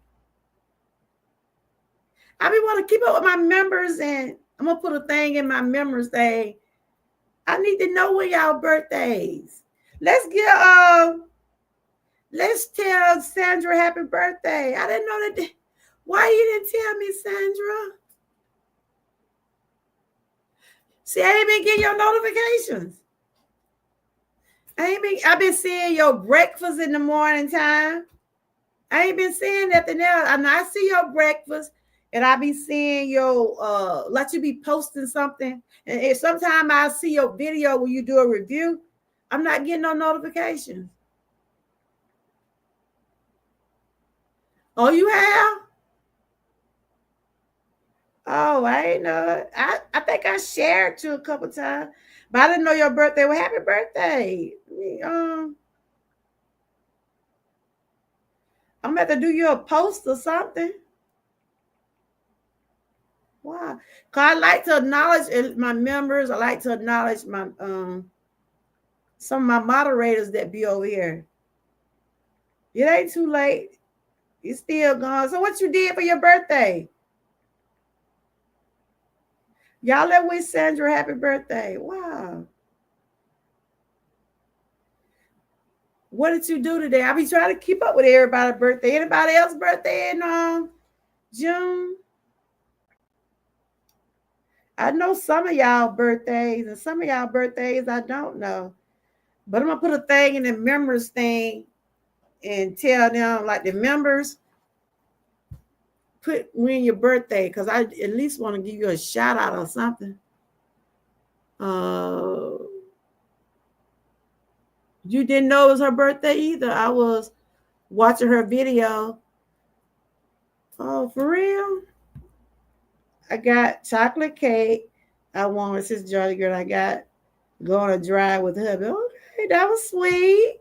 I be want to keep up with my members and I'm gonna put a thing in my members thing. I need to know when y'all birthdays. Let's get let's tell Sandra happy birthday. I didn't know that. Why you didn't tell me, Sandra? See, I ain't been getting your notifications. I've been seeing your breakfast in the morning time. I ain't been seeing nothing else. I see your breakfast and I be seeing your let you be posting something. And sometimes I see your video when you do a review. I'm not getting no notifications. Oh, you have? Oh, I ain't know it. I think I shared you a couple times, but I didn't know your birthday. Well, happy birthday. I'm gonna have to do you a post or something. Wow. Cause I like to acknowledge my members. I like to acknowledge my some of my moderators that be over here. It ain't too late. You still gone. So what you did for your birthday? Y'all let wish Sandra happy birthday. Wow. What did you do today? I be trying to keep up with everybody's birthday. Anybody else's birthday in June? I know some of y'all birthdays and some of y'all birthdays I don't know. But I'm gonna put a thing in the members thing and tell them like the members put when your birthday because I at least want to give you a shout out or something. You didn't know it was her birthday either. I was watching her video. Oh, for real? I got chocolate cake. I wanted this Jolly Girl. I got going to drive with her. Okay, that was sweet.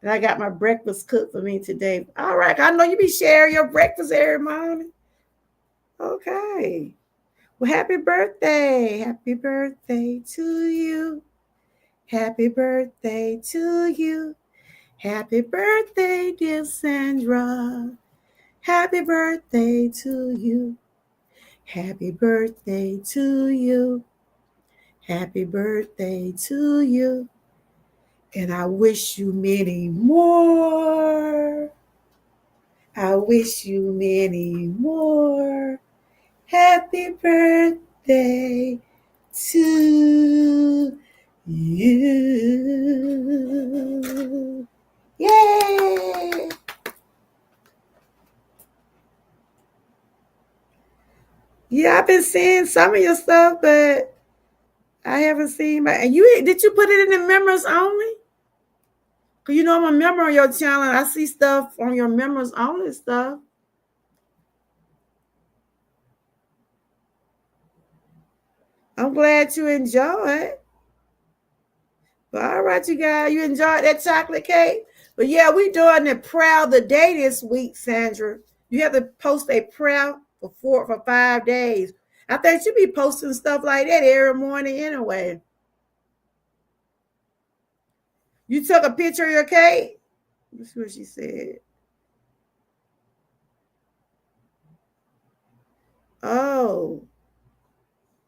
And I got my breakfast cooked for me today. All right, I know you be sharing your breakfast every morning. Okay. Well, happy birthday. Happy birthday to you. Happy birthday to you. Happy birthday, dear Sandra. Happy birthday to you. Happy birthday to you. Happy birthday to you. And I wish you many more. I wish you many more. Happy birthday to you. Yay! Yeah, I've been seeing some of your stuff, but I haven't seen my. And did you put it in the members only? Cause you know I'm a member on your channel. I see stuff on your members only stuff. I'm glad you enjoy it. But all right, you guys, you enjoyed that chocolate cake. But yeah, we doing the prayer of the day this week, Sandra. You have to post a prayer for 5 days. I think you be posting stuff like that every morning anyway. You took a picture of your cake? That's what she said. Oh,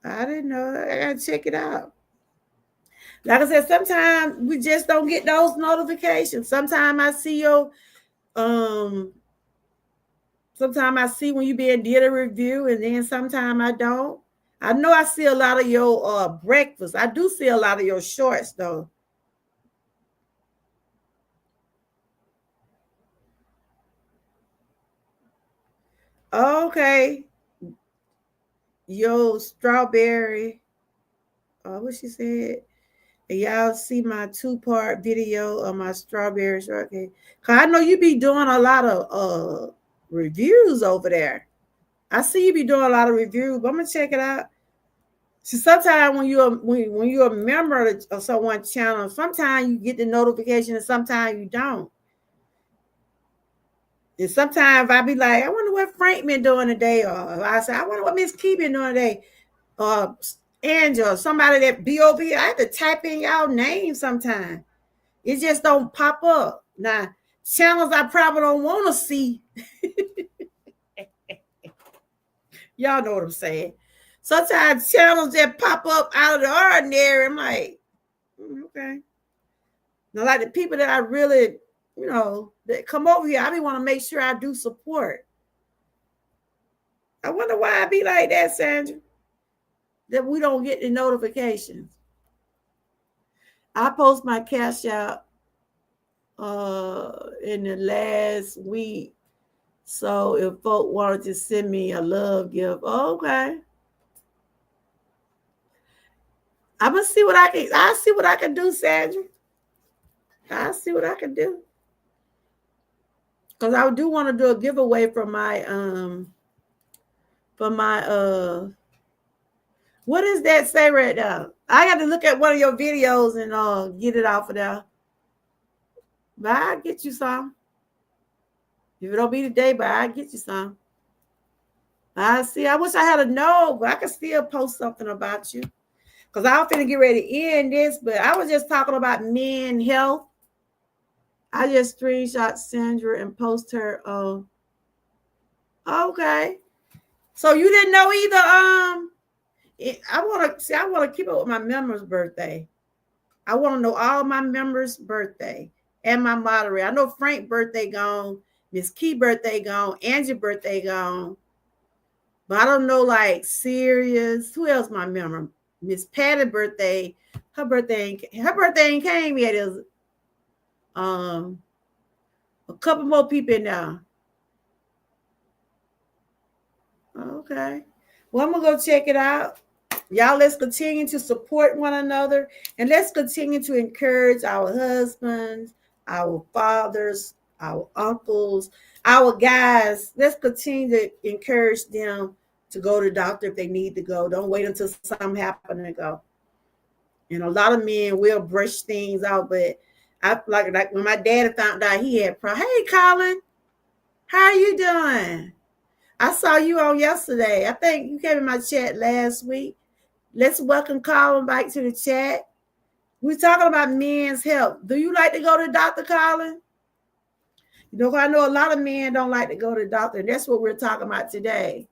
I didn't know. I gotta check it out. Like I said, sometimes we just don't get those notifications. Sometimes I see your sometimes I see when you did a review, and then sometimes I don't. I know I see a lot of your breakfast. I do see a lot of your shorts though. Okay, your strawberry. What she said? And y'all see my 2-part video of my strawberry shortcake. Cause I know you be doing a lot of reviews over there. I see you be doing a lot of reviews, but I'm gonna check it out. See, sometimes when you're a member of someone's channel, sometimes you get the notification and sometimes you don't. And sometimes I be like, I wonder what Frank been doing today, or I say, I wonder what Miss Key been doing today, or Angela, somebody that be over here. I have to type in y'all name sometimes. It just don't pop up. Now, channels I probably don't want to see. Y'all know what I'm saying. Sometimes channels that pop up out of the ordinary, I'm like, okay. Now, like the people that I really, that come over here, I be want to make sure I do support. I wonder why I be like that, Sandra, that we don't get the notifications. I post my cash out in the last week. So if folk wanted to send me a love gift, okay. I'm gonna see what I'll see what I can do, Sandra. I'll see what I can do. Because I do want to do a giveaway for my what does that say right now? I got to look at one of your videos and get it off of there. But I'll get you some. If it don't be today, but I'll get you some. I see. I wish I had a note, but I could still post something about you. Because I'm finna get ready to end this, but I was just talking about men health. I just screenshot Sandra and post her. Okay. So you didn't know either. I want to keep up with my members' birthday. I want to know all my members' birthday and my moderator. I know Frank's birthday gone, Miss Key birthday gone, Angie's birthday gone. But I don't know, like, Sirius. Who else my member? Miss Patty's birthday. Her birthday ain't came yet. Is a couple more people in there. Okay. Well, I'm gonna go check it out. Y'all, let's continue to support one another, and let's continue to encourage our husbands, our fathers, our uncles, our guys. Let's continue to encourage them to go to the doctor if they need to go. Don't wait until something happens to go. And a lot of men will brush things out, but I like when my daddy found out he had Hey, Colin, how are you doing? I saw you on yesterday. I think you came in my chat last week. Let's welcome Colin back to the chat. We're talking about men's health. Do you like to go to Dr. Colin? I know a lot of men don't like to go to the doctor, and that's what we're talking about today.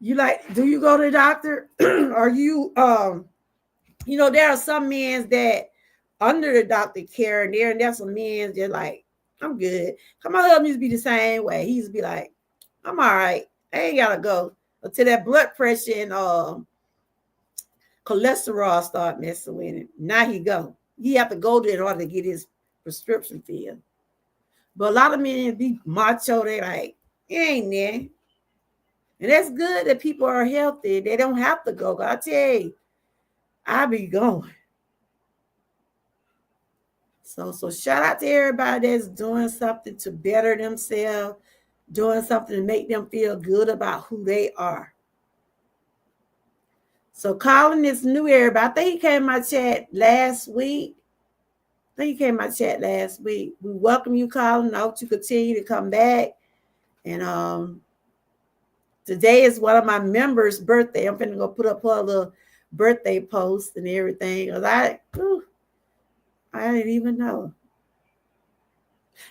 Do you go to the doctor? Are you, there are some men that under the doctor care, and there's some men that like, I'm good. Come on, husband used to be the same way. He used to be like, I'm all right. I ain't gotta go until that blood pressure and cholesterol start messing with him. Now he go. He have to go there in order to get his prescription filled. But a lot of men be macho. They like, it ain't there. And that's good that people are healthy. They don't have to go. I tell you, I be going. So shout out to everybody that's doing something to better themselves, doing something to make them feel good about who they are. So Colin is new, everybody. I think he came in my chat last week. We welcome you, Colin. I hope you continue to come back. And today is one of my members' birthday. I'm finna go put up a little birthday post and everything. I didn't even know.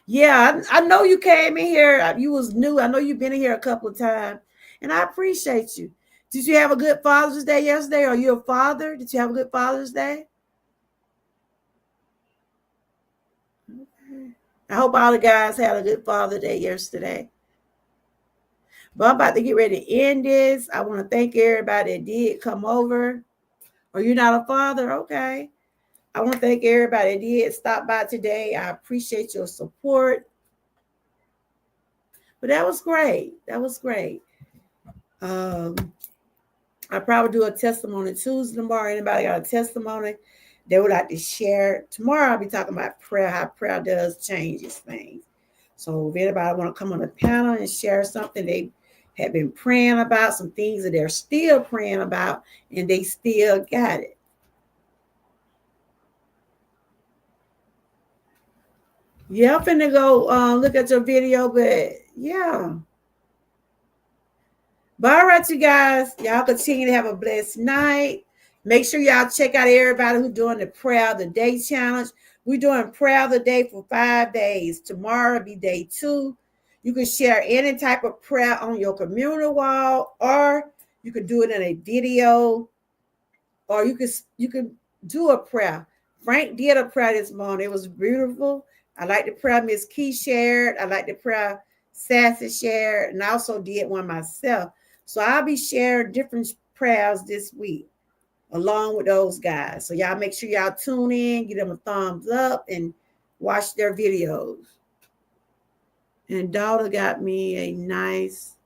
Yeah, I know you came in here. You was new. I know you've been in here a couple of times, and I appreciate you. Did you have a good Father's Day yesterday? Are you a father? Did you have a good Father's Day? Okay. I hope all the guys had a good Father's Day yesterday. But I'm about to get ready to end this. I want to thank everybody that did come over. Are you not a father? Okay. I want to thank everybody that did stop by today. I appreciate your support. But that was great. I probably do a testimony Tuesday tomorrow. Anybody got a testimony they would like to share? Tomorrow I'll be talking about prayer, how prayer does changes things. So if anybody want to come on the panel and share something they have been praying about, some things that they're still praying about, and they still got it. Yeah, I'm finna go look at your video, but yeah. But all right, you guys, y'all continue to have a blessed night. Make sure y'all check out everybody who's doing the Prayer of the Day challenge. We're doing Prayer of the Day for 5 days. Tomorrow will be day 2. You can share any type of prayer on your community wall, or you could do it in a video, or you could do a prayer. Frank did a prayer this morning. It was beautiful. I like the prayer Miss Key shared. I like the prayer Sassy shared, and I also did one myself. So I'll be sharing different prayers this week along with those guys. So y'all make sure y'all tune in, give them a thumbs up, and watch their videos. And daughter got me a nice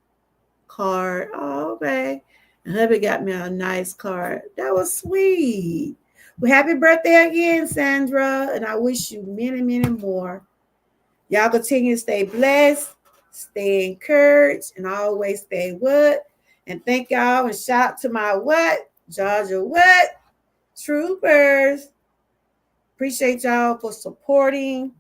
card. Oh, okay. And hubby got me a nice card. That was sweet. Well, happy birthday again, Sandra. And I wish you many, many more. Y'all continue to stay blessed, stay encouraged, and always stay what? And thank y'all. And shout out to my what? Georgia what? Troopers. Appreciate y'all for supporting.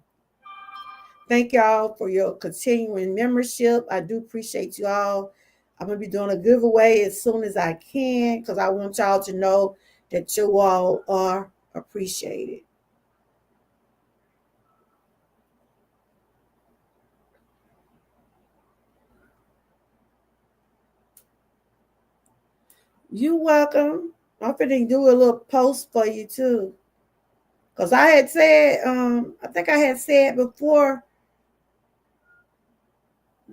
Thank y'all for your continuing membership. I do appreciate you all. I'm going to be doing a giveaway as soon as I can because I want y'all to know that you all are appreciated. You're welcome. I'm going to do a little post for you too. Because I had said, I think I had said before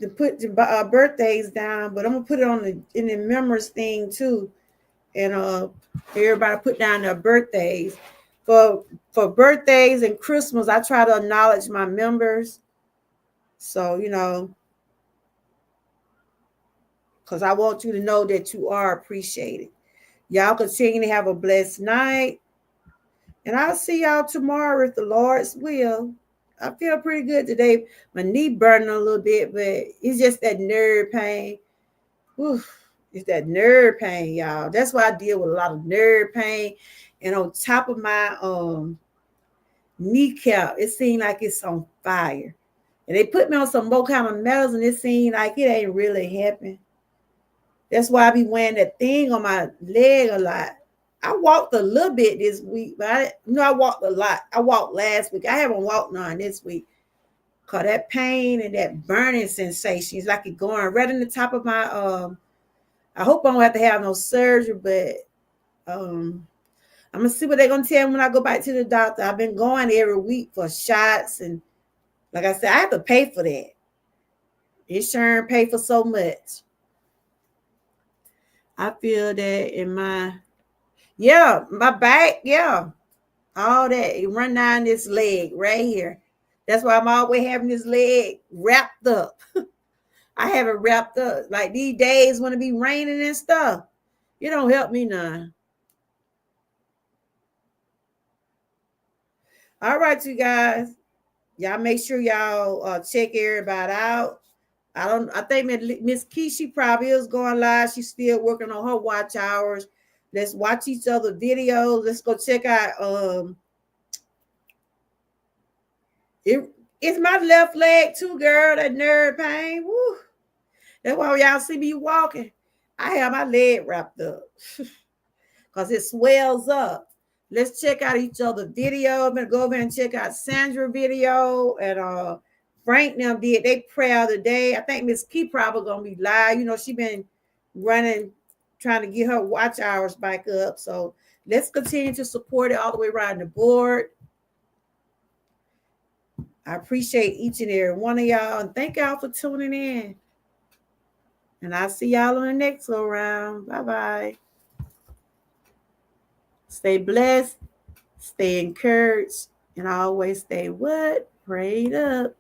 to put the birthdays down, but I'm going to put it on in the members thing too. And everybody put down their birthdays. For birthdays and Christmas, I try to acknowledge my members. So, because I want you to know that you are appreciated. Y'all continue to have a blessed night. And I'll see y'all tomorrow if the Lord's will. I feel pretty good today. My knee burning a little bit, but it's just that nerve pain. Oof. It's that nerve pain, y'all. That's why I deal with a lot of nerve pain. And on top of my kneecap, it seemed like it's on fire. And they put me on some more kind of medicine, and it seemed like it ain't really helping. That's why I be wearing that thing on my leg a lot. I walked a little bit this week, but I walked a lot. I walked last week. I haven't walked none this week. Cause that pain and that burning sensation is like it going right in the top of my I hope I don't have to have no surgery, but I'm gonna see what they're gonna tell me when I go back to the doctor. I've been going every week for shots, and like I said, I have to pay for that. Insurance pay for so much. I feel that in my back, all that it run down this leg right here. That's why I'm always having this leg wrapped up. I have it wrapped up. Like these days when it be raining and stuff, it don't help me none. All right, you guys. Y'all make sure y'all check everybody out. I think Miss Keishi probably is going live. She's still working on her watch hours. Let's watch each other videos. Let's go check out it's my left leg too, girl. That nerve pain. Woo. That's why y'all see me walking. I have my leg wrapped up because it swells up. Let's check out each other video. I'm gonna go over and check out Sandra video and Frank now did they prayer of the day. I think Miss Key probably gonna be live. She been running, trying to get her watch hours back up. So let's continue to support it all the way around the board. I appreciate each and every one of y'all, and thank y'all for tuning in. And I'll see y'all on the next go round. Bye-bye. Stay blessed, stay encouraged, and always stay what? Prayed up.